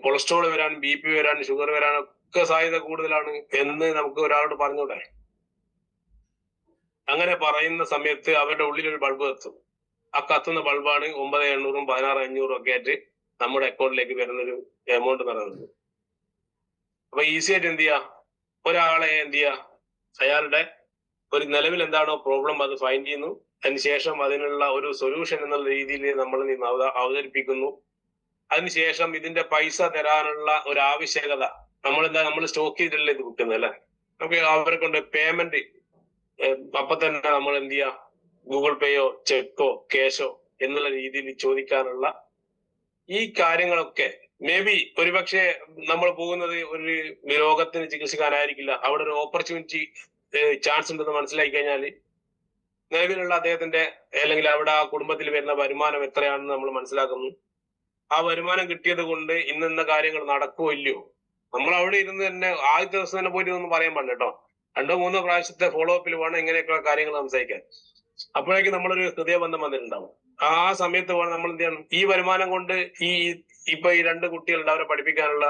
കൊളസ്ട്രോൾ വരാൻ, BP വരാൻ, ഷുഗർ വരാനൊക്കെ സാധ്യത കൂടുതലാണ് എന്ന് നമുക്ക് ഒരാളോട് പറഞ്ഞൂടെ? അങ്ങനെ പറയുന്ന സമയത്ത് അവരുടെ ഉള്ളിൽ ഒരു ബൾബ് കത്തും. ആ കത്തുന്ന ബൾബാണ് 9,800 16,500 ഒക്കെ ആയിട്ട് നമ്മുടെ അക്കൗണ്ടിലേക്ക് വരുന്നൊരു എമൗണ്ട് പറയുന്നത്. അപ്പൊ ഈസി ആയിട്ട് എന്ത് ചെയ്യാ, ഒരാളെ എന്ത് ചെയ്യാ, അയാളുടെ ഒരു നിലവിൽ എന്താണോ പ്രോബ്ലം അത് ഫൈൻഡ് ചെയ്യുന്നു, അതിനുശേഷം അതിനുള്ള ഒരു സൊല്യൂഷൻ എന്നുള്ള രീതിയിൽ നമ്മൾ അവതരിപ്പിക്കുന്നു. അതിനുശേഷം ഇതിന്റെ പൈസ തരാനുള്ള ഒരു ആവശ്യകത നമ്മൾ സ്റ്റോക്ക് ചെയ്തിട്ടല്ലേ ഇത് വിൽക്കുന്നത് അല്ലെ? നമുക്ക് അവരെ കൊണ്ട് പേയ്മെന്റ് അപ്പൊ തന്നെ നമ്മൾ എന്ത് ചെയ്യാ, ഗൂഗിൾ പേയോ ചെക്കോ ക്യാഷോ എന്നുള്ള രീതിയിൽ ചോദിക്കാനുള്ള ഈ കാര്യങ്ങളൊക്കെ മേ ബി ഒരുപക്ഷെ നമ്മൾ പോകുന്നത് ഒരു രോഗത്തിന് ചികിത്സിക്കാനായിരിക്കില്ല. അവിടെ ഒരു ഓപ്പർച്യൂണിറ്റി ചാൻസ് ഉണ്ടെന്ന് മനസ്സിലാക്കി കഴിഞ്ഞാൽ നിലവിലുള്ള അദ്ദേഹത്തിന്റെ അല്ലെങ്കിൽ അവിടെ ആ കുടുംബത്തിൽ വരുന്ന വരുമാനം എത്രയാണെന്ന് നമ്മൾ മനസ്സിലാക്കുന്നു. ആ വരുമാനം കിട്ടിയത് കൊണ്ട് ഇന്ന കാര്യങ്ങൾ നടക്കുമോ ഇല്ലയോ, നമ്മൾ അവിടെ ഇരുന്ന് തന്നെ ആദ്യത്തെ ദിവസം തന്നെ പോയിട്ട് ഒന്നും പറയാൻ പാടില്ല കേട്ടോ. 2-3 പ്രാവശ്യത്തെ ഫോളോ അപ്പിൽ വേണം ഇങ്ങനെയൊക്കെയുള്ള കാര്യങ്ങൾ സംസാരിക്കാൻ. അപ്പോഴേക്കും നമ്മളൊരു ഹൃദയബന്ധം വന്നിട്ടുണ്ടാവും. ആ സമയത്ത് വേണം നമ്മൾ എന്ത് ചെയ്യണം, ഈ വരുമാനം കൊണ്ട് ഇപ്പൊ ഈ 2 കുട്ടികളുണ്ട്, അവരെ പഠിപ്പിക്കാനുള്ള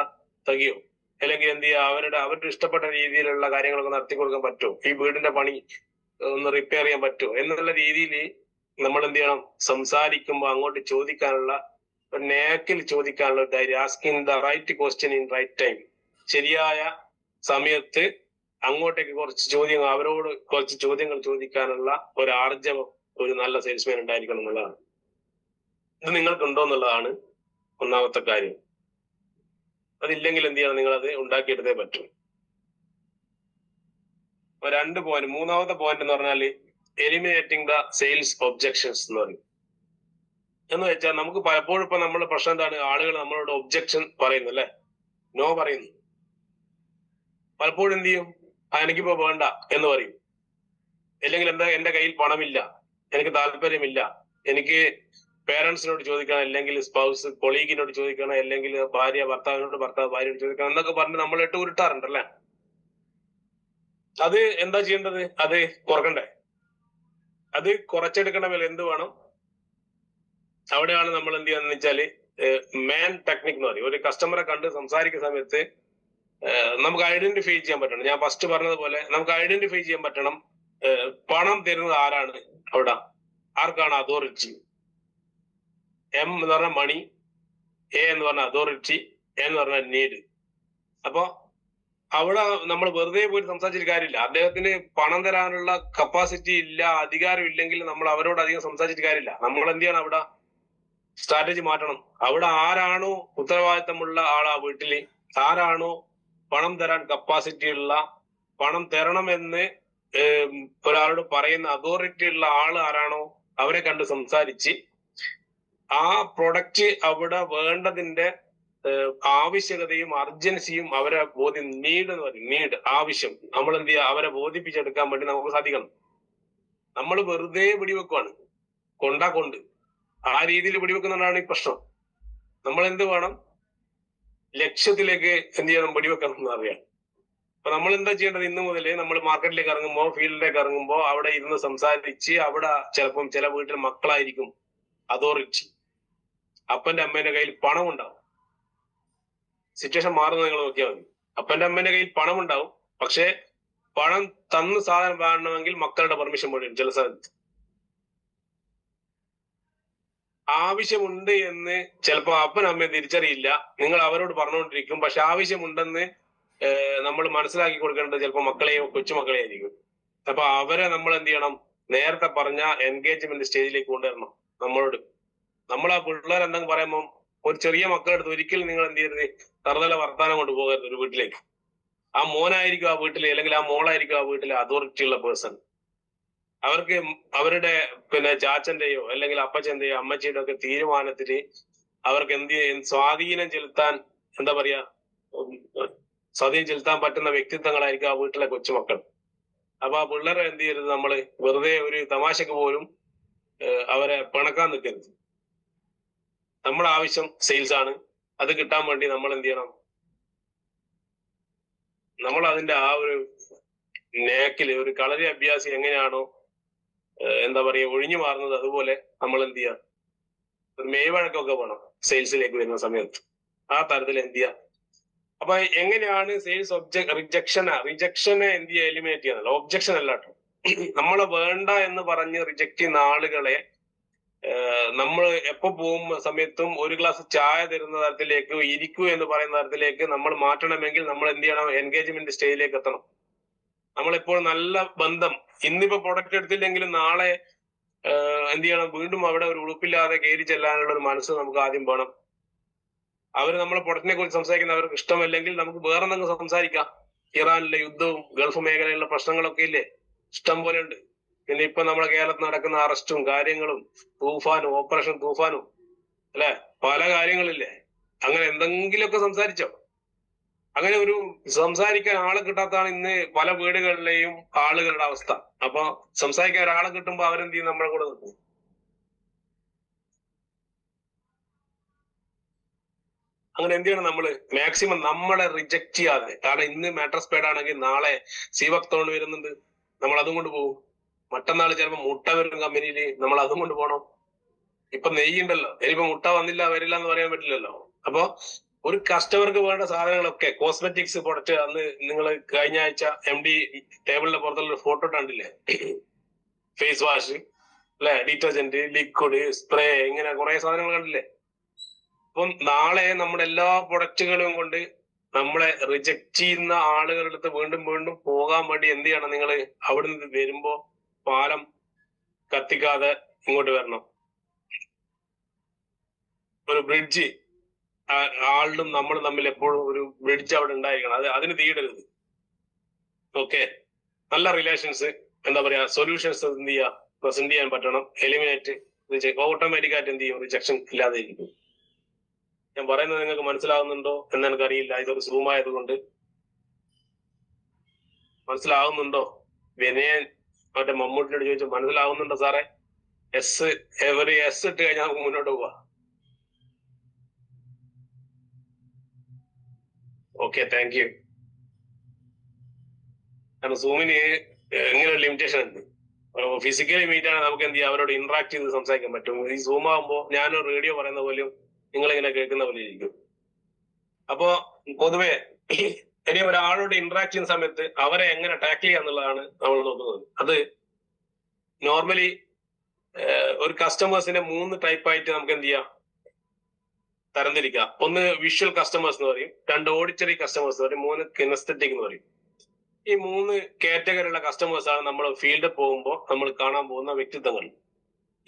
തകിയോ അല്ലെങ്കിൽ എന്ത് ചെയ്യുക, അവരുടെ ഇഷ്ടപ്പെട്ട രീതിയിലുള്ള കാര്യങ്ങളൊക്കെ നടത്തി കൊടുക്കാൻ പറ്റുമോ, ഈ വീടിന്റെ പണി ഒന്ന് റിപ്പയർ ചെയ്യാൻ പറ്റുമോ എന്നുള്ള രീതിയിൽ നമ്മൾ എന്ത് ചെയ്യണം, സംസാരിക്കുമ്പോൾ അങ്ങോട്ട് ചോദിക്കാനുള്ള ഒരു നേക്കിൽ ചോദിക്കാനുള്ള ഒരു ധൈര്യം, asking the right question in right time, ശരിയായ സമയത്ത് അങ്ങോട്ടേക്ക് അവരോട് കുറച്ച് ചോദ്യങ്ങൾ ചോദിക്കാനുള്ള ഒരു ആർജവം ഒരു നല്ല സെയിൽസ്മാൻ ഉണ്ടായിരിക്കണം എന്നുള്ളതാണ്. ഇത് നിങ്ങൾക്കുണ്ടോ എന്നുള്ളതാണ് ഒന്നാമത്തെ കാര്യം. അതില്ലെങ്കിൽ എന്ത് ചെയ്യണം, നിങ്ങൾ അത് ഉണ്ടാക്കിയെടുത്തേ പറ്റും. 2 പോയിന്റ്. മൂന്നാമത്തെ പോയിന്റ് എന്ന് പറഞ്ഞാൽ എലിമിനേറ്റിംഗ് ദ സെയിൽസ് ഒബ്ജെക്ഷൻസ് എന്ന് പറയും. എന്ന് വെച്ചാൽ നമുക്ക് പലപ്പോഴും ഇപ്പൊ നമ്മുടെ പ്രശ്നം എന്താണ്, ആളുകൾ നമ്മളോട് ഒബ്ജെക്ഷൻ പറയുന്നു അല്ലെ, നോ പറയുന്നു. പലപ്പോഴും എന്ത് ചെയ്യും, എനിക്കിപ്പോ വേണ്ട എന്ന് പറയും. അല്ലെങ്കിൽ എന്താ, എന്റെ കയ്യിൽ പണമില്ല, എനിക്ക് താല്പര്യമില്ല, എനിക്ക് പേരൻസിനോട് ചോദിക്കണം, അല്ലെങ്കിൽ സ്പൗസ് കൊളീഗിനോട് ചോദിക്കണം, അല്ലെങ്കിൽ ഭാര്യ ഭർത്താവിനോട്, ഭർത്താവ് ഭാര്യയോട് ചോദിക്കണം എന്നൊക്കെ പറഞ്ഞ് നമ്മൾ ഇട്ട് ഉരുട്ടാറുണ്ടല്ലേ. അത് എന്താ ചെയ്യേണ്ടത്, അത് കുറക്കണ്ടേ? അത് കുറച്ചെടുക്കണമെങ്കിൽ എന്ത് വേണം, അവിടെയാണ് നമ്മൾ എന്ത് ചെയ്യാന്ന് വെച്ചാല് മാൻ ടെക്നിക് എന്ന് പറയും. ഒരു കസ്റ്റമറെ കണ്ട് സംസാരിക്കുന്ന സമയത്ത് നമുക്ക് ഐഡന്റിഫൈ ചെയ്യാൻ പറ്റണം. ഞാൻ ഫസ്റ്റ് പറഞ്ഞതുപോലെ നമുക്ക് ഐഡന്റിഫൈ ചെയ്യാൻ പറ്റണം പണം തരുന്നത് ആരാണ്, അവിടെ ആർക്കാണ് അതോറിറ്റി. M എന്ന് പറഞ്ഞാൽ മണി, A എന്ന് പറഞ്ഞാൽ അതോറിറ്റി, N എന്ന് പറഞ്ഞാൽ നീഡ്. അപ്പൊ അവിടെ നമ്മൾ വെറുതെ പോയിട്ട് സംസാരിച്ചിട്ട് കാര്യമില്ല. അദ്ദേഹത്തിന് പണം തരാനുള്ള കപ്പാസിറ്റി ഇല്ല, അധികാരം ഇല്ലെങ്കിൽ നമ്മൾ അവരോട് അധികം സംസാരിച്ചിട്ട് കാര്യമില്ല. നമ്മൾ എന്ത് ചെയ്യണം, അവിടെ സ്ട്രാറ്റജി മാറ്റണം. അവിടെ ആരാണോ ഉത്തരവാദിത്തമുള്ള ആളാ വീട്ടില്, ആരാണോ പണം തരാൻ കപ്പാസിറ്റി ഉള്ള, പണം തരണമെന്ന് ഒരാളോട് പറയുന്ന അതോറിറ്റി ഉള്ള ആള് ആരാണോ അവരെ കണ്ട് സംസാരിച്ച് ആ പ്രൊഡക്റ്റ് അവിടെ വേണ്ടതിന്റെ ആവശ്യകതയും അർജൻസിയും അവരെ നീഡ് എന്ന് പറയും, നീഡ്, ആവശ്യം, നമ്മൾ എന്ത് ചെയ്യുക, അവരെ ബോധിപ്പിച്ചെടുക്കാൻ വേണ്ടി നമുക്ക് സാധിക്കണം. നമ്മൾ വെറുതെ വെടിവെക്കുവാണ്, കൊണ്ട് ആ രീതിയിൽ വെടിവെക്കുന്നതാണ് ഈ പ്രശ്നം. നമ്മൾ എന്ത് വേണം, ലക്ഷ്യത്തിലേക്ക് എന്ത് ചെയ്യണം, വെടിവെക്കണം എന്ന് അറിയാം. അപ്പൊ നമ്മൾ എന്താ ചെയ്യേണ്ടത്, ഇന്ന് മുതൽ നമ്മൾ മാർക്കറ്റിലേക്ക് ഇറങ്ങുമ്പോൾ, ഫീൽഡിലേക്ക് ഇറങ്ങുമ്പോൾ അവിടെ ഇരുന്ന് സംസാരിച്ച്, അവിടെ ചിലപ്പം ചില വീട്ടിൽ മക്കളായിരിക്കും അതോറിറ്റി, അപ്പന്റെ അമ്മേന്റെ കയ്യിൽ പണം ഉണ്ടാവും. സിറ്റുവേഷൻ മാറുന്നത് നിങ്ങൾ നോക്കിയാൽ മതി. അപ്പന്റെ അമ്മേന്റെ കയ്യിൽ പണം ഉണ്ടാവും, പക്ഷെ പണം തന്ന് സാധനം വാങ്ങണമെങ്കിൽ മക്കളുടെ പെർമിഷൻ വേണ്ടി ചില സ്ഥലത്ത്. ആവശ്യമുണ്ട് എന്ന് ചിലപ്പോ അപ്പൻ അമ്മയെ തിരിച്ചറിയില്ല, നിങ്ങൾ അവരോട് പറഞ്ഞുകൊണ്ടിരിക്കും. പക്ഷെ ആവശ്യമുണ്ടെന്ന് നമ്മൾ മനസ്സിലാക്കി കൊടുക്കേണ്ടത് ചിലപ്പോൾ മക്കളെയോ കൊച്ചുമക്കളെയോ ആയിരിക്കും. അപ്പൊ അവരെ നമ്മൾ എന്ത് ചെയ്യണം, നേരത്തെ പറഞ്ഞ എൻഗേജ്മെന്റ് സ്റ്റേജിലേക്ക് കൊണ്ടുവരണം. നമ്മൾ ആ പിള്ളേർ എന്തെങ്കിലും പറയുമ്പോൾ ഒരു ചെറിയ മക്കളെടുത്ത് ഒരിക്കലും നിങ്ങൾ എന്ത് ചെയ്യരുത്, തറുതല വർത്താനം കൊണ്ട് പോകരുത് ഒരു വീട്ടിലേക്ക്. ആ മോനായിരിക്കും ആ വീട്ടിലെ, അല്ലെങ്കിൽ ആ മോളായിരിക്കും ആ വീട്ടിലെ അതോറിറ്റി ഉള്ള പേഴ്സൺ. അവർക്ക് അവരുടെ ചാച്ചന്റെയോ അല്ലെങ്കിൽ അപ്പച്ചന്റെയോ അമ്മച്ചിയുടെ ഒക്കെ തീരുമാനത്തിന് അവർക്ക് സ്വാധീനം ചെലുത്താൻ എന്താ പറയാ സ്വാധീനം ചെലുത്താൻ പറ്റുന്ന വ്യക്തിത്വങ്ങളായിരിക്കും ആ വീട്ടിലെ കൊച്ചുമക്കൾ. അപ്പൊ ആ പിള്ളേരെ എന്ത് ചെയ്യരുത്, നമ്മള് വെറുതെ ഒരു തമാശക്ക് പോലും അവരെ പിണക്കാൻ നിൽക്കരുത്. നമ്മുടെ ആവശ്യം സെയിൽസ് ആണ്. അത് കിട്ടാൻ വേണ്ടി നമ്മൾ എന്ത് ചെയ്യണം, നമ്മൾ അതിന്റെ ആ ഒരു നേക്കില് ഒരു കളരി അഭ്യാസി എങ്ങനെയാണോ എന്താ പറയാ ഒഴിഞ്ഞു മാറുന്നത്, അതുപോലെ നമ്മൾ എന്ത് ചെയ്യാം, ഒരു മേവഴക്കൊക്കെ വേണം സെയിൽസിലേക്ക് വരുന്ന സമയത്ത്. ആ തരത്തിൽ എന്ത് ചെയ്യാം. അപ്പൊ എങ്ങനെയാണ് സെയിൽസ് റിജക്ഷനെ എന്ത് ചെയ്യുക, എലിമിനേറ്റ് ചെയ്യാനല്ല, ഒബ്ജക്ഷൻ അല്ല കേട്ടോ. നമ്മളെ വേണ്ട എന്ന് പറഞ്ഞ് റിജക്ട് ചെയ്യുന്ന ആളുകളെ നമ്മൾ എപ്പോ പോകുന്ന സമയത്തും ഒരു ഗ്ലാസ് ചായ തരുന്ന തരത്തിലേക്ക്, ഇരിക്കൂ എന്ന് പറയുന്ന തരത്തിലേക്ക് നമ്മൾ മാറ്റണമെങ്കിൽ നമ്മൾ എന്ത് ചെയ്യണം, എൻഗേജ്മെന്റ് സ്റ്റേജിലേക്ക് എത്തണം. നമ്മളിപ്പോൾ നല്ല ബന്ധം, ഇന്നിപ്പോ പ്രൊഡക്റ്റ് എടുത്തില്ലെങ്കിലും നാളെ എന്ത് ചെയ്യണം, വീണ്ടും അവിടെ ഒരു ഉളുപ്പില്ലാതെ കയറി ചെല്ലാനുള്ള ഒരു മനസ്സ് നമുക്ക് ആദ്യം വേണം. അവർ നമ്മളെ പ്രൊഡക്റ്റിനെ കുറിച്ച് സംസാരിക്കുന്ന അവർക്ക് ഇഷ്ടമല്ലെങ്കിൽ നമുക്ക് വേറെ എന്തെങ്കിലും സംസാരിക്കാം. ഇറാനിലെ യുദ്ധവും ഗൾഫ് മേഖലയിലുള്ള പ്രശ്നങ്ങളൊക്കെ ഇല്ലേ, ഇഷ്ടം പോലെ ഉണ്ട്. പിന്നെ ഇപ്പൊ നമ്മുടെ കേരളത്തിൽ നടക്കുന്ന അറസ്റ്റും കാര്യങ്ങളും, തൂഫാനും, ഓപ്പറേഷൻ തൂഫാനും അല്ലെ, പല കാര്യങ്ങളില്ലേ. അങ്ങനെ എന്തെങ്കിലുമൊക്കെ സംസാരിച്ചോ. അങ്ങനെ ഒരു സംസാരിക്കാൻ ആളെ കിട്ടാത്തതാണ് ഇന്ന് പല വീടുകളിലെയും ആളുകളുടെ അവസ്ഥ. അപ്പൊ സംസാരിക്കാൻ ഒരാളെ കിട്ടുമ്പോ അവരെന്ത് ചെയ്യും, നമ്മളെ കൂടെ നിൽക്കും. അങ്ങനെ എന്ത് ചെയ്യണം, നമ്മള് മാക്സിമം നമ്മളെ റിജക്ട് ചെയ്യാതെ. കാരണം ഇന്ന് മാട്രസ് പേഡ് ആണെങ്കിൽ നാളെ സീവക്തോണ് വരുന്നുണ്ട്, നമ്മൾ അതും കൊണ്ട് പോകും. മറ്റന്നാൾ ചിലപ്പോൾ മുട്ട വരും കമ്പനിയിൽ, നമ്മൾ അതും കൊണ്ട് പോകണം. ഇപ്പൊ നെയ്യുണ്ടല്ലോ, ഇനിയിപ്പോ മുട്ട വരില്ല എന്ന് പറയാൻ പറ്റില്ലല്ലോ. അപ്പൊ ഒരു കസ്റ്റമർക്ക് വേണ്ട സാധനങ്ങളൊക്കെ, കോസ്മെറ്റിക്സ് പ്രൊഡക്റ്റ്, അന്ന് നിങ്ങൾ കഴിഞ്ഞ ആഴ്ച MD ടേബിളിന്റെ പുറത്തുള്ള ഫോട്ടോ കണ്ടില്ലേ, ഫേസ് വാഷ് അല്ലെ, ഡിറ്റർജന്റ്, ലിക്വിഡ്, സ്പ്രേ, ഇങ്ങനെ കുറെ സാധനങ്ങൾ കണ്ടില്ലേ. അപ്പം നാളെ നമ്മുടെ എല്ലാ പ്രൊഡക്റ്റുകളും കൊണ്ട് നമ്മളെ റിജക്ട് ചെയ്യുന്ന ആളുകളുടെ അടുത്ത് വീണ്ടും വീണ്ടും പോകാൻ വേണ്ടി എന്ത് ചെയ്യണം, നിങ്ങൾ അവിടെ നിന്ന് വരുമ്പോ പാലം കത്തിക്കാതെ ഇങ്ങോട്ട് വരണം. ഒരു ബ്രിഡ്ജ്, ആളിലും നമ്മളും തമ്മിൽ എപ്പോഴും ഒരു ബ്രിഡ്ജ് അവിടെ ഉണ്ടായിരിക്കണം. അതിന് തീയിടരുത്. ഓക്കെ, നല്ല റിലേഷൻസ്, എന്താ പറയാ, സൊല്യൂഷൻസ് എന്ത് ചെയ്യുക, പ്രസന്റ് ചെയ്യാൻ പറ്റണം. എലിമിനേറ്റ്, ഓട്ടോമാറ്റിക് ആയിട്ട് എന്ത് ചെയ്യും, റിജക്ഷൻ ഇല്ലാതെ ഇരിക്കും. ഞാൻ പറയുന്നത് നിങ്ങൾക്ക് മനസ്സിലാവുന്നുണ്ടോ എന്ന് എനിക്കറിയില്ല, ഇതൊരു സൂം ആയതുകൊണ്ട്. മനസ്സിലാവുന്നുണ്ടോ? വിനയൻ മറ്റേ മമ്മൂട്ടിനോട് ചോദിച്ചു, മനസ്സിലാവുന്നുണ്ടോ സാറേ? ഒരു എസ് ഇട്ട് കഴിഞ്ഞാൽ നമുക്ക് മുന്നോട്ട് പോവാ. Okay, thank U. കാരണം സൂമിന് ഇങ്ങനെ ഒരു ലിമിറ്റേഷൻ ഉണ്ട്. ഫിസിക്കലി മീറ്റ് ആണ് നമുക്ക് എന്ത് ചെയ്യാം, അവരോട് ഇന്ററാക്ട് ചെയ്ത് സംസാരിക്കാൻ പറ്റും. ഈ സൂം ആകുമ്പോൾ ഞാനൊരു റേഡിയോ പറയുന്ന പോലെയും നിങ്ങളിങ്ങനെ കേൾക്കുന്ന പോലെ ഇരിക്കും. അപ്പോ പൊതുവെ ഇനി ഒരാളോട് ഇന്ററാക്ട് ചെയ്യുന്ന സമയത്ത് അവരെ എങ്ങനെ ടാക്കിൾ ചെയ്യുക എന്നുള്ളതാണ് നമ്മൾ നോക്കുന്നത്. അത് നോർമലി ഒരു കസ്റ്റമേഴ്സിനെ 3 ടൈപ്പായിട്ട് നമുക്ക് എന്ത് ചെയ്യാം, തരംതിരിക്കാം. ഒന്ന് വിഷ്വൽ കസ്റ്റമേഴ്സ് എന്ന് പറയും, 2 ഓഡിറ്ററി കസ്റ്റമേഴ്സ് എന്ന് പറയും, 3 കിനസ്തെറ്റിക് എന്ന് പറയും. ഈ 3 കാറ്റഗറിയുള്ള കസ്റ്റമേഴ്സ് ആണ് നമ്മൾ ഫീൽഡിൽ പോകുമ്പോൾ നമ്മൾ കാണാൻ പോകുന്ന വ്യക്തിത്വങ്ങൾ.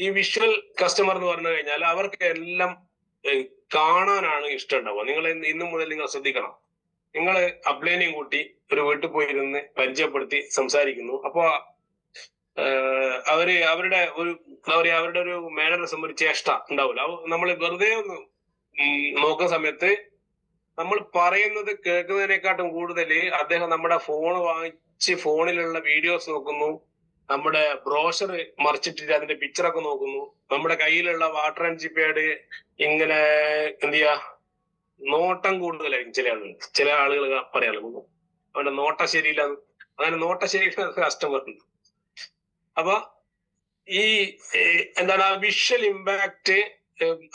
ഈ വിഷ്വൽ കസ്റ്റമർ എന്ന് പറഞ്ഞു കഴിഞ്ഞാൽ അവർക്ക് എല്ലാം കാണാനാണ് ഇഷ്ടം ഉണ്ടാവുക. നിങ്ങൾ ഇന്നു മുതൽ നിങ്ങൾ ശ്രദ്ധിക്കണം. നിങ്ങൾ അപ്ലൈനെയും കൂട്ടി ഒരു വീട്ടിൽ പോയിരുന്ന് പരിചയപ്പെടുത്തി സംസാരിക്കുന്നു. അപ്പൊ അവരുടെ ഒരു എന്താ പറയാ, അവരുടെ ഒരു മാനറിസം, ഒരു ചേഷ്ട ഉണ്ടാവില്ല. നമ്മൾ വെറുതെ ഒന്ന് നോക്കുന്ന സമയത്ത് നമ്മൾ പറയുന്നത് കേൾക്കുന്നതിനെക്കാട്ടും കൂടുതൽ അദ്ദേഹം നമ്മുടെ ഫോൺ വാങ്ങിച്ച് ഫോണിലുള്ള വീഡിയോസ് നോക്കുന്നു, നമ്മുടെ ബ്രോഷർ മറിച്ചിട്ടിട്ട് അതിന്റെ പിക്ചറൊക്കെ നോക്കുന്നു, നമ്മുടെ കയ്യിലുള്ള വാട്ടർ ആൻഡ് ജിപ്പേഡ് ഇങ്ങനെ എന്ത് ചെയ്യാ, നോട്ടം കൂടുതലായിരിക്കും ചില ആളുകൾ പറയാറുണ്ട്, അവന്റെ നോട്ടം ശരിയില്ല. അങ്ങനെ നോട്ടം ശരിയില്ലാത്ത കസ്റ്റമർ ഉണ്ട്. അപ്പൊ ഈ എന്താണ് ആ വിഷ്വൽ ഇമ്പാക്ട്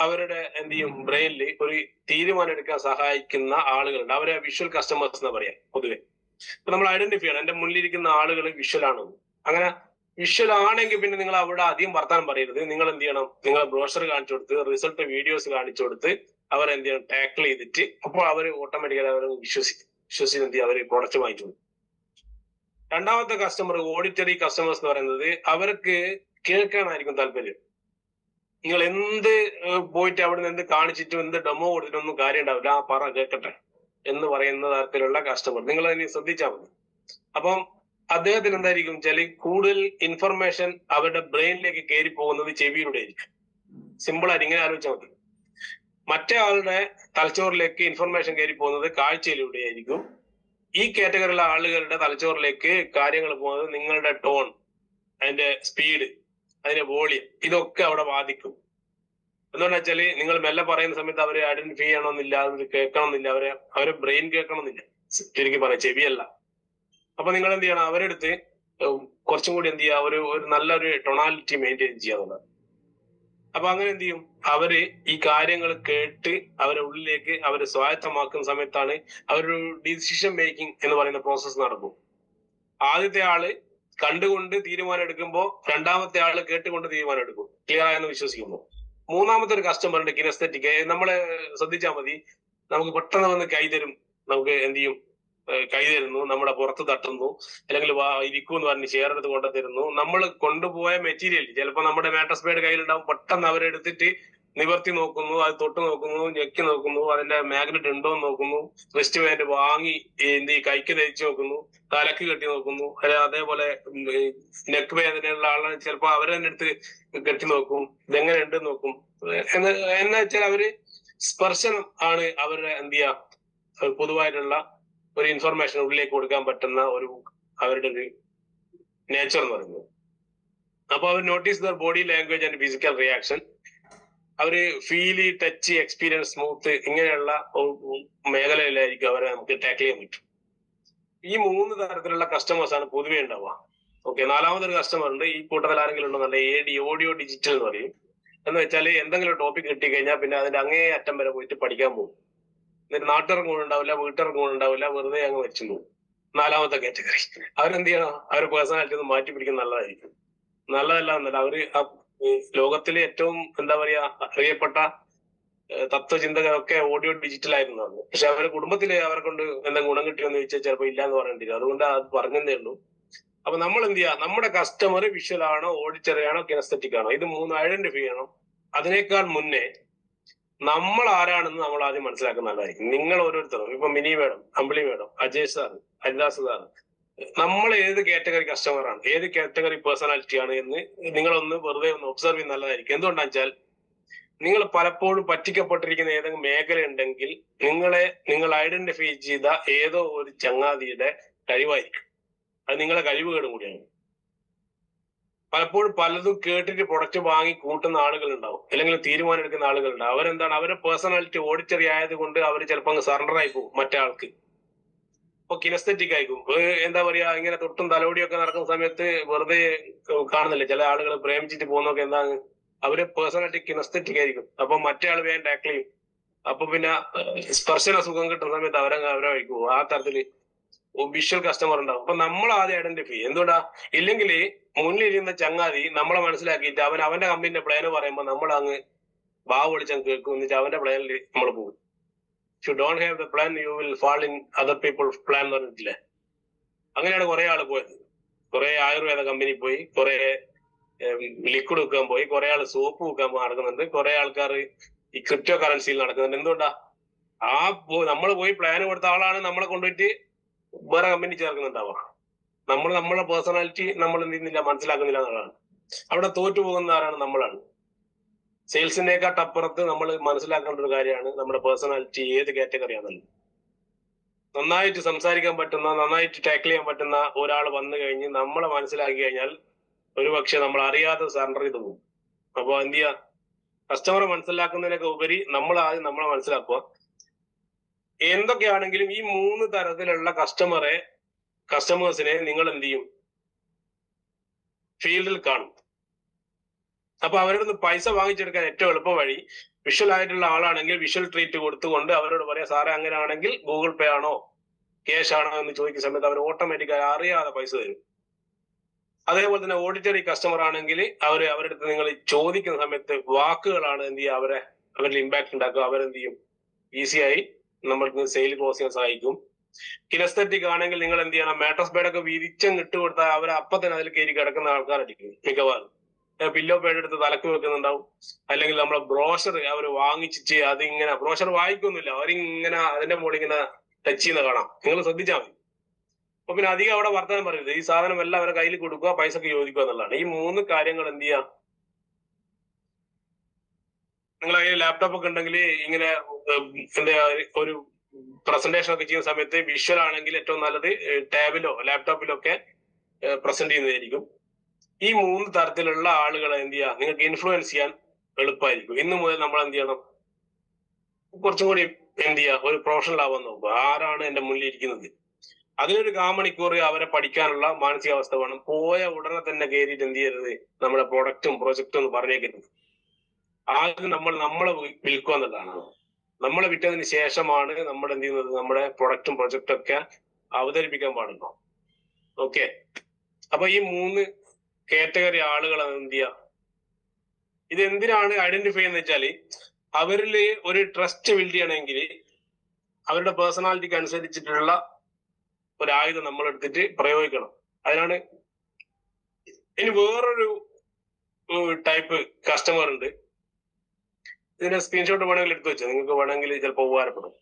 അവരുടെ എന്ത് ചെയ്യും, ബ്രെയിനിൽ ഒരു തീരുമാനം എടുക്കാൻ സഹായിക്കുന്ന ആളുകളുണ്ട്. അവരെ വിഷ്വൽ കസ്റ്റമേഴ്സ് എന്ന് പറയാം പൊതുവെ. ഇപ്പൊ നമ്മൾ ഐഡന്റിഫൈ ചെയ്യണം, എന്റെ മുന്നിലിരിക്കുന്ന ആളുകൾ വിഷ്വൽ ആണോ. അങ്ങനെ വിഷ്വൽ ആണെങ്കിൽ പിന്നെ നിങ്ങൾ അവിടെ അധികം വർത്താനം പറയരുത്. നിങ്ങൾ എന്ത് ചെയ്യണം, നിങ്ങൾ ബ്രോഷർ കാണിച്ചു കൊടുത്ത്, റിസൾട്ട് വീഡിയോസ് കാണിച്ചു കൊടുത്ത് അവരെന്ത് ചെയ്യണം, ടാക്കിൾ ചെയ്തിട്ട് അപ്പോൾ അവർ ഓട്ടോമാറ്റിക്കലി അവർ വിശ്വസിച്ച് എന്ത് ചെയ്യും, അവർ പ്രൊഡക്റ്റ് വാങ്ങിച്ചു കൊടുക്കും. രണ്ടാമത്തെ കസ്റ്റമർ, ഓഡിറ്ററി കസ്റ്റമേഴ്സ് എന്ന് പറയുന്നത് അവർക്ക് കേൾക്കാനായിരിക്കും താല്പര്യം. നിങ്ങൾ എന്ത് പോയിട്ട് അവിടെ നിന്ന് എന്ത് കാണിച്ചിട്ടും എന്ത് ഡെമോ കൊടുത്തിട്ടൊന്നും കാര്യം ഉണ്ടാവില്ല, ആ പറ കേൾക്കട്ടെ എന്ന് പറയുന്ന തരത്തിലുള്ള കസ്റ്റമർ നിങ്ങൾ അതിനെ ശ്രദ്ധിച്ചാൽ മതി. അപ്പം അദ്ദേഹത്തിന് എന്തായിരിക്കും വെച്ചാൽ കൂടുതൽ ഇൻഫർമേഷൻ അവരുടെ ബ്രെയിനിലേക്ക് കയറി പോകുന്നത് ചെവിയിലൂടെ ആയിരിക്കും. സിമ്പിൾ ആയിട്ട് ഇങ്ങനെ ആലോചിച്ചാൽ മതി. മറ്റേ ആളുടെ തലച്ചോറിലേക്ക് ഇൻഫർമേഷൻ കയറി പോകുന്നത് കാഴ്ചയിലൂടെയായിരിക്കും. ഈ കാറ്റഗറിയിലുള്ള ആളുകളുടെ തലച്ചോറിലേക്ക് കാര്യങ്ങൾ പോകുന്നത് നിങ്ങളുടെ ടോൺ, അതിന്റെ സ്പീഡ്, അതിന്റെ വോളിയം, ഇതൊക്കെ അവിടെ ബാധിക്കും. എന്തുകൊണ്ടാ വെച്ചാല് നിങ്ങൾ മെല്ലെ പറയുന്ന സമയത്ത് അവരെ ഐഡന്റിഫൈ ചെയ്യണമെന്നില്ല, അത് കേൾക്കണമെന്നില്ല, അവരെ ബ്രെയിൻ കേൾക്കണമെന്നില്ല, ശരിക്കും പറയാം ചെവിയല്ല. അപ്പൊ നിങ്ങൾ എന്ത് ചെയ്യണം, അവരെടുത്ത് കുറച്ചും കൂടി എന്ത് ചെയ്യുക, ഒരു നല്ലൊരു ടൊണാലിറ്റി മെയിൻറ്റെയിൻ ചെയ്യാന്നുള്ളത്. അപ്പൊ അങ്ങനെ എന്ത് ചെയ്യും, അവര് ഈ കാര്യങ്ങൾ കേട്ട് അവരെ ഉള്ളിലേക്ക് അവര് സ്വായത്തമാക്കുന്ന സമയത്താണ് അവരൊരു ഡിസിഷൻ മേക്കിംഗ് എന്ന് പറയുന്ന പ്രോസസ്സ് നടക്കും. ആദ്യത്തെ ആള് കണ്ടുകൊണ്ട് തീരുമാനം എടുക്കുമ്പോൾ രണ്ടാമത്തെ ആള് കേട്ടുകൊണ്ട് തീരുമാനം എടുക്കും, ക്ലിയർ ആയെന്ന് വിശ്വസിക്കുന്നു. മൂന്നാമത്തെ ഒരു കസ്റ്റമർ ഉണ്ട്, കിനസ്തെറ്റിക്. നമ്മളെ ശ്രദ്ധിച്ചാൽ മതി, നമുക്ക് പെട്ടെന്ന് വന്ന് കൈ തരും, നമുക്ക് എന്ത് ചെയ്യും, കൈ തരുന്നു, നമ്മുടെ പുറത്ത് തട്ടുന്നു, അല്ലെങ്കിൽ ഇരിക്കൂ എന്ന് പറഞ്ഞ് ചേർത്ത് കൊണ്ടു തരുന്നു. നമ്മൾ കൊണ്ടുപോയ മെറ്റീരിയൽ ചിലപ്പോൾ നമ്മുടെ മാട്രസ് ബേഡ് കയ്യിലുണ്ടാവും, പെട്ടെന്ന് അവരെടുത്തിട്ട് നിവർത്തി നോക്കുന്നു, അത് തൊട്ട് നോക്കുന്നു, ഞെക്കി നോക്കുന്നു, അതിന്റെ മാഗ്നറ്റ് ഉണ്ടോ എന്ന് നോക്കുന്നു, റിസ്റ്റ് ബാൻഡ് വാങ്ങി എന്ത് കൈക്ക് ധരിച്ചു നോക്കുന്നു, തലക്ക് കെട്ടി നോക്കുന്നു, അതേപോലെ നെക്ക് വേദനയുള്ള ആളാണ് ചിലപ്പോൾ അവരെ തന്നെ എടുത്ത് കെട്ടി നോക്കും, ഇതെങ്ങനെ ഉണ്ടെന്ന് നോക്കും. എന്ന് വെച്ചാൽ അവര് സ്പർശനം ആണ് അവരുടെ എന്ത് ചെയ്യാ പൊതുവായിട്ടുള്ള ഒരു ഇൻഫർമേഷൻ ഉള്ളിലേക്ക് കൊടുക്കാൻ പറ്റുന്ന അവരുടെ ഒരു നേച്ചർ എന്ന് പറയുന്നത്. അപ്പൊ അവർ notice their body language and physical reaction. അവര് ഫീല്, ടച്ച്, എക്സ്പീരിയൻസ്, സ്മൂത്ത്, ഇങ്ങനെയുള്ള മേഖലയിലായിരിക്കും അവരെ നമുക്ക് ടാക്കിൾ ചെയ്യാൻ പറ്റും. ഈ 3 തരത്തിലുള്ള കസ്റ്റമേഴ്സ് ആണ് പൊതുവെ ഉണ്ടാവുക. ഓക്കെ, നാലാമതൊരു കസ്റ്റമർ ഉണ്ട്, ഈ കൂട്ടത്തിൽ ആരെങ്കിലും ഉണ്ടെന്നല്ല, ഓഡിയോ ഡിജിറ്റൽ എന്ന് പറയും. എന്ന് വെച്ചാൽ എന്തെങ്കിലും ടോപ്പിക് കിട്ടിക്കഴിഞ്ഞാൽ പിന്നെ അതിന്റെ അങ്ങേ അറ്റം വരെ പോയിട്ട് പഠിക്കാൻ പോകും. എന്നിട്ട് നാട്ടിറങ്ങും ഉണ്ടാവില്ല, വീട്ടിറങ്ങും ഉണ്ടാവില്ല, വെറുതെ അങ്ങ് വെച്ചു പോകും. നാലാമത്തെ കാറ്റഗറി അവരെന്ത് ചെയ്യണം, അവരുടെ പേഴ്സണാലിറ്റി ഒന്ന് മാറ്റി പിടിക്കുന്നത് നല്ലതായിരിക്കും. നല്ലതല്ല എന്നല്ല, അവര് ലോകത്തിലെ ഏറ്റവും എന്താ പറയാ അറിയപ്പെട്ട തത്വചിന്തകരൊക്കെ ഓഡിയോ ഡിജിറ്റൽ ആയിരുന്നതാണ്. പക്ഷെ അവരുടെ കുടുംബത്തില് അവരെ കൊണ്ട് എന്തെങ്കിലും ഗുണം കിട്ടിയെന്ന് ചോദിച്ചാൽ ചിലപ്പോൾ ഇല്ല എന്ന് പറയേണ്ടി വരും. അതുകൊണ്ട് അത് പറഞ്ഞതേ ഉള്ളൂ. അപ്പൊ നമ്മൾ എന്ത് ചെയ്യാം, നമ്മുടെ കസ്റ്റമർ വിഷ്വൽ ആണോ, ഓഡിറ്ററി ആണോ, കിനസ്തെറ്റിക് ആണോ, ഇത് 3 ഐഡന്റിഫൈ ചെയ്യണം. അതിനേക്കാൾ മുന്നേ നമ്മൾ ആരാണെന്ന് നമ്മൾ ആദ്യം മനസ്സിലാക്കുന്ന നല്ലതായിരിക്കും. നിങ്ങൾ ഓരോരുത്തരും, ഇപ്പൊ Mini madam, Ambili madam, Ajay sir, Haridas sir, നമ്മൾ ഏത് കാറ്റഗറി കസ്റ്റമറാണ്, ഏത് കാറ്റഗറി പേഴ്സണാലിറ്റി ആണ് എന്ന് നിങ്ങളൊന്ന് വെറുതെ ഒന്ന് ഒബ്സർവ് ചെയ്യുന്ന നല്ലതായിരിക്കും. എന്തുകൊണ്ടാണെന്ന് വെച്ചാൽ നിങ്ങൾ പലപ്പോഴും പറ്റിക്കപ്പെട്ടിരിക്കുന്ന ഏതെങ്കിലും മേഖല ഉണ്ടെങ്കിൽ നിങ്ങൾ ഐഡന്റിഫൈ ചെയ്ത ഏതോ ഒരു ചങ്ങാതിയുടെ കഴിവായിരിക്കും. അത് നിങ്ങളെ കഴിവുകേടും കൂടിയാണ്. പലപ്പോഴും പലതും കേട്ടിട്ട് പ്രൊഡക്റ്റ് വാങ്ങി കൂട്ടുന്ന ആളുകൾ ഉണ്ടാവും, അല്ലെങ്കിൽ തീരുമാനം എടുക്കുന്ന ആളുകൾ ഉണ്ടാവും. അവരെന്താണ്, അവരുടെ പേഴ്സണാലിറ്റി ഓഡിറ്ററി ആയതുകൊണ്ട് അവർ ചിലപ്പോൾ അങ്ങ് സറണ്ടർ ആയി പോകും മറ്റേ ആൾക്ക്. ഇപ്പൊ കിനസ്തെറ്റിക് ആയിരിക്കും, എന്താ പറയാ, ഇങ്ങനെ തൊട്ടും തലോടിയൊക്കെ നടക്കുന്ന സമയത്ത് വെറുതെ കാണുന്നില്ലേ ചില ആളുകൾ പ്രേമിച്ചിട്ട് പോകുന്നൊക്കെ, എന്താണ് അവര് പേഴ്സണാലിറ്റി കിനസ്തെറ്റിക് ആയിരിക്കും. അപ്പൊ മറ്റേ ആൾ വേഗം ടാക്കിൾ ചെയ്യും. അപ്പൊ പിന്നെ സ്പർശന സുഖം കിട്ടുന്ന സമയത്ത് അവരെ വഹിക്കും. ആ തരത്തില് വിഷ്വൽ കസ്റ്റമർ ഉണ്ടാവും. അപ്പൊ നമ്മൾ ആദ്യം ഐഡന്റിഫൈ, എന്തുകൊണ്ടാ, ഇല്ലെങ്കിൽ മുന്നിലിരുന്ന ചങ്ങാതി നമ്മളെ മനസ്സിലാക്കിയിട്ട് അവന്റെ കമ്പനിന്റെ പ്ലാന് പറയുമ്പോൾ നമ്മൾ അങ്ങ് ബാവ് വിളിച്ചങ്ങ് കേൾക്കും, എന്നിട്ട് അവന്റെ പ്ലാനിൽ നമ്മൾ പോകും. You don't have the plan, you will fall in other people's plan എന്ന് പറഞ്ഞിട്ടില്ലേ. അങ്ങനെയാണ് കുറെ ആള് പോയത്. കുറെ ആയുർവേദ കമ്പനി പോയി, കുറെ ലിക്വിഡ് വെക്കാൻ പോയി, കുറെ ആള് സോപ്പ് വെക്കാൻ നടക്കുന്നുണ്ട്, കുറെ ആൾക്കാർ ഈ ക്രിപ്റ്റോ കറൻസിയിൽ നടക്കുന്നുണ്ട്. എന്തുകൊണ്ടാ, നമ്മൾ പോയി പ്ലാൻ കൊടുത്ത ആളാണ് നമ്മളെ കൊണ്ടുപോയിട്ട് വേറെ കമ്പനി ചേർക്കുന്നുണ്ടാവുക. നമ്മളെ പേഴ്സണാലിറ്റി നമ്മൾ എന്ത് ചെയ്യുന്നില്ല, മനസ്സിലാക്കുന്നില്ല എന്നുള്ളതാണ്. അവിടെ തോറ്റു പോകുന്ന ആരാണ്, നമ്മളാണ്. സെയിൽസിനേക്കാട്ട് അപ്പുറത്ത് നമ്മൾ മനസ്സിലാക്കേണ്ട ഒരു കാര്യമാണ് നമ്മുടെ പേഴ്സണാലിറ്റി ഏത് കാറ്റഗറി ആണെന്നുള്ളത്. നന്നായിട്ട് സംസാരിക്കാൻ പറ്റുന്ന, നന്നായിട്ട് ടാക്കിൾ ചെയ്യാൻ പറ്റുന്ന ഒരാൾ വന്നു കഴിഞ്ഞ് നമ്മളെ മനസ്സിലാക്കി കഴിഞ്ഞാൽ ഒരുപക്ഷെ നമ്മൾ അറിയാതെ സറണ്ടർ ചെയ്ത് പോകും. അപ്പൊ എന്ത് ചെയ്യാ, കസ്റ്റമറെ മനസ്സിലാക്കുന്നതിനൊക്കെ ഉപരി നമ്മൾ ആദ്യം നമ്മളെ മനസ്സിലാക്കുക. എന്തൊക്കെയാണെങ്കിലും ഈ 3 തരത്തിലുള്ള കസ്റ്റമേഴ്സിനെ നിങ്ങൾ എന്ത് ചെയ്യും, ഫീൽഡിൽ കാണും. അപ്പൊ അവരുടെ നിന്ന് പൈസ വാങ്ങിച്ചെടുക്കാൻ ഏറ്റവും എളുപ്പ വഴി, വിഷ്വൽ ആയിട്ടുള്ള ആളാണെങ്കിൽ വിഷ്വൽ ട്രീറ്റ് കൊടുത്തുകൊണ്ട് അവരോട് പറയാം, സാറേ അങ്ങനെയാണെങ്കിൽ ഗൂഗിൾ പേ ആണോ ക്യാഷ് ആണോ എന്ന് ചോദിക്കുന്ന സമയത്ത് അവർ ഓട്ടോമാറ്റിക്കായി അറിയാതെ പൈസ തരും. അതേപോലെ തന്നെ ഓഡിറ്ററി കസ്റ്റമർ ആണെങ്കിൽ അവരുടെ അടുത്ത് നിങ്ങൾ ചോദിക്കുന്ന സമയത്ത് വാക്കുകളാണ് എന്ത് ചെയ്യുക, അവരിൽ ഇമ്പാക്ട് ഉണ്ടാക്കുക. അവരെന്ത് ചെയ്യും, ഈസിയായി നമ്മൾക്ക് സെയിൽ ക്ലോസ് ചെയ്യാൻ സഹായിക്കും. കിനസ്തെറ്റിക് ആണെങ്കിൽ നിങ്ങൾ എന്ത് ചെയ്യണം, മാട്രസ് ബേഡൊക്കെ വിരിച്ചങ്ങ് ഇട്ട് കൊടുത്താൽ അവർ അപ്പൊ തന്നെ അതിൽ കയറി കിടക്കുന്ന ആൾക്കാരായിരിക്കും മിക്കവാറും. പില്ലോ പേഡ് എടുത്ത് തലക്ക് വെക്കുന്നുണ്ടാവും, അല്ലെങ്കിൽ നമ്മളെ ബ്രോഷർ അവർ വാങ്ങിച്ചിട്ട് അതിങ്ങനെ ബ്രോഷർ വായിക്കൊന്നുമില്ല, അവരിങ്ങനെ അതിന്റെ മുകളിൽ ഇങ്ങനെ ടച്ച് ചെയ്യുന്ന കാണാം. നിങ്ങൾ ശ്രദ്ധിച്ചാൽ മതി. അപ്പൊ പിന്നെ അധികം അവിടെ വർത്തമാനം പറയരുത്, ഈ സാധനം എല്ലാം അവരെ കയ്യിൽ കൊടുക്കുക, പൈസക്ക് യോജിക്കുക എന്നുള്ളതാണ്. ഈ 3 കാര്യങ്ങൾ എന്ത് ചെയ്യാം, നിങ്ങൾ കയ്യിൽ ലാപ്ടോപ്പ് ഒക്കെ ഉണ്ടെങ്കിൽ ഇങ്ങനെ എന്താ ഒരു പ്രസന്റേഷൻ ഒക്കെ ചെയ്യുന്ന സമയത്ത് വിഷ്വൽ ആണെങ്കിൽ ഏറ്റവും നല്ലത് ടാബിലോ ലാപ്ടോപ്പിലോ ഒക്കെ പ്രസന്റ് ചെയ്യുന്നതായിരിക്കും. ഈ 3 തരത്തിലുള്ള ആളുകളെ എന്ത് ചെയ്യുക, നിങ്ങൾക്ക് ഇൻഫ്ലുവൻസ് ചെയ്യാൻ എളുപ്പമായിരിക്കും. ഇന്ന് മുതൽ നമ്മൾ എന്ത് ചെയ്യണം, കുറച്ചും കൂടി എന്ത് ചെയ്യുക, ഒരു പ്രൊഫഷണൽ ആവാൻ നോക്കുക. ആരാണ് എന്റെ മുന്നിൽ ഇരിക്കുന്നത്, അതിനൊരു 1/4 മണിക്കൂർ അവരെ പഠിക്കാനുള്ള മാനസികാവസ്ഥ വേണം. പോയ ഉടനെ തന്നെ കയറിയിട്ട് എന്ത് ചെയ്യരുത്, നമ്മുടെ പ്രൊഡക്റ്റും പ്രൊജക്റ്റും എന്ന് പറഞ്ഞേക്കരുത്. ആദ്യം നമ്മളെ വിൽക്കുക എന്നുള്ളതാണ്. നമ്മളെ വിറ്റതിന് ശേഷമാണ് നമ്മൾ എന്ത് ചെയ്യുന്നത്, നമ്മുടെ പ്രൊഡക്റ്റും പ്രൊജക്റ്റും ഒക്കെ അവതരിപ്പിക്കാൻ പാടുള്ളൂ. ഓക്കെ. അപ്പൊ ഈ 3 കാറ്റഗറി ആളുകൾ എന്ത് ചെയ്യുക, ഇത് എന്തിനാണ് ഐഡന്റിഫൈ എന്ന് വെച്ചാല്, അവരിൽ ഒരു ട്രസ്റ്റ് ബിൽഡ് ചെയ്യണമെങ്കിൽ അവരുടെ പേഴ്സണാലിറ്റിക്ക് അനുസരിച്ചിട്ടുള്ള ഒരു ആയുധം നമ്മൾ എടുത്തിട്ട് പ്രയോഗിക്കണം. അതിനാണ്. ഇനി വേറൊരു ടൈപ്പ് കസ്റ്റമർ ഉണ്ട്. ഇതിന്റെ സ്ക്രീൻഷോട്ട് വേണമെങ്കിൽ എടുത്തു വെച്ചാൽ നിങ്ങൾക്ക് വേണമെങ്കിൽ ചിലപ്പോൾ ഉപകാരപ്പെടും.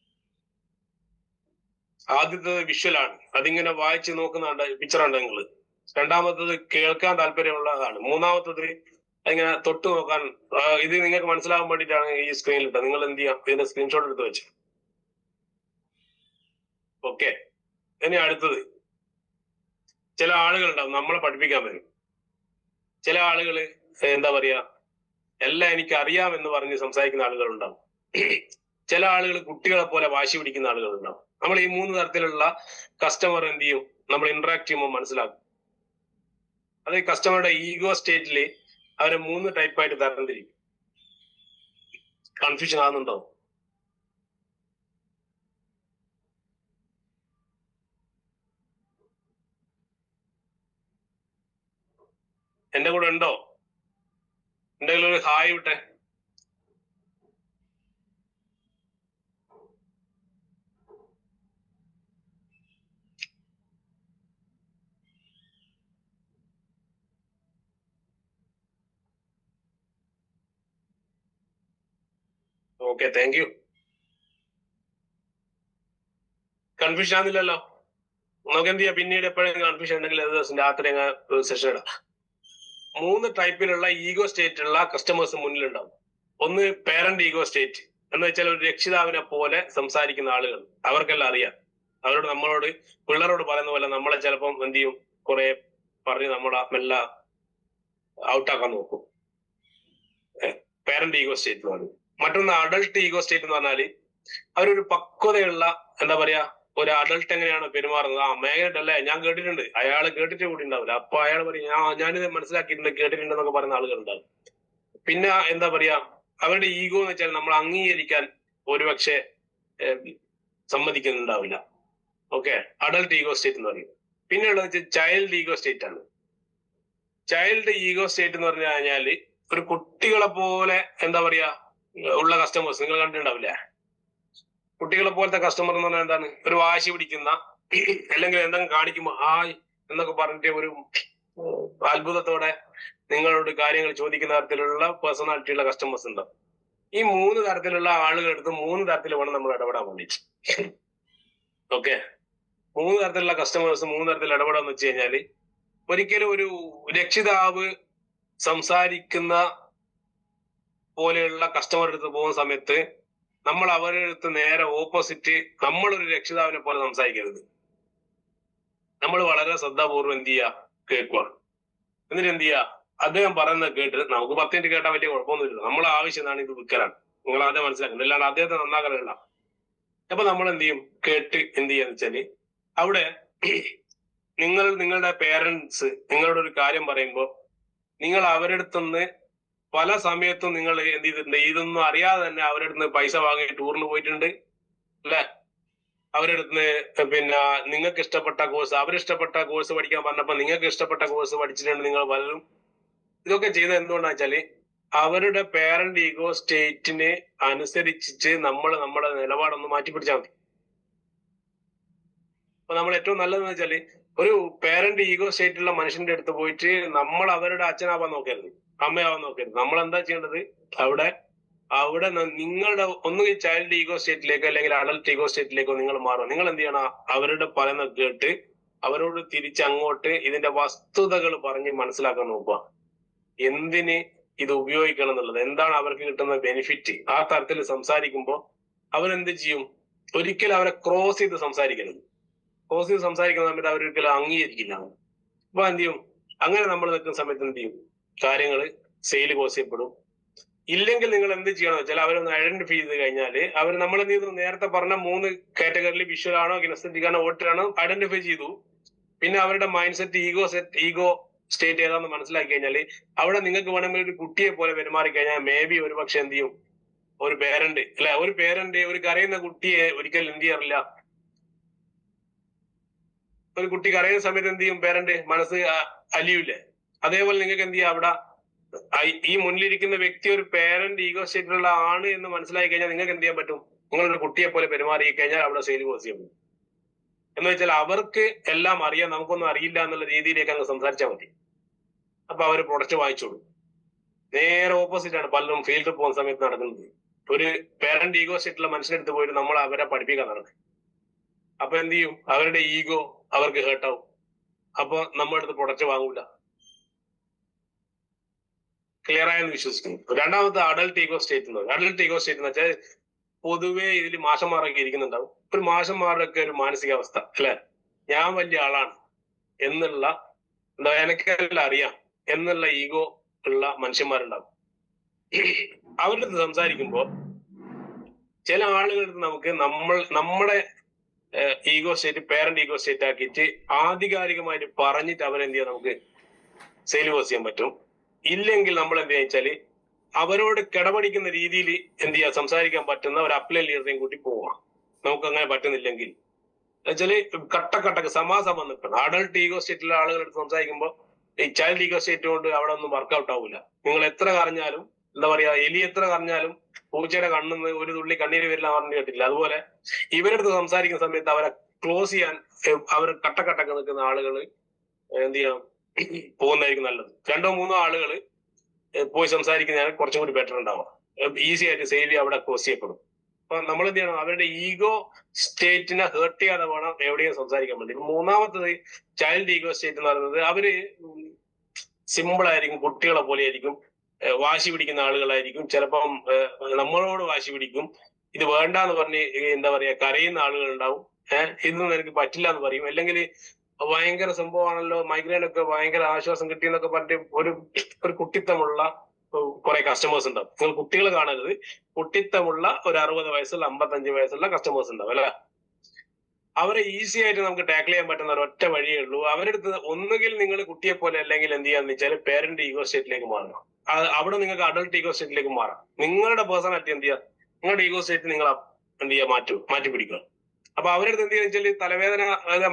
ആദ്യത്തേത് വിഷ്വൽ ആണ്, അതിങ്ങനെ വായിച്ച് നോക്കുന്ന പിക്ചറാണ് നിങ്ങൾ. രണ്ടാമത്തത് കേൾക്കാൻ താല്പര്യമുള്ളതാണ്. മൂന്നാമത്തത് അതിങ്ങനെ തൊട്ട് നോക്കാൻ. ഇത് നിങ്ങൾക്ക് മനസ്സിലാകാൻ വേണ്ടിയിട്ടാണ് ഈ സ്ക്രീനിൽ ഇട്ടത്. നിങ്ങൾ എന്ത് ചെയ്യാം, ഇതിന്റെ സ്ക്രീൻഷോട്ട് എടുത്ത് വെച്ചു. ഓക്കെ. ഇനി അടുത്തത്, ചില ആളുകൾ ഉണ്ടാവും നമ്മളെ പഠിപ്പിക്കാൻ വരും. ചില ആളുകൾ എന്താ പറയാ, എല്ലാം എനിക്ക് അറിയാം എന്ന് പറഞ്ഞ് സംസാരിക്കുന്ന ആളുകൾ ഉണ്ടാവും. ചില ആളുകൾ കുട്ടികളെ പോലെ വാശി പിടിക്കുന്ന ആളുകൾ ഉണ്ടാവും. നമ്മൾ ഈ 3 തരത്തിലുള്ള കസ്റ്റമർ എന്ത് ചെയ്യും, നമ്മൾ ഇന്ററാക്ട് ചെയ്യുമ്പോൾ മനസ്സിലാക്കും. അത് കസ്റ്റമറുടെ ഈഗോ സ്റ്റേറ്റിൽ അവരെ 3 ടൈപ്പായിട്ട് തരംതിരിക്കും. കൺഫ്യൂഷൻ ആകുന്നുണ്ടോ? എന്റെ കൂടെ ഉണ്ടോ? എന്തെങ്കിലും ഒരു ഹായ് വിട്ടെ. Okay, thank you. കൺഫ്യൂഷൻ ആകുന്നില്ലല്ലോ. നമുക്ക് എന്ത് ചെയ്യാം, പിന്നീട് എപ്പോഴെങ്കിലും കൺഫ്യൂഷൻ ഉണ്ടെങ്കിൽ ഏത് ദിവസം രാത്രി സെഷൻ ഇടാം. 3 ടൈപ്പിലുള്ള ഈഗോ സ്റ്റേറ്റ് ഉള്ള കസ്റ്റമേഴ്സ് മുന്നിലുണ്ടാവും. ഒന്ന് പേരന്റ് ഈഗോ സ്റ്റേറ്റ് എന്ന് വെച്ചാൽ ഒരു രക്ഷിതാവിനെ പോലെ സംസാരിക്കുന്ന ആളുകൾ. അവർക്കെല്ലാം അറിയാം. അവരോട് നമ്മളോട് പിള്ളേരോട് പറയുന്ന പോലെ നമ്മളെ ചിലപ്പം എന്ത് ചെയ്യും, കുറെ പറഞ്ഞ് നമ്മളെ മെല്ലെ ഔട്ടാക്കാൻ നോക്കും. പേരന്റ് ഈഗോ സ്റ്റേറ്റ് എന്ന് പറയും. മറ്റൊന്ന് അഡൾട്ട് ഈഗോ സ്റ്റേറ്റ് എന്ന് പറഞ്ഞാല് അവരൊരു പക്വതയുള്ള എന്താ പറയാ, ഒരു അഡൾട്ട് എങ്ങനെയാണ് പെരുമാറുന്നത്. മേഘനല്ലേ, ഞാൻ കേട്ടിട്ടുണ്ട്, അയാൾ കേട്ടിട്ട് കൂടി ഉണ്ടാവില്ല. അപ്പൊ അയാൾ പറയും ഞാനിത് മനസ്സിലാക്കിയിട്ടുണ്ട്, കേട്ടിട്ടുണ്ടെന്നൊക്കെ പറയുന്ന ആളുകൾ ഉണ്ടാവും. പിന്നെ എന്താ പറയാ, അവരുടെ ഈഗോ എന്ന് വെച്ചാൽ നമ്മൾ അംഗീകരിക്കാൻ ഒരുപക്ഷെ സമ്മതിക്കുന്നുണ്ടാവില്ല. ഓക്കെ, അഡൾട്ട് ഈഗോ സ്റ്റേറ്റ് എന്ന് പറയും. പിന്നെ ഉള്ളത് വെച്ചാൽ ചൈൽഡ് ഈഗോ സ്റ്റേറ്റ് ആണ്. ചൈൽഡ് ഈഗോ സ്റ്റേറ്റ് എന്ന് പറഞ്ഞു കഴിഞ്ഞാല് ഒരു കുട്ടികളെ പോലെ എന്താ പറയാ ഉള്ള കസ്റ്റമേഴ്സ് നിങ്ങൾ കണ്ടിട്ടുണ്ടാവില്ലേ. കുട്ടികളെ പോലത്തെ കസ്റ്റമർ എന്ന് പറഞ്ഞാൽ എന്താണ്, ഒരു വാശി പിടിക്കുന്ന, അല്ലെങ്കിൽ എന്തെങ്കിലും കാണിക്കുമ്പോ ഹായ് എന്നൊക്കെ പറഞ്ഞിട്ട് ഒരു അത്ഭുതത്തോടെ നിങ്ങളോട് കാര്യങ്ങൾ ചോദിക്കുന്ന തരത്തിലുള്ള പേഴ്സണാലിറ്റി ഉള്ള കസ്റ്റമേഴ്സ് ഉണ്ടാവും. ഈ 3 തരത്തിലുള്ള ആളുകളെടുത്ത് 3 തരത്തിൽ വേണം നമ്മൾ ഇടപെടാൻ വേണ്ടിയിട്ട്. ഓക്കെ. 3 തരത്തിലുള്ള കസ്റ്റമേഴ്സ് 3 തരത്തിൽ ഇടപെടാന്ന് വെച്ച് കഴിഞ്ഞാല്, ഒരിക്കലും ഒരു രക്ഷിതാവ് സംസാരിക്കുന്ന പോലെയുള്ള കസ്റ്റമർ അടുത്ത് പോകുന്ന സമയത്ത് നമ്മൾ അവരുടെ അടുത്ത് നേരെ ഓപ്പോസിറ്റ് നമ്മളൊരു രക്ഷിതാവിനെ പോലെ സംസാരിക്കരുത്. നമ്മൾ വളരെ ശ്രദ്ധാപൂർവ്വം എന്ത് ചെയ്യുക, കേൾക്കുക. എന്നിട്ട് എന്ത് ചെയ്യുക, അദ്ദേഹം പറയുന്നത് കേട്ട് നമുക്ക് 10 മിനിറ്റ് കേട്ടാൽ വലിയ കുഴപ്പമൊന്നുമില്ല. നമ്മളെ ആവശ്യം എന്താണ്, ഇത് വിൽക്കലാണ്. നിങ്ങൾ ആദ്യം മനസ്സിലാക്കുന്നത്, അല്ലാണ്ട് അദ്ദേഹത്തെ നന്നാക്കാനല്ല. അപ്പൊ നമ്മൾ എന്ത് ചെയ്യും, കേട്ട് എന്ത് ചെയ്യാന്ന് വെച്ചാല്, അവിടെ നിങ്ങളുടെ പേരൻസ് നിങ്ങളോട് ഒരു കാര്യം പറയുമ്പോൾ നിങ്ങൾ അവരുടെ അടുത്തുനിന്ന് പല സമയത്തും നിങ്ങൾ എന്ത് ചെയ്തിട്ടുണ്ട്, ഇതൊന്നും അറിയാതെ തന്നെ അവരുടെ അടുത്ത് പൈസ വാങ്ങി ടൂറിന് പോയിട്ടുണ്ട് അല്ലെ. അവരുടെ അടുത്ത് പിന്നെ നിങ്ങൾക്ക് ഇഷ്ടപ്പെട്ട കോഴ്സ്, അവരിഷ്ടപ്പെട്ട കോഴ്സ് പഠിക്കാൻ പറഞ്ഞപ്പോ നിങ്ങൾക്ക് ഇഷ്ടപ്പെട്ട കോഴ്സ് പഠിച്ചിട്ടുണ്ട് നിങ്ങൾ പലരും. ഇതൊക്കെ ചെയ്തത് എന്തുകൊണ്ടാന്ന് വെച്ചാല് അവരുടെ പേരന്റ് ഈഗോ സ്റ്റേറ്റിന് അനുസരിച്ച് നമ്മൾ നമ്മുടെ നിലപാടൊന്ന് മാറ്റി പിടിച്ചാൽ മതി. അപ്പൊ നമ്മൾ ഏറ്റവും നല്ലതെന്ന് വെച്ചാല് ഒരു പേരന്റ് ഈഗോ സ്റ്റേറ്റുള്ള മനുഷ്യന്റെ അടുത്ത് പോയിട്ട് നമ്മൾ അവരുടെ അച്ഛനാവാൻ നോക്കരുത്, അമ്മയാവാൻ നോക്കരുത്. നമ്മൾ എന്താ ചെയ്യേണ്ടത്, അവിടെ നിങ്ങളുടെ ഒന്നുകിൽ ചൈൽഡ് ഈഗോ സ്റ്റേറ്റിലേക്കോ അല്ലെങ്കിൽ അഡൽട്ട് ഈഗോ സ്റ്റേറ്റിലേക്കോ നിങ്ങൾ മാറുക. നിങ്ങൾ എന്ത് ചെയ്യണം, അവരുടെ പറയുന്നത് കേട്ട് അവരോട് തിരിച്ചങ്ങോട്ട് ഇതിന്റെ വസ്തുതകൾ പറഞ്ഞ് മനസ്സിലാക്കാൻ നോക്കുക. എന്തിന് ഇത് ഉപയോഗിക്കണം എന്നുള്ളത്, എന്താണ് അവർക്ക് കിട്ടുന്ന ബെനിഫിറ്റ്, ആ തരത്തിൽ സംസാരിക്കുമ്പോൾ അവരെന്ത് ചെയ്യും? ഒരിക്കലും അവരെ ക്രോസ് ചെയ്ത് സംസാരിക്കരുത്. ക്രോസ് ചെയ്ത് സംസാരിക്കുന്ന സമയത്ത് അവരൊരിക്കലും അംഗീകരിക്കില്ല. അപ്പൊ എന്ത് ചെയ്യും? അങ്ങനെ നമ്മൾ നിൽക്കുന്ന സമയത്ത് എന്ത് ചെയ്യും? കാര്യങ്ങള് സെയിൽ ക്ലോസ് ചെയ്യപ്പെടും. ഇല്ലെങ്കിൽ നിങ്ങൾ എന്ത് ചെയ്യണം വെച്ചാൽ അവരൊന്ന് ഐഡന്റിഫൈ ചെയ്ത് കഴിഞ്ഞാൽ അവർ നമ്മൾ എന്ത് ചെയ്തു? നേരത്തെ പറഞ്ഞ 3 കാറ്റഗറിയിൽ വിഷ്വൽ ആണോ കിനസ്തെറ്റിക് ആണോ ഓഡിറ്റർ ആണോ ഐഡന്റിഫൈ ചെയ്തു. പിന്നെ അവരുടെ മൈൻഡ് സെറ്റ് ഈഗോ സ്റ്റേറ്റ് ഏതാണെന്ന് മനസ്സിലാക്കി കഴിഞ്ഞാൽ അവിടെ നിങ്ങൾക്ക് വേണമെങ്കിൽ ഒരു കുട്ടിയെ പോലെ പെരുമാറി കഴിഞ്ഞാൽ മേ ബി ഒരു പക്ഷെ എന്ത് ചെയ്യും? ഒരു പേരന്റ് അല്ലെ, ഒരു പേരന്റ് ഒരു കരയുന്ന കുട്ടിയെ ഒരിക്കലും എന്ത് ചെയ്യാറില്ല. ഒരു കുട്ടി കരയുന്ന സമയത്ത് എന്ത് ചെയ്യും? പേരന്റ് മനസ്സ് അലിയൂല്ലേ? അതേപോലെ നിങ്ങൾക്ക് എന്ത് ചെയ്യാം? അവിടെ ഈ മുന്നിലിരിക്കുന്ന വ്യക്തി ഒരു പേരന്റ് ഈഗോ സ്റ്റേറ്റിലുള്ള ആണ് എന്ന് മനസ്സിലാക്കി കഴിഞ്ഞാൽ നിങ്ങൾക്ക് എന്ത് ചെയ്യാൻ പറ്റും? നിങ്ങളൊരു കുട്ടിയെ പോലെ പെരുമാറി കഴിഞ്ഞാൽ അവിടെ സെയിൽ ക്ലോസ് ചെയ്യാൻ പറ്റും. എന്ന് വെച്ചാൽ അവർക്ക് എല്ലാം അറിയാം, നമുക്കൊന്നും അറിയില്ല എന്നുള്ള രീതിയിലേക്ക് അങ്ങ് സംസാരിച്ചാൽ മതി. അപ്പൊ അവർ പ്രൊഡക്റ്റ് വാങ്ങിച്ചോളൂ. നേരെ ഓപ്പോസിറ്റ് ആണ് പലരും ഫീൽഡിൽ പോകുന്ന സമയത്ത് നടക്കുന്നത്. ഒരു പേരന്റ് ഈഗോ സ്റ്റേറ്റുള്ള മനുഷ്യനെടുത്ത് പോയിട്ട് നമ്മൾ അവരെ പഠിപ്പിക്കാൻ നടക്കും. അപ്പൊ എന്ത് ചെയ്യും? അവരുടെ ഈഗോ അവർക്ക് ഹേർട്ടാവും. അപ്പൊ നമ്മുടെ അടുത്ത് പ്രൊഡക്റ്റ് വാങ്ങൂല. ക്ലിയർ ആയെന്ന് വിശ്വസിക്കുന്നു. രണ്ടാമത്തെ അഡൽട്ട് ഈഗോ സ്റ്റേറ്റ് എന്ന് പറയും. അഡൽട്ട് ഈഗോ സ്റ്റേറ്റ് എന്ന് വെച്ചാൽ പൊതുവെ ഇതിൽ മാഷന്മാരൊക്കെ ഇരിക്കുന്നുണ്ടാവും. ഒരു മാഷന്മാരുടെയൊക്കെ ഒരു മാനസികാവസ്ഥ അല്ലെ, ഞാൻ വലിയ ആളാണ് എന്നുള്ള, എന്താ എനിക്കെല്ലാം അറിയാം എന്നുള്ള ഈഗോ ഉള്ള മനുഷ്യന്മാരുണ്ടാവും. അവരുടെ അടുത്ത് സംസാരിക്കുമ്പോ ചില ആളുകളുടെ നമുക്ക് നമ്മുടെ ego state parent ego state ആക്കിയിട്ട് ആധികാരികമായിട്ട് പറഞ്ഞിട്ട് അവരെന്ത് ചെയ്യാൻ നമുക്ക് സെയിൽ ക്ലോസ് ചെയ്യാൻ പറ്റും. ഇല്ലെങ്കിൽ നമ്മൾ എന്ത് വെച്ചാല് അവരോട് കിടപടിക്കുന്ന രീതിയിൽ എന്ത് ചെയ്യാ സംസാരിക്കാൻ പറ്റുന്ന ഒരു അപ്ലൈ ലീഡറേയും കൂട്ടി പോവാം. നമുക്ക് അങ്ങനെ പറ്റുന്നില്ലെങ്കിൽ വെച്ചാല് കട്ടക്ക് സമാസമം നിൽക്കണം. അഡൾട്ട് ഈഗോ സ്റ്റേറ്റിലുള്ള ആളുകളെടുത്ത് സംസാരിക്കുമ്പോൾ ഈ ചൈൽഡ് ഈഗോ സ്റ്റേറ്റ് കൊണ്ട് അവിടെ ഒന്നും വർക്ക്ഔട്ട് ആവില്ല. നിങ്ങൾ എത്ര കരഞ്ഞാലും, എന്താ പറയാ, എലി എത്ര കരഞ്ഞാലും പൂച്ചയുടെ കണ്ണിന്ന് ഒരു തുള്ളി കണ്ണീര് വരില്ല പറഞ്ഞു കേട്ടില്ല. അതുപോലെ ഇവരടുത്ത് സംസാരിക്കുന്ന സമയത്ത് അവരെ ക്ലോസ് ചെയ്യാൻ അവർ കട്ടക്ക് നിൽക്കുന്ന ആളുകൾ എന്ത് ചെയ്യണം? പോകുന്നതായിരിക്കും നല്ലത്. 2-3 ആളുകൾ പോയി സംസാരിക്കുന്നതാണ് കുറച്ചും കൂടി ബെറ്റർ ഉണ്ടാവുക. ഈസി ആയിട്ട് സെയിൽ അവിടെ ക്ലോസ് ചെയ്യപ്പെടും. അപ്പൊ നമ്മൾ എന്ത് ചെയ്യണം? അവരുടെ ഈഗോ സ്റ്റേറ്റിനെ ഹേർട്ട് ചെയ്യാതെ വേണം എവിടെയും സംസാരിക്കാൻ വേണ്ടി. മൂന്നാമത്തത് ചൈൽഡ് ഈഗോ സ്റ്റേറ്റ് എന്ന് പറയുന്നത് അവര് സിമ്പിൾ ആയിരിക്കും, കുട്ടികളെ പോലെ ആയിരിക്കും, വാശി പിടിക്കുന്ന ആളുകളായിരിക്കും. ചിലപ്പം നമ്മളോട് വാശി പിടിക്കും. ഇത് വേണ്ടാന്ന് പറഞ്ഞ് എന്താ പറയാ കരയുന്ന ആളുകൾ ഉണ്ടാവും. ഇതൊന്നും എനിക്ക് പറ്റില്ല എന്ന് പറയും. അല്ലെങ്കിൽ ഭയങ്കര സംഭവമാണല്ലോ, മൈഗ്രെയിൻ ഒക്കെ ഭയങ്കര ആശ്വാസം കിട്ടിയെന്നൊക്കെ പറഞ്ഞിട്ട് ഒരു കുട്ടിത്തമുള്ള കുറെ കസ്റ്റമേഴ്സ് ഉണ്ടാവും. നിങ്ങൾ കുട്ടികൾ കാണരുത്, കുട്ടിത്തമുള്ള ഒരു 60 വയസ്സുള്ള 55 വയസ്സുള്ള കസ്റ്റമേഴ്സ് ഉണ്ടാവും അല്ലെ. അവരെ ഈസി ആയിട്ട് നമുക്ക് ടാക്കിൾ ചെയ്യാൻ പറ്റുന്ന ഒരൊറ്റ വഴിയേ ഉള്ളൂ. അവരെടുത്ത് ഒന്നുകിൽ നിങ്ങൾ കുട്ടിയെ പോലെ അല്ലെങ്കിൽ എന്ത് ചെയ്യാന്ന് വെച്ചാൽ പേരന്റ് ഈഗോ സ്റ്റേറ്റിലേക്ക് മാറണം. അവിടെ നിങ്ങൾക്ക് അഡൾട്ട് ഈഗോ സ്റ്റേറ്റിലേക്ക് മാറാം. നിങ്ങളുടെ പേഴ്സണാലിറ്റി എന്ത് ചെയ്യുക? നിങ്ങളുടെ ഈഗോ സ്റ്റേറ്റ് നിങ്ങൾ എന്ത് ചെയ്യുക? മാറ്റി പിടിക്കുക. അപ്പൊ അവരെടുത്ത് എന്ത് ചെയ്യുക വെച്ചാൽ തലവേദന,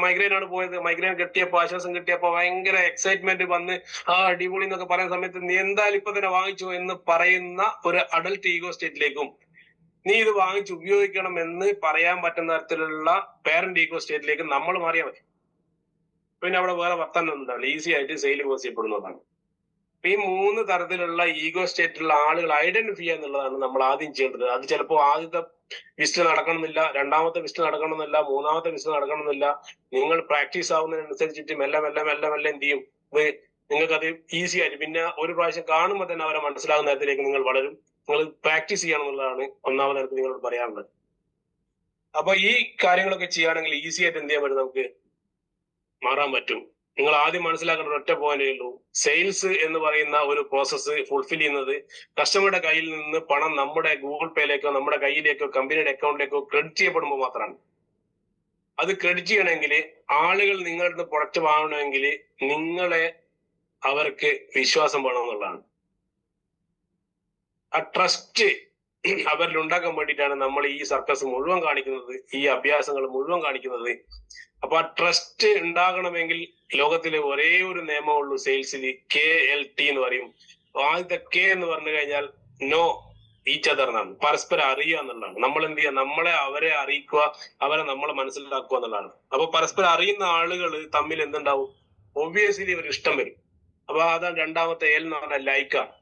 മൈഗ്രെയിൻ ആണ് പോയത്, മൈഗ്രെയിൻ കിട്ടിയപ്പോ ആശ്വാസം കിട്ടിയപ്പോ ഭയങ്കര എക്സൈറ്റ്മെന്റ് വന്ന് അടിപൊളി എന്നൊക്കെ പറയുന്ന സമയത്ത് നീ എന്തായാലും ഇപ്പൊ തന്നെ വാങ്ങിച്ചു എന്ന് പറയുന്ന ഒരു അഡൾട്ട് ഈഗോ സ്റ്റേറ്റിലേക്കും നീ ഇത് വാങ്ങിച്ച് ഉപയോഗിക്കണം എന്ന് പറയാൻ പറ്റുന്ന തരത്തിലുള്ള പേരന്റ് ഈഗോ സ്റ്റേറ്റിലേക്ക് നമ്മൾ മാറിയാൽ മതി. പിന്നെ അവിടെ വേറെ വർത്തമാനം ഉണ്ടാവില്ല, ഈസി ആയിട്ട് സെയിൽ ക്ലോസ് ചെയ്യപ്പെടുന്നതാണ്. ഈ 3 തരത്തിലുള്ള ഈഗോ സ്റ്റേറ്റിലുള്ള ആളുകൾ ഐഡന്റിഫൈ ചെയ്യുക എന്നുള്ളതാണ് നമ്മൾ ആദ്യം ചെയ്യേണ്ടത്. അത് ചിലപ്പോൾ ആദ്യത്തെ വിസിറ്റ് നടക്കണമെന്നില്ല, രണ്ടാമത്തെ വിസിറ്റ് നടക്കണമെന്നില്ല, മൂന്നാമത്തെ വിസിറ്റ് നടക്കണമെന്നില്ല. നിങ്ങൾ പ്രാക്ടീസ് ആവുന്നതിനനുസരിച്ചിട്ട് മെല്ലെ എന്ത് ചെയ്യും? നിങ്ങൾക്ക് അത് ഈസി ആയിട്ട് പിന്നെ ഒരു പ്രാവശ്യം കാണുമ്പോൾ തന്നെ അവരെ മനസ്സിലാകുന്ന തരത്തിലേക്ക് നിങ്ങൾ വളരും. നിങ്ങൾ പ്രാക്ടീസ് ചെയ്യണം എന്നുള്ളതാണ് ഒന്നാമതായിട്ട് നിങ്ങളോട് പറയാനുള്ളത്. അപ്പൊ ഈ കാര്യങ്ങളൊക്കെ ചെയ്യുകയാണെങ്കിൽ ഈസി ആയിട്ട് എന്ത് ചെയ്യാൻ പറ്റും? നമുക്ക് മാറാൻ പറ്റും. നിങ്ങൾ ആദ്യം മനസ്സിലാക്കേണ്ട ഒറ്റ പോയിന്റേ ഉള്ളൂ. സെയിൽസ് എന്ന് പറയുന്ന ഒരു പ്രോസസ്സ് ഫുൾഫിൽ ചെയ്യുന്നത് കസ്റ്റമറുടെ കയ്യിൽ നിന്ന് പണം നമ്മുടെ ഗൂഗിൾ പേയിലേക്കോ നമ്മുടെ കയ്യിലേക്കോ കമ്പനിയുടെ അക്കൗണ്ടിലേക്കോ ക്രെഡിറ്റ് ചെയ്യപ്പെടുമ്പോൾ മാത്രമാണ്. അത് ക്രെഡിറ്റ് ചെയ്യണമെങ്കിൽ ആളുകൾ നിങ്ങളുടെ അടുത്ത് പ്രൊഡക്റ്റ് വാങ്ങണമെങ്കിൽ നിങ്ങളെ അവർക്ക് വിശ്വാസം വേണമെന്നുള്ളതാണ്. ആ ട്രസ്റ്റ് അവരിൽ ഉണ്ടാക്കാൻ വേണ്ടിയിട്ടാണ് നമ്മൾ ഈ സർക്കസ് മുഴുവൻ കാണിക്കുന്നത്, ഈ അഭ്യാസങ്ങൾ മുഴുവൻ കാണിക്കുന്നത്. അപ്പൊ ആ ട്രസ്റ്റ് ഉണ്ടാകണമെങ്കിൽ ലോകത്തിലെ ഒരേ ഒരു നിയമമുള്ളൂ സെയിൽസിൽ, KLT എന്ന് പറയും. ആദ്യത്തെ K എന്ന് പറഞ്ഞു കഴിഞ്ഞാൽ നോ ഈച്ച് അതർ എന്നാണ്. പരസ്പരം അറിയുക എന്നുള്ളതാണ്. നമ്മൾ എന്ത് ചെയ്യുക? നമ്മളെ അവരെ അറിയിക്കുക, അവരെ നമ്മളെ മനസ്സിലാക്കുക എന്നുള്ളതാണ്. അപ്പൊ പരസ്പരം അറിയുന്ന ആളുകൾ തമ്മിൽ എന്തുണ്ടാവും? ഒബ്വിയസ്ലി ഒരു ഇഷ്ടം വരും. അപ്പൊ അതാണ് രണ്ടാമത്തെ L എന്ന് പറഞ്ഞാൽ ലൈക്കാണ്.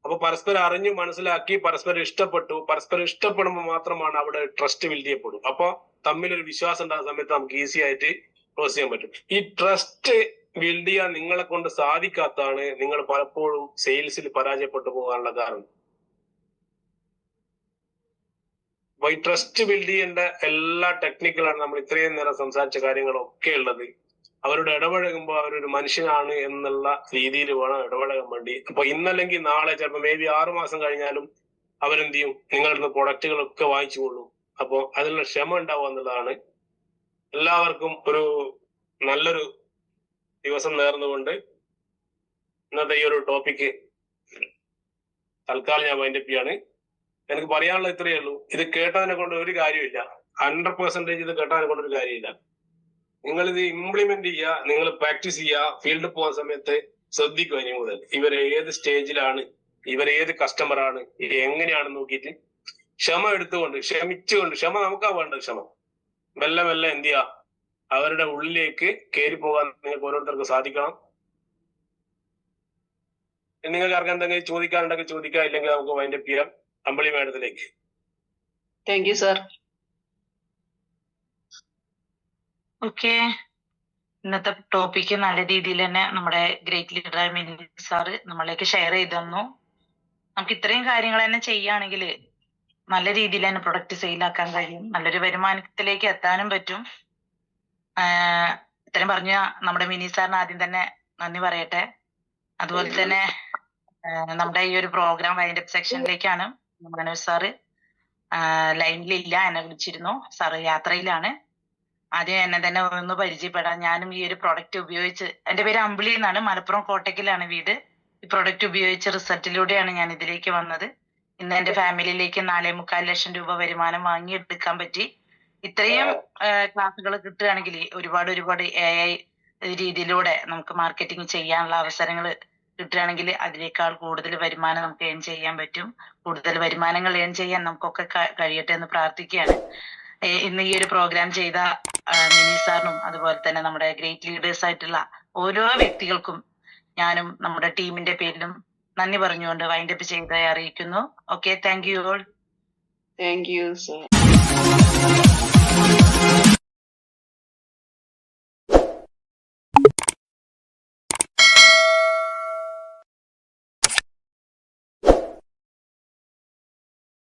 അപ്പൊ പരസ്പരം അറിഞ്ഞു മനസ്സിലാക്കി പരസ്പരം ഇഷ്ടപ്പെട്ടു. പരസ്പരം ഇഷ്ടപ്പെടുമ്പോൾ മാത്രമാണ് അവിടെ ട്രസ്റ്റ് ബിൽഡ് ചെയ്യപ്പെടും. അപ്പൊ തമ്മിലൊരു വിശ്വാസം ഉണ്ടാകുന്ന സമയത്ത് നമുക്ക് ഈസി ആയിട്ട് ക്ലോസ് ചെയ്യാൻ പറ്റും. ഈ ട്രസ്റ്റ് ബിൽഡ് ചെയ്യാൻ നിങ്ങളെ കൊണ്ട് സാധിക്കാത്തതാണ് നിങ്ങൾ പലപ്പോഴും സെയിൽസിൽ പരാജയപ്പെട്ടു പോകാനുള്ള കാരണം. അപ്പൊ ഈ ട്രസ്റ്റ് ബിൽഡ് ചെയ്യേണ്ട എല്ലാ ടെക്നിക്കലാണ് നമ്മൾ ഇത്രയും നേരം സംസാരിച്ച കാര്യങ്ങളൊക്കെ ഉള്ളത്. അവരോട് ഇടപഴകുമ്പോൾ അവരൊരു മനുഷ്യനാണ് എന്നുള്ള രീതിയിൽ വേണം ഇടപഴകാൻ വേണ്ടി. അപ്പൊ ഇന്നല്ലെങ്കിൽ നാളെ, ചിലപ്പോൾ മേ ബി 6 മാസം കഴിഞ്ഞാലും അവരെന്ത് ചെയ്യും, നിങ്ങളുടെ പ്രൊഡക്റ്റുകളൊക്കെ വാങ്ങിച്ചു കൊള്ളും. അപ്പോൾ അതിനുള്ള ക്ഷമ ഉണ്ടാവുക എന്നുള്ളതാണ്. എല്ലാവർക്കും ഒരു നല്ലൊരു ദിവസം നേർന്നുകൊണ്ട് ഇന്നത്തെ ഈ ഒരു ടോപ്പിക്ക് തൽക്കാലം ഞാൻ വൈൻഡപ്പ് ചെയ്യാണ്. എനിക്ക് പറയാനുള്ളത് ഇത്രയേ ഉള്ളൂ. ഇത് കേട്ടതിനെ കൊണ്ട് ഒരു കാര്യമില്ല, 100% ഇത് കേട്ടതിനെ കൊണ്ട് ഒരു കാര്യമില്ല. നിങ്ങൾ ഇത് ഇംപ്ലിമെന്റ് ചെയ്യുക, നിങ്ങൾ പ്രാക്ടീസ് ചെയ്യുക. ഫീൽഡിൽ പോകുന്ന സമയത്ത് ശ്രദ്ധിക്കുക. ഇനി മുതൽ ഇവരെ ഏത് സ്റ്റേജിലാണ്, ഇവരെ ഏത് കസ്റ്റമറാണ്, എങ്ങനെയാണെന്ന് നോക്കിയിട്ട് ക്ഷമ എടുത്തുകൊണ്ട്, ക്ഷമിച്ചുകൊണ്ട്, ക്ഷമ നമുക്കാ വേണ്ടത്. ക്ഷമ മെല്ലെ മെല്ലെ എന്ത് ചെയ്യുക, അവരുടെ ഉള്ളിലേക്ക് കയറി പോകാൻ നിങ്ങൾക്ക് ഓരോരുത്തർക്ക് സാധിക്കണം. നിങ്ങൾക്ക് ആർക്കും എന്തെങ്കിലും ചോദിക്കാനുണ്ടെങ്കിൽ ചോദിക്കാം, ഇല്ലെങ്കിൽ നമുക്ക് വൈൻഡപ്പ് ചെയ്യാം. അമ്പിളി മാഡത്തിലേക്ക്. Thank you sir. ഓക്കെ, ഇന്നത്തെ ടോപ്പിക്ക് നല്ല രീതിയിൽ തന്നെ നമ്മുടെ ഗ്രേറ്റ് ലീഡറായ മിനി സാറ് നമ്മളിലേക്ക് ഷെയർ ചെയ്ത് തന്നു. നമുക്ക് ഇത്രയും കാര്യങ്ങൾ തന്നെ ചെയ്യുകയാണെങ്കിൽ നല്ല രീതിയിൽ തന്നെ പ്രൊഡക്റ്റ് സെയിലാക്കാൻ കഴിയും, നല്ലൊരു വരുമാനത്തിലേക്ക് എത്താനും പറ്റും. ഇത്രയും പറഞ്ഞ നമ്മുടെ മിനി സാറിന് ആദ്യം തന്നെ നന്ദി പറയട്ടെ. അതുപോലെ തന്നെ നമ്മുടെ ഈ ഒരു പ്രോഗ്രാം വൈൻഡപ്പ് സെക്ഷനിലേക്കാണ്. മനോജ് സാറ് ലൈനിലില്ല, എന്നെ വിളിച്ചിരുന്നു. സാറ് യാത്രയിലാണ്. ആദ്യം എന്നെ തന്നെ ഒന്ന് പരിചയപ്പെടാം. ഞാനും ഈ ഒരു പ്രൊഡക്റ്റ് ഉപയോഗിച്ച്, എന്റെ പേര് അമ്പിളി എന്നാണ്, മലപ്പുറം കോട്ടയ്ക്കലാണ് വീട്. ഈ പ്രൊഡക്റ്റ് ഉപയോഗിച്ച റിസൾട്ടിലൂടെയാണ് ഞാൻ ഇതിലേക്ക് വന്നത്. ഇന്ന് എന്റെ ഫാമിലിയിലേക്ക് 4.25 ലക്ഷം രൂപ വരുമാനം വാങ്ങിയെടുക്കാൻ പറ്റി. ഇത്രയും ക്ലാസ്സുകൾ കിട്ടുകയാണെങ്കിൽ ഒരുപാട് AI രീതിയിലൂടെ നമുക്ക് മാർക്കറ്റിംഗ് ചെയ്യാനുള്ള അവസരങ്ങൾ കിട്ടുകയാണെങ്കിൽ അതിനേക്കാൾ കൂടുതൽ വരുമാനം നമുക്ക് ഏൺ ചെയ്യാൻ പറ്റും. കൂടുതൽ വരുമാനങ്ങൾ ഏൺ ചെയ്യാൻ നമുക്കൊക്കെ കഴിയട്ടെ എന്ന് പ്രാർത്ഥിക്കുകയാണ്. ഇന്ന് ഈ ഒരു പ്രോഗ്രാം ചെയ്ത മിനി സാറിനും അതുപോലെ തന്നെ നമ്മുടെ ഗ്രേറ്റ് ലീഡേഴ്സ് ആയിട്ടുള്ള ഓരോ വ്യക്തികൾക്കും ഞാനും നമ്മുടെ ടീമിന്റെ പേരിലും നന്ദി പറഞ്ഞുകൊണ്ട് വൈൻഡപ്പ് ചെയ്ത് അറിയിക്കുന്നു. Okay, thank you all. Thank you sir.